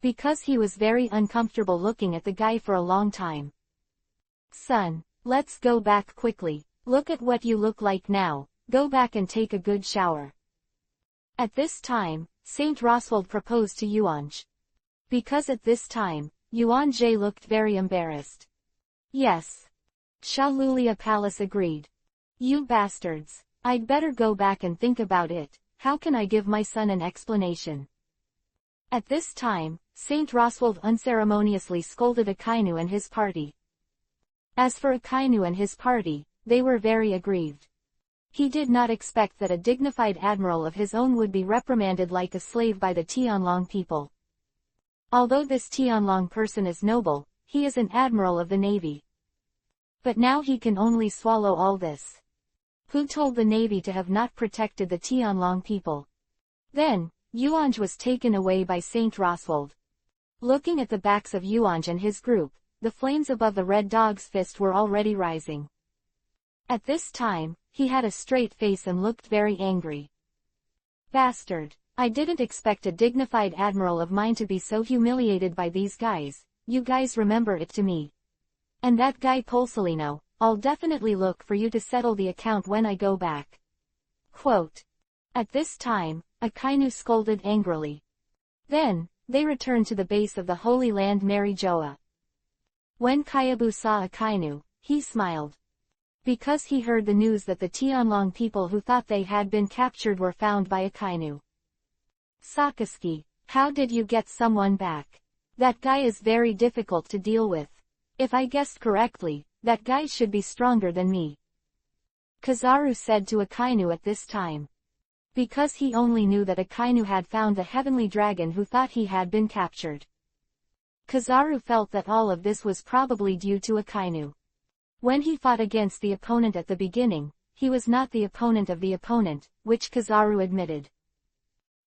because he was very uncomfortable looking at the guy for a long time. Son, let's go back quickly. Look at what you look like now. Go back and take a good shower. At this time, Saint Roswald proposed to Yuanj. Because at this time, Yuanjie looked very embarrassed. Yes. Shalulia Palace agreed. You bastards. I'd better go back and think about it. How can I give my son an explanation? At this time, Saint Roswald unceremoniously scolded Akainu and his party. As for Akainu and his party, they were very aggrieved. He did not expect that a dignified admiral of his own would be reprimanded like a slave by the Tianlong people. Although this Tianlong person is noble, he is an admiral of the navy. But now he can only swallow all this. Who told the navy to have not protected the Tianlong people? Then, Yuanj was taken away by Saint Roswald. Looking at the backs of Yuanj and his group, the flames above the red dog's fist were already rising. At this time, he had a straight face and looked very angry. Bastard! I didn't expect a dignified admiral of mine to be so humiliated by these guys. You guys remember it to me. And that guy Polsolino, I'll definitely look for you to settle the account when I go back. Quote. At this time, Akainu scolded angrily. Then, they returned to the base of the Holy Land Mary Joa. When Kayabu saw Akainu, he smiled. Because he heard the news that the Tianlong people who thought they had been captured were found by Akainu. Sakaski, how did you get someone back? That guy is very difficult to deal with. If I guessed correctly, that guy should be stronger than me. Kizaru said to Akainu at this time. Because he only knew that Akainu had found the heavenly dragon who thought he had been captured. Kizaru felt that all of this was probably due to Akainu. When he fought against the opponent at the beginning, he was not the opponent of the opponent, which Kizaru admitted.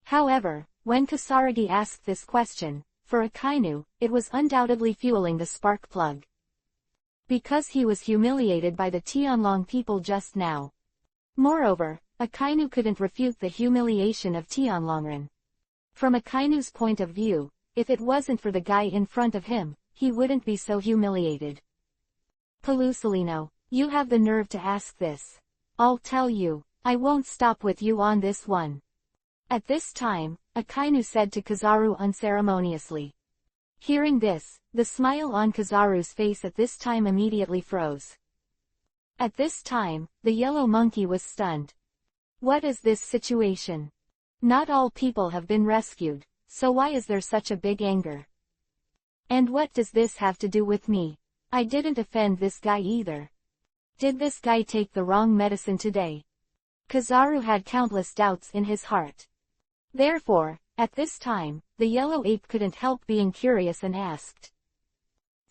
However, when Kasaragi asked this question, for Akainu, it was undoubtedly fueling the spark plug. Because he was humiliated by the Tianlong people just now. Moreover, Akainu couldn't refute the humiliation of Tianlongren. From Akainu's point of view, if it wasn't for the guy in front of him, he wouldn't be so humiliated. Pelusolino, you have the nerve to ask this. I'll tell you, I won't stop with you on this one. At this time, Akainu said to Kizaru unceremoniously. Hearing this, the smile on Kizaru's face at this time immediately froze. At this time, the yellow monkey was stunned. What is this situation? Not all people have been rescued, so why is there such a big anger? And what does this have to do with me? I didn't offend this guy either. Did this guy take the wrong medicine today? Kizaru had countless doubts in his heart. Therefore, at this time, the yellow ape couldn't help being curious and asked.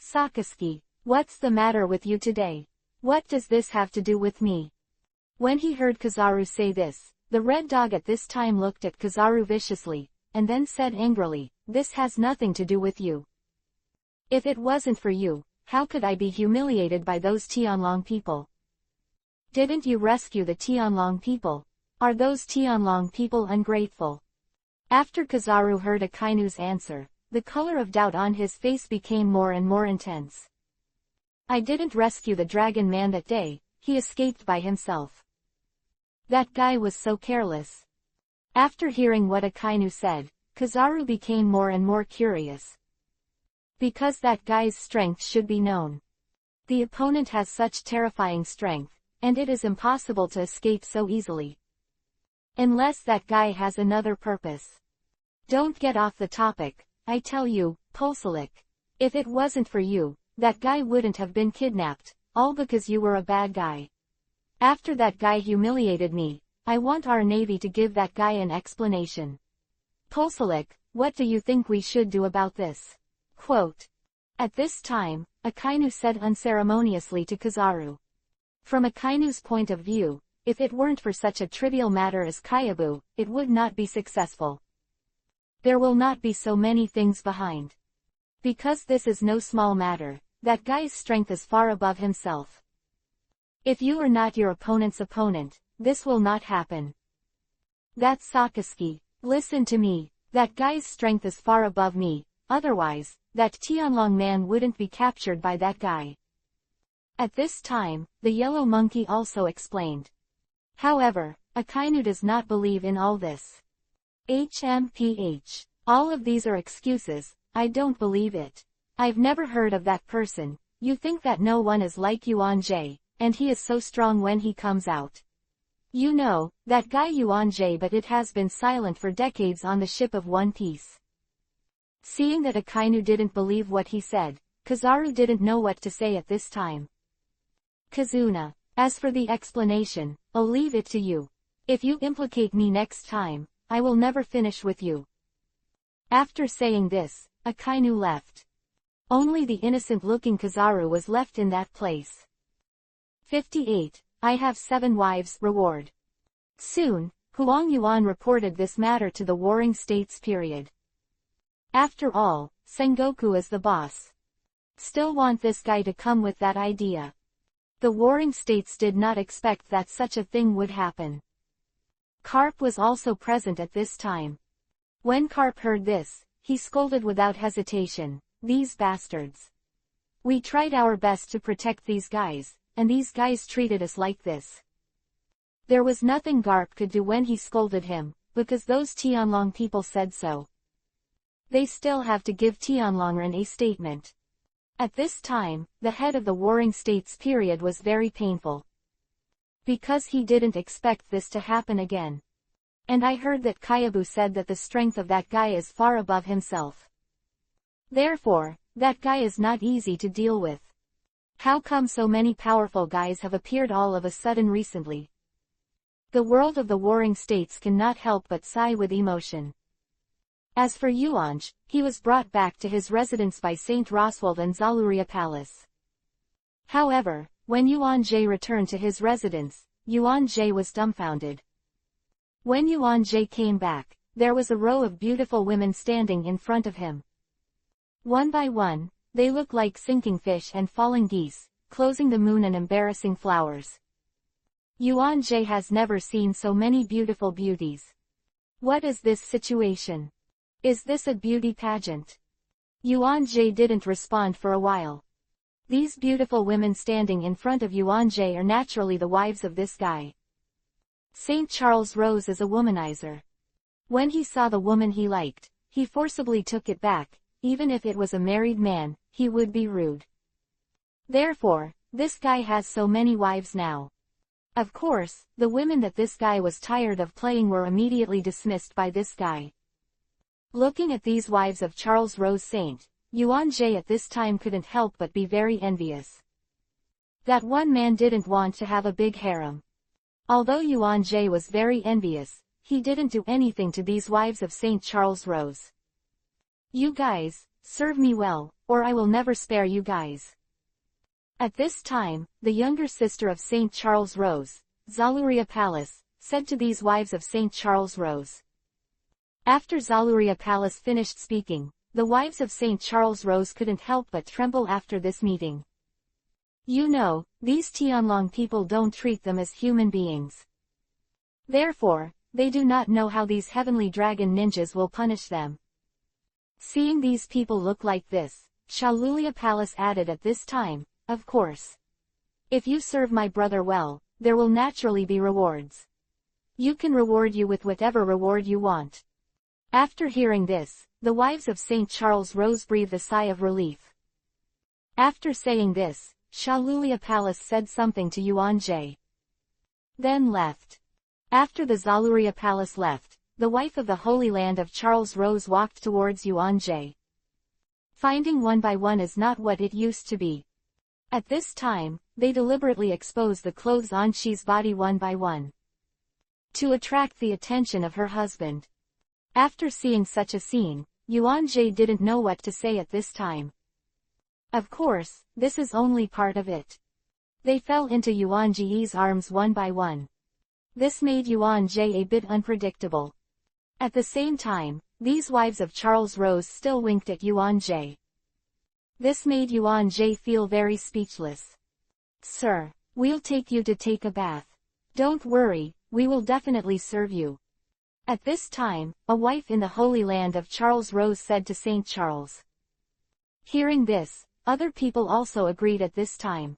Sakaski, what's the matter with you today? What does this have to do with me? When he heard Kizaru say this, the red dog at this time looked at Kizaru viciously, and then said angrily, this has nothing to do with you. If it wasn't for you, how could I be humiliated by those Tianlong people? Didn't you rescue the Tianlong people? Are those Tianlong people ungrateful? After Kizaru heard Akainu's answer, the color of doubt on his face became more and more intense. I didn't rescue the dragon man that day, he escaped by himself. That guy was so careless. After hearing what Akainu said, Kizaru became more and more curious. Because that guy's strength should be known. The opponent has such terrifying strength, and it is impossible to escape so easily. Unless that guy has another purpose. Don't get off the topic, I tell you, Polsolik. If it wasn't for you, that guy wouldn't have been kidnapped, all because you were a bad guy. After that guy humiliated me, I want our navy to give that guy an explanation. Polsolik, what do you think we should do about this? Quote. At this time, Akainu said unceremoniously to Kizaru. From Akainu's point of view, if it weren't for such a trivial matter as Kayabu, it would not be successful. There will not be so many things behind. Because this is no small matter, that guy's strength is far above himself. If you are not your opponent's opponent, this will not happen. That's Sakaski, listen to me, that guy's strength is far above me, otherwise, that Tianlong man wouldn't be captured by that guy. At this time, the yellow monkey also explained. However, Akainu does not believe in all this. HMPH. All of these are excuses, I don't believe it. I've never heard of that person. You think that no one is like Yuan Jie, and he is so strong when he comes out. You know, that guy Yuan Jie, but it has been silent for decades on the ship of One Piece. Seeing that Akainu didn't believe what he said, Kizaru didn't know what to say at this time. Kazuna, as for the explanation, I'll leave it to you. If you implicate me next time, I will never finish with you. After saying this, Akainu left. Only the innocent-looking Kizaru was left in that place. 58. I have 7 wives. Reward. Soon, Huang Yuan reported this matter to the Warring States. After all, Sengoku is the boss. Still want this guy to come with that idea. The Warring States did not expect that such a thing would happen. Carp was also present at this time. When Carp heard this, he scolded without hesitation, "These bastards. We tried our best to protect these guys, and these guys treated us like this." There was nothing Garp could do when he scolded him, because those Tianlong people said so. They still have to give Tianlongren a statement. At this time, the head of the Warring States was very painful. Because he didn't expect this to happen again. And I heard that Kyabu said that the strength of that guy is far above himself. Therefore, that guy is not easy to deal with. How come so many powerful guys have appeared all of a sudden recently? The world of the Warring States cannot help but sigh with emotion. As for Yuanj, he was brought back to his residence by Saint Roswald and Zaluria Palace. However, when Yuan Jie returned to his residence, Yuan Jie was dumbfounded. When Yuan Jie came back, there was a row of beautiful women standing in front of him. One by one, they looked like sinking fish and falling geese, closing the moon and embarrassing flowers. Yuan Jie has never seen so many beautiful beauties. What is this situation? Is this a beauty pageant? Yuan Jie didn't respond for a while. These beautiful women standing in front of Yuan Jie are naturally the wives of this guy. St. Charles Rose is a womanizer. When he saw the woman he liked, he forcibly took it back. Even if it was a married man, he would be rude. Therefore, this guy has so many wives now. Of course, the women that this guy was tired of playing were immediately dismissed by this guy. Looking at these wives of Charles Rose Saint, Yuan Jie at this time couldn't help but be very envious. That one man didn't want to have a big harem. Although Yuan Jie was very envious, he didn't do anything to these wives of Saint Charles Rose. You guys, serve me well, or I will never spare you guys. At this time, the younger sister of Saint Charles Rose, Zaluria Palace, said to these wives of Saint Charles Rose. After Zaluria Palace finished speaking, the wives of Saint Charles Rose couldn't help but tremble after this meeting. You know, these Tianlong people don't treat them as human beings. Therefore, they do not know how these heavenly dragon ninjas will punish them. Seeing these people look like this, Shalulia Palace added at this time, of course. If you serve my brother well, there will naturally be rewards. You can reward you with whatever reward you want. After hearing this, the wives of St. Charles Rose breathed a sigh of relief. After saying this, Shalulia Palace said something to Yuan Jie. Then left. After the Zaluria Palace left, the wife of the Holy Land of Charles Rose walked towards Yuan Jie. Finding one by one is not what it used to be. At this time, they deliberately expose the clothes on Shi's body one by one, to attract the attention of her husband. After seeing such a scene, Yuan Jie didn't know what to say at this time. Of course, this is only part of it. They fell into Yuan Jie's arms one by one. This made Yuan Jie a bit unpredictable. At the same time, these wives of Charles Rose still winked at Yuan Jie. This made Yuan Jie feel very speechless. Sir, we'll take you to take a bath. Don't worry, we will definitely serve you. At this time, a wife in the Holy Land of Charles Rose said to Saint Charles. Hearing this, other people also agreed at this time.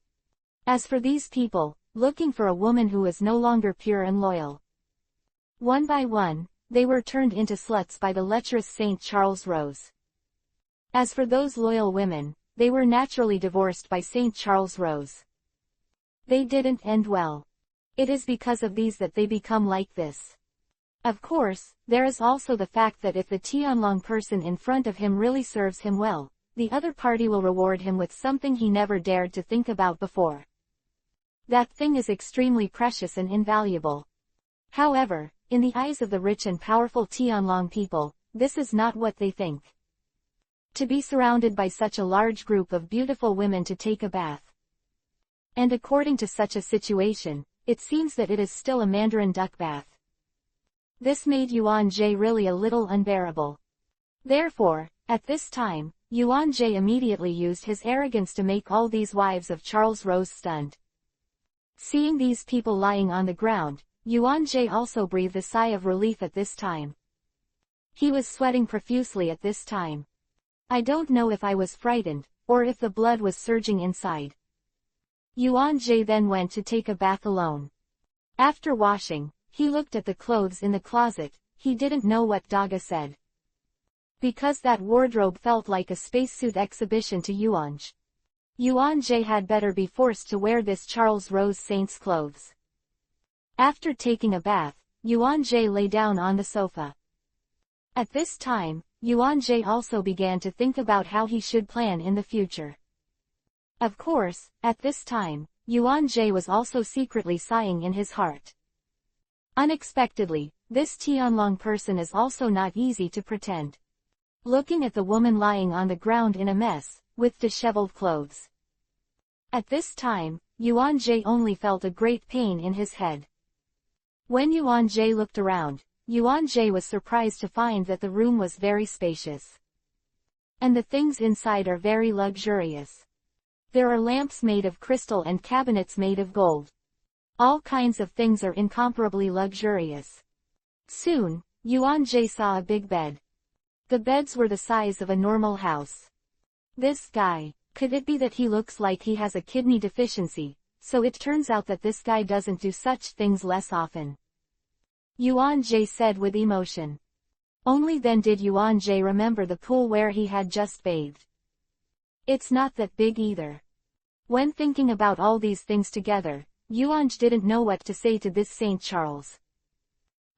As for these people, looking for a woman who was no longer pure and loyal. One by one, they were turned into sluts by the lecherous Saint Charles Rose. As for those loyal women, they were naturally divorced by Saint Charles Rose. They didn't end well. It is because of these that they become like this. Of course, there is also the fact that if the Tianlong person in front of him really serves him well, the other party will reward him with something he never dared to think about before. That thing is extremely precious and invaluable. However, in the eyes of the rich and powerful Tianlong people, this is not what they think. To be surrounded by such a large group of beautiful women to take a bath. And according to such a situation, it seems that it is still a Mandarin duck bath. This made Yuan Jie really a little unbearable. Therefore, at this time, Yuan Jie immediately used his arrogance to make all these wives of Charles Rose stunned. Seeing these people lying on the ground, Yuan Jie also breathed a sigh of relief at this time. He was sweating profusely at this time. I don't know if I was frightened, or if the blood was surging inside. Yuan Jie then went to take a bath alone. After washing, he looked at the clothes in the closet. He didn't know what Daga said. Because that wardrobe felt like a spacesuit exhibition to Yuan Jie. Yuan Jie had better be forced to wear this Charles Rose Saint's clothes. After taking a bath, Yuan Jie lay down on the sofa. At this time, Yuan Jie also began to think about how he should plan in the future. Of course, at this time, Yuan Jie was also secretly sighing in his heart. Unexpectedly, this Tianlong person is also not easy to pretend. Looking at the woman lying on the ground in a mess, with disheveled clothes. At this time, Yuan Jie only felt a great pain in his head. When Yuan Jie looked around, Yuan Jie was surprised to find that the room was very spacious. And the things inside are very luxurious. There are lamps made of crystal and cabinets made of gold. All kinds of things are incomparably luxurious. Soon, Yuan Jie saw a big bed. The beds were the size of a normal house. This guy, could it be that he looks like he has a kidney deficiency? So it turns out that this guy doesn't do such things less often. Yuan Jie said with emotion. Only then did Yuan Jie remember the pool where he had just bathed. It's not that big either. When thinking about all these things together, Yuan Jie didn't know what to say to this Saint Charles.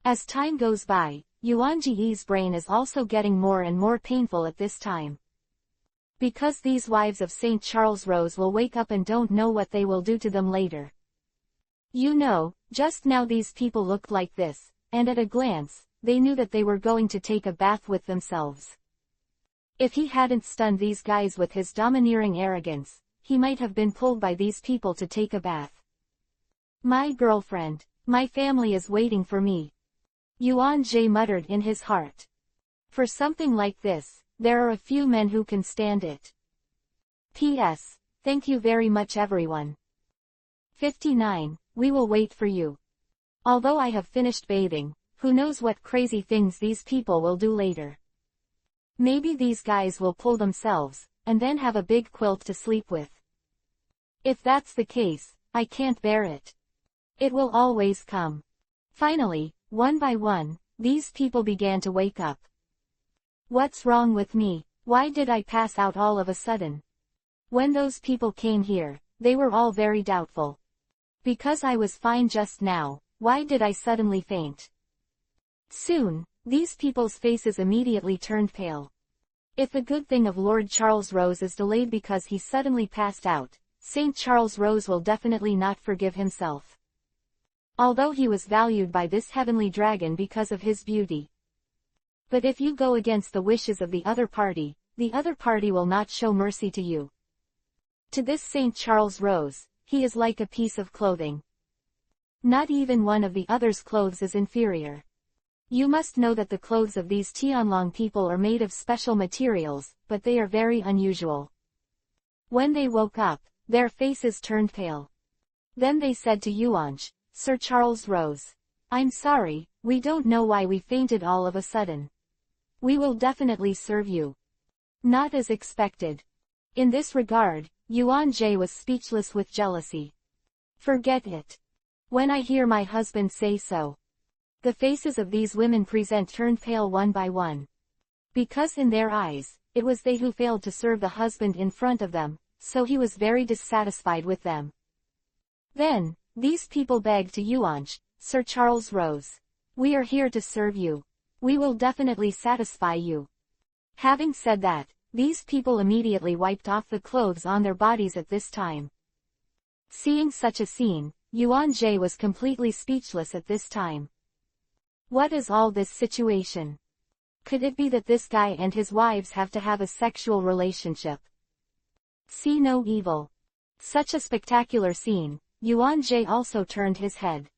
As time goes by, Yuan Jie's brain is also getting more and more painful at this time. Because these wives of Saint Charles Rose will wake up and don't know what they will do to them later. You know, just now these people looked like this, and at a glance, they knew that they were going to take a bath with themselves. If he hadn't stunned these guys with his domineering arrogance, he might have been pulled by these people to take a bath. My girlfriend, my family is waiting for me. Yuan Jie muttered in his heart. For something like this, there are a few men who can stand it. P.S. Thank you very much everyone. 59. We will wait for you. Although I have finished bathing, who knows what crazy things these people will do later. Maybe these guys will pull themselves, and then have a big quilt to sleep with. If that's the case, I can't bear it. It will always come. Finally, one by one, these people began to wake up. What's wrong with me? Why did I pass out all of a sudden? When those people came here, they were all very doubtful. Because I was fine just now, why did I suddenly faint? Soon, these people's faces immediately turned pale. If the good thing of Lord Charles Rose is delayed because he suddenly passed out, Saint Charles Rose will definitely not forgive himself. Although he was valued by this heavenly dragon because of his beauty. But if you go against the wishes of the other party will not show mercy to you. To this Saint Charles Rose, he is like a piece of clothing. Not even one of the other's clothes is inferior. You must know that the clothes of these Tianlong people are made of special materials, but they are very unusual. When they woke up, their faces turned pale. Then they said to Yuan Jie, Sir Charles Rose, I'm sorry, We don't know why we fainted all of a sudden. We will definitely serve you. Not as expected. In this regard, Yuan Jie was speechless with jealousy. Forget it. When I hear my husband say so. The faces of these women present turned pale one by one. Because in their eyes, it was they who failed to serve the husband in front of them, so he was very dissatisfied with them. Then, these people begged to Yuan, Sir Charles rose. We are here to serve you. We will definitely satisfy you. Having said that, these people immediately wiped off the clothes on their bodies at this time. Seeing such a scene, Yuan Jie was completely speechless at this time. What is all this situation? Could it be that this guy and his wives have to have a sexual relationship? See no evil. Such a spectacular scene, Yuan Jie also turned his head.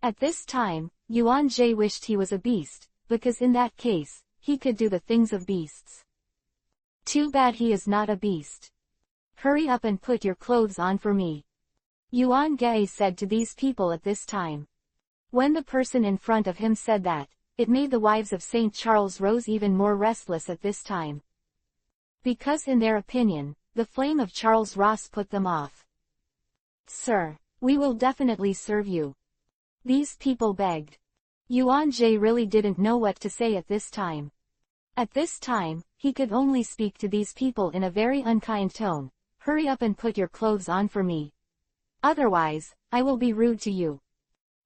At this time, Yuan Jie wished he was a beast, because in that case, he could do the things of beasts. Too bad he is not a beast. Hurry up and put your clothes on for me. Yuan Jie said to these people at this time. When the person in front of him said that, it made the wives of St. Charles Rose even more restless at this time. Because in their opinion, the flame of Charles Ross put them off. Sir, we will definitely serve you. These people begged. Yuan Jie really didn't know what to say at this time. At this time, he could only speak to these people in a very unkind tone. Hurry up and put your clothes on for me. Otherwise, I will be rude to you.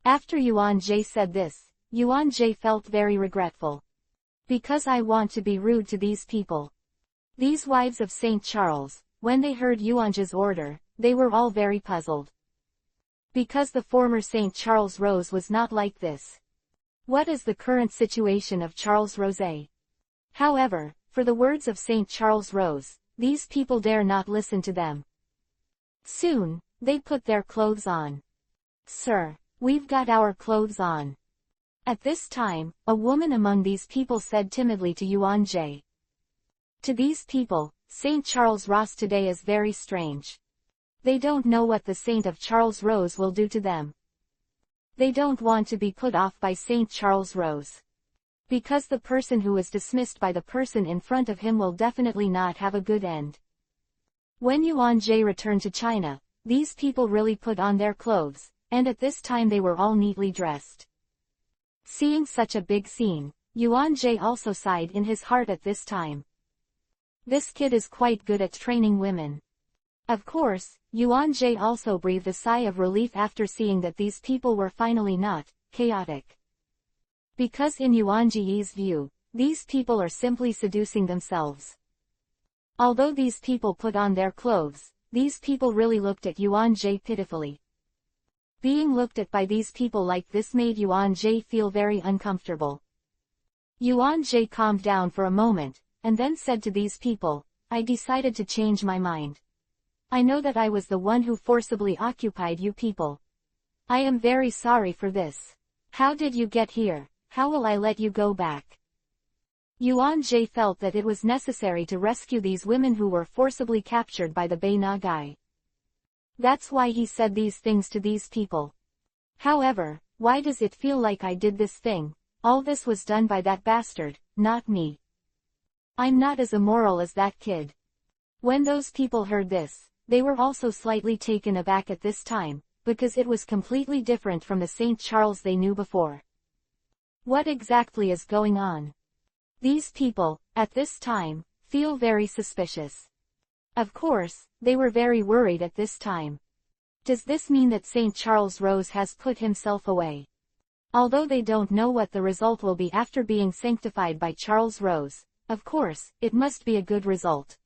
After Yuan Jie said this, Yuan Jie felt very regretful. Because I want to be rude to these people. These wives of St. Charles, when they heard Yuan Jie's order, they were all very puzzled. Because the former St. Charles Rose was not like this. What is the current situation of Charles Rose? However, for the words of St. Charles Rose, these people dare not listen to them. Soon, they put their clothes on. Sir, we've got our clothes on. At this time, a woman among these people said timidly to Yuan Jie. To these people, St. Charles Ross today is very strange. They don't know what the Saint of Charles Rose will do to them. They don't want to be put off by St. Charles Rose. Because the person who is dismissed by the person in front of him will definitely not have a good end. When Yuan Jie returned to China, these people really put on their clothes, and at this time they were all neatly dressed. Seeing such a big scene, Yuan Jie also sighed in his heart at this time. This kid is quite good at training women. Of course, Yuan Jie also breathed a sigh of relief after seeing that these people were finally not chaotic. Because in Yuan Jie's view, these people are simply seducing themselves. Although these people put on their clothes, these people really looked at Yuan Jie pitifully. Being looked at by these people like this made Yuan Jie feel very uncomfortable. Yuan Jie calmed down for a moment, and then said to these people, I decided to change my mind. I know that I was the one who forcibly occupied you people. I am very sorry for this. How did you get here? How will I let you go back? Yuan Jie felt that it was necessary to rescue these women who were forcibly captured by the Bei Na guy. That's why he said these things to these people. However, why does it feel like I did this thing? All this was done by that bastard, not me. I'm not as immoral as that kid. When those people heard this, they were also slightly taken aback at this time, because it was completely different from the St. Charles they knew before. What exactly is going on? These people, at this time, feel very suspicious. Of course, they were very worried at this time. Does this mean that St. Charles Rose has put himself away? Although they don't know what the result will be after being sanctified by Charles Rose, of course, it must be a good result.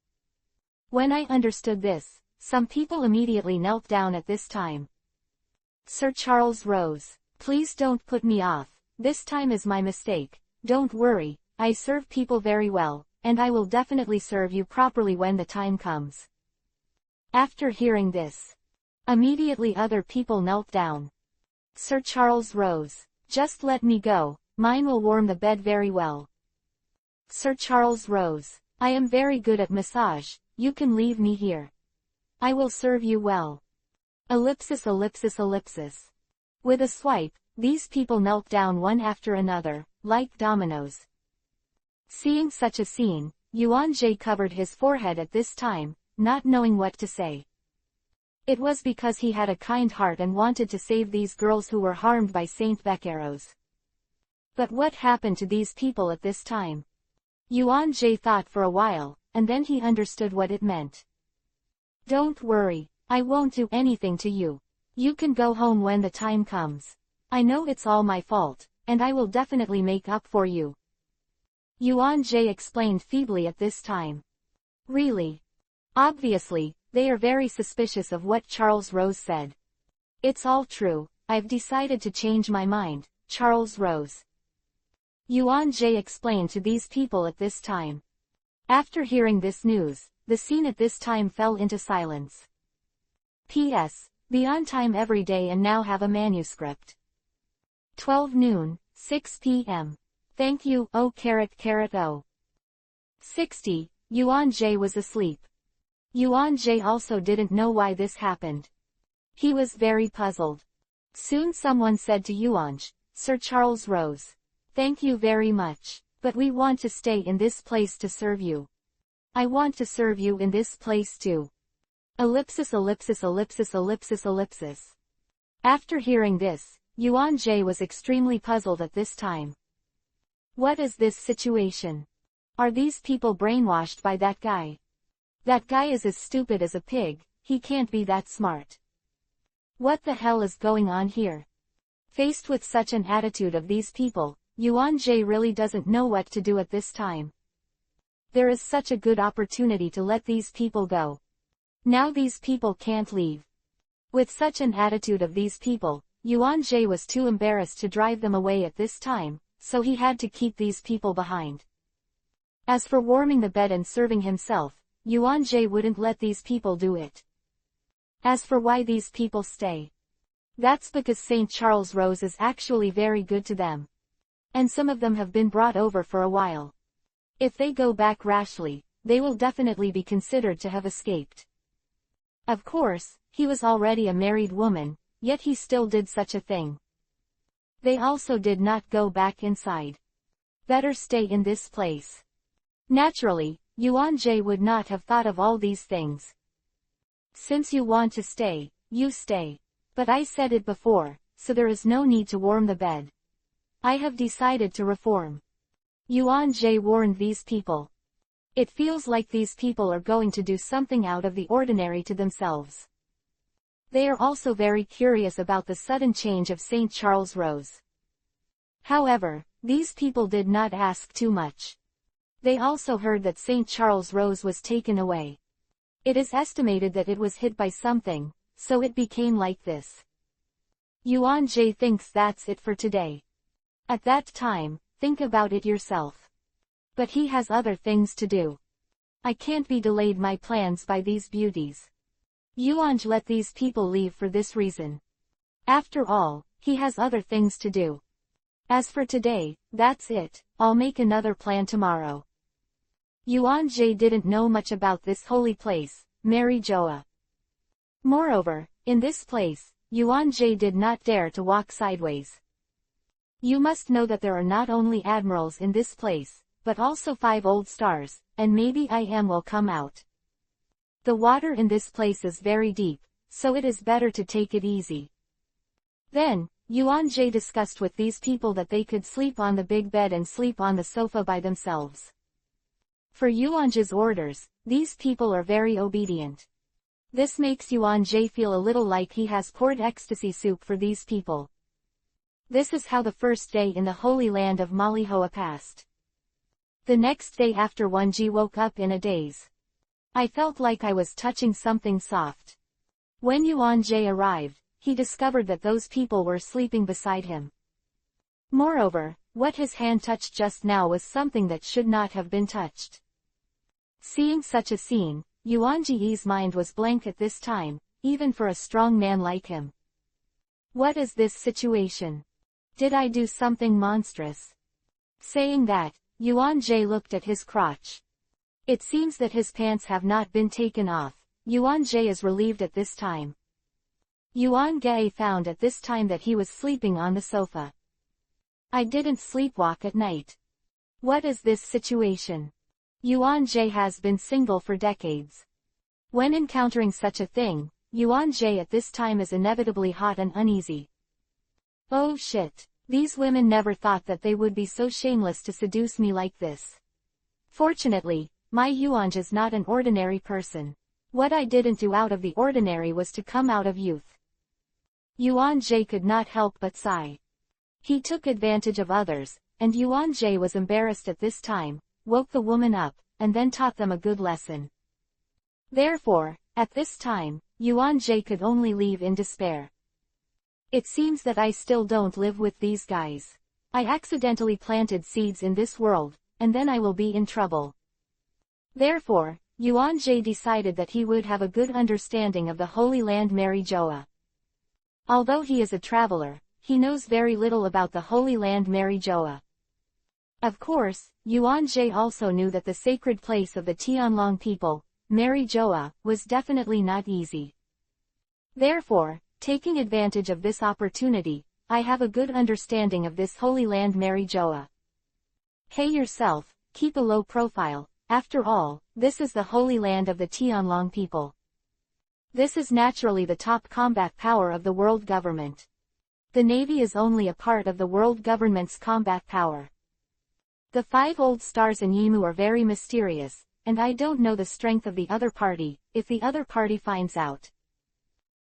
When I understood this, some people immediately knelt down at this time. Sir Charles Rose, please don't put me off. This time is my mistake. Don't worry, I serve people very well, and I will definitely serve you properly when the time comes. After hearing this, immediately other people knelt down. Sir Charles Rose, just let me go, mine will warm the bed very well. Sir Charles Rose, I am very good at massage, you can leave me here. I will serve you well. Ellipsis ellipsis ellipsis. With a swipe, these people knelt down one after another, like dominoes. Seeing such a scene, Yuan-Jie covered his forehead at this time, not knowing what to say. It was because he had a kind heart and wanted to save these girls who were harmed by Saint Beck arrows. But what happened to these people at this time? Yuan-Jie thought for a while, and then he understood what it meant. Don't worry, I won't do anything to you. You can go home when the time comes. I know it's all my fault, and I will definitely make up for you. Yuan-Jie explained feebly at this time. Really? Obviously, they are very suspicious of what Charles Rose said. It's all true, I've decided to change my mind, Charles Rose. Yuan-Jie explained to these people at this time. After hearing this news, the scene at this time fell into silence. P.S. Be on time every day and now have a manuscript. 12 noon, 6 p.m. Thank you, oh **0. 60, Yuan-Jie was asleep. Yuan-Jie also didn't know why this happened. He was very puzzled. Soon someone said to Yuan-Jie, Sir Charles Rose. Thank you very much, but we want to stay in this place to serve you. I want to serve you in this place too. Ellipsis ellipsis ellipsis ellipsis ellipsis. After hearing this, Yuan-Jie was extremely puzzled at this time. What is this situation? Are these people brainwashed by that guy? That guy is as stupid as a pig, he can't be that smart. What the hell is going on here? Faced with such an attitude of these people, Yuan-Jie really doesn't know what to do at this time. There is such a good opportunity to let these people go. Now these people can't leave. With such an attitude of these people, Yuan-Jie was too embarrassed to drive them away at this time, so he had to keep these people behind. As for warming the bed and serving himself, Yuan-Jie wouldn't let these people do it. As for why these people stay, that's because St. Charles Rose is actually very good to them. And some of them have been brought over for a while. If they go back rashly, they will definitely be considered to have escaped. Of course, he was already a married woman, yet he still did such a thing. They also did not go back inside. Better stay in this place. Naturally, Yuan-Jie would not have thought of all these things. Since you want to stay, you stay. But I said it before, so there is no need to warm the bed. I have decided to reform. Yuan-Jie warned these people. It feels like these people are going to do something out of the ordinary to themselves. They are also very curious about the sudden change of St. Charles Rose. However, these people did not ask too much. They also heard that St. Charles Rose was taken away. It is estimated that it was hit by something, so it became like this. Yuan-Jie thinks that's it for today. At that time, think about it yourself. But he has other things to do. I can't be delayed my plans by these beauties. Yuan-Jie let these people leave for this reason. After all, he has other things to do. As for today, that's it, I'll make another plan tomorrow. Yuan-Jie didn't know much about this holy place, Mary Joa. Moreover, in this place, Yuan-Jie did not dare to walk sideways. You must know that there are not only admirals in this place, but also 5 old stars, and maybe I will come out. The water in this place is very deep, so it is better to take it easy. Then, Yuan-Jie discussed with these people that they could sleep on the big bed and sleep on the sofa by themselves. For Yuan-Jie's orders, these people are very obedient. This makes Yuan-Jie feel a little like he has poured ecstasy soup for these people. This is how the first day in the Holy Land of Malihoa passed. The next day after Yuan-Jie woke up in a daze. I felt like I was touching something soft. When Yuan-Jie arrived, he discovered that those people were sleeping beside him. Moreover, what his hand touched just now was something that should not have been touched. Seeing such a scene, Yuan-Jie's mind was blank at this time, even for a strong man like him. What is this situation? Did I do something monstrous? Saying that, Yuan-Jie looked at his crotch. It seems that his pants have not been taken off. Yuan-Jie is relieved at this time. Yuan Ge found at this time that he was sleeping on the sofa. I didn't sleepwalk at night. What is this situation? Yuan Ge has been single for decades. When encountering such a thing, Yuan Ge at this time is inevitably hot and uneasy. Oh shit, these women never thought that they would be so shameless to seduce me like this. Fortunately, my Yuan Ge is not an ordinary person. What I didn't do out of the ordinary was to come out of youth. Yuan Ge could not help but sigh. He took advantage of others, and Yuan Ge was embarrassed at this time, woke the woman up, and then taught them a good lesson. Therefore, at this time, Yuan Ge could only leave in despair. It seems that I still don't live with these guys. I accidentally planted seeds in this world, and then I will be in trouble. Therefore, Yuan Ge decided that he would have a good understanding of the Holy Land Mary Joa. Although he is a traveler, he knows very little about the Holy Land Mary Joa. Of course, Yuan Ge also knew that the sacred place of the Tianlong people, Mary Joa, was definitely not easy. Therefore, taking advantage of this opportunity, I have a good understanding of this Holy Land Mary Joa. Hey yourself, keep a low profile, after all, this is the Holy Land of the Tianlong people. This is naturally the top combat power of the world government. The Navy is only a part of the world government's combat power. The 5 old stars in Yimu are very mysterious, and I don't know the strength of the other party, if the other party finds out.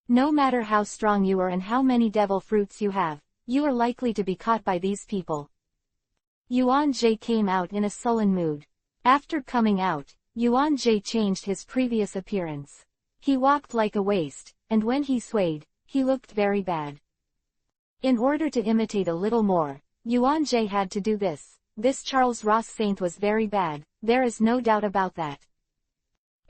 No matter how strong you are and how many devil fruits you have, you are likely to be caught by these people. Yuan Ge came out in a sullen mood. After coming out, Yuan Ge changed his previous appearance. He walked like a waste, and when he swayed, he looked very bad. In order to imitate a little more, Yuan Ge had to do this. This Charles Ross Saint was very bad, there is no doubt about that.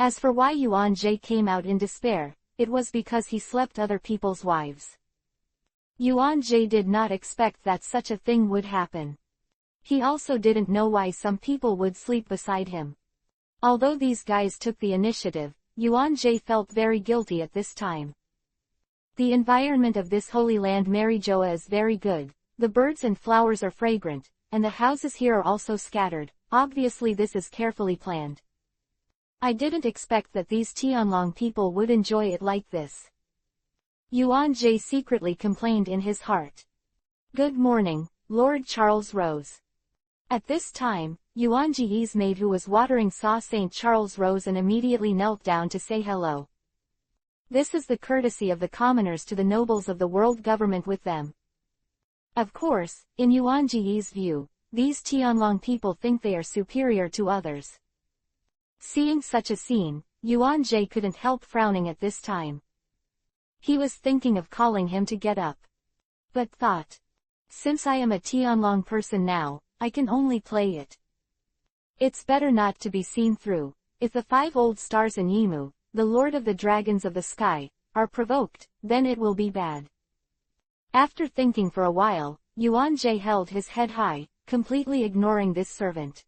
As for why Yuan Ge came out in despair, it was because he slept other people's wives. Yuan Ge did not expect that such a thing would happen. He also didn't know why some people would sleep beside him. Although these guys took the initiative, Yuan Ge felt very guilty at this time. The environment of this Holy Land Mary Joa is very good, the birds and flowers are fragrant, and the houses here are also scattered, obviously this is carefully planned. I didn't expect that these Tianlong people would enjoy it like this. Yuan Ge secretly complained in his heart. Good morning, Lord Charles rose. At this time, Yuan Ge's maid who was watering saw St. Charles rose and immediately knelt down to say hello. This is the courtesy of the commoners to the nobles of the world government with them. Of course, in Yuan Ge's view, these Tianlong people think they are superior to others. Seeing such a scene, Yuan Ge couldn't help frowning at this time. He was thinking of calling him to get up. But thought, since I am a Tianlong person now, I can only play it. It's better not to be seen through. If the 5 old stars in Yimu, the Lord of the Dragons of the Sky, are provoked, then it will be bad. After thinking for a while, Yuan Ge held his head high, completely ignoring this servant.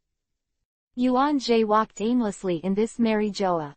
Yuan Ge walked aimlessly in this Mary Joa.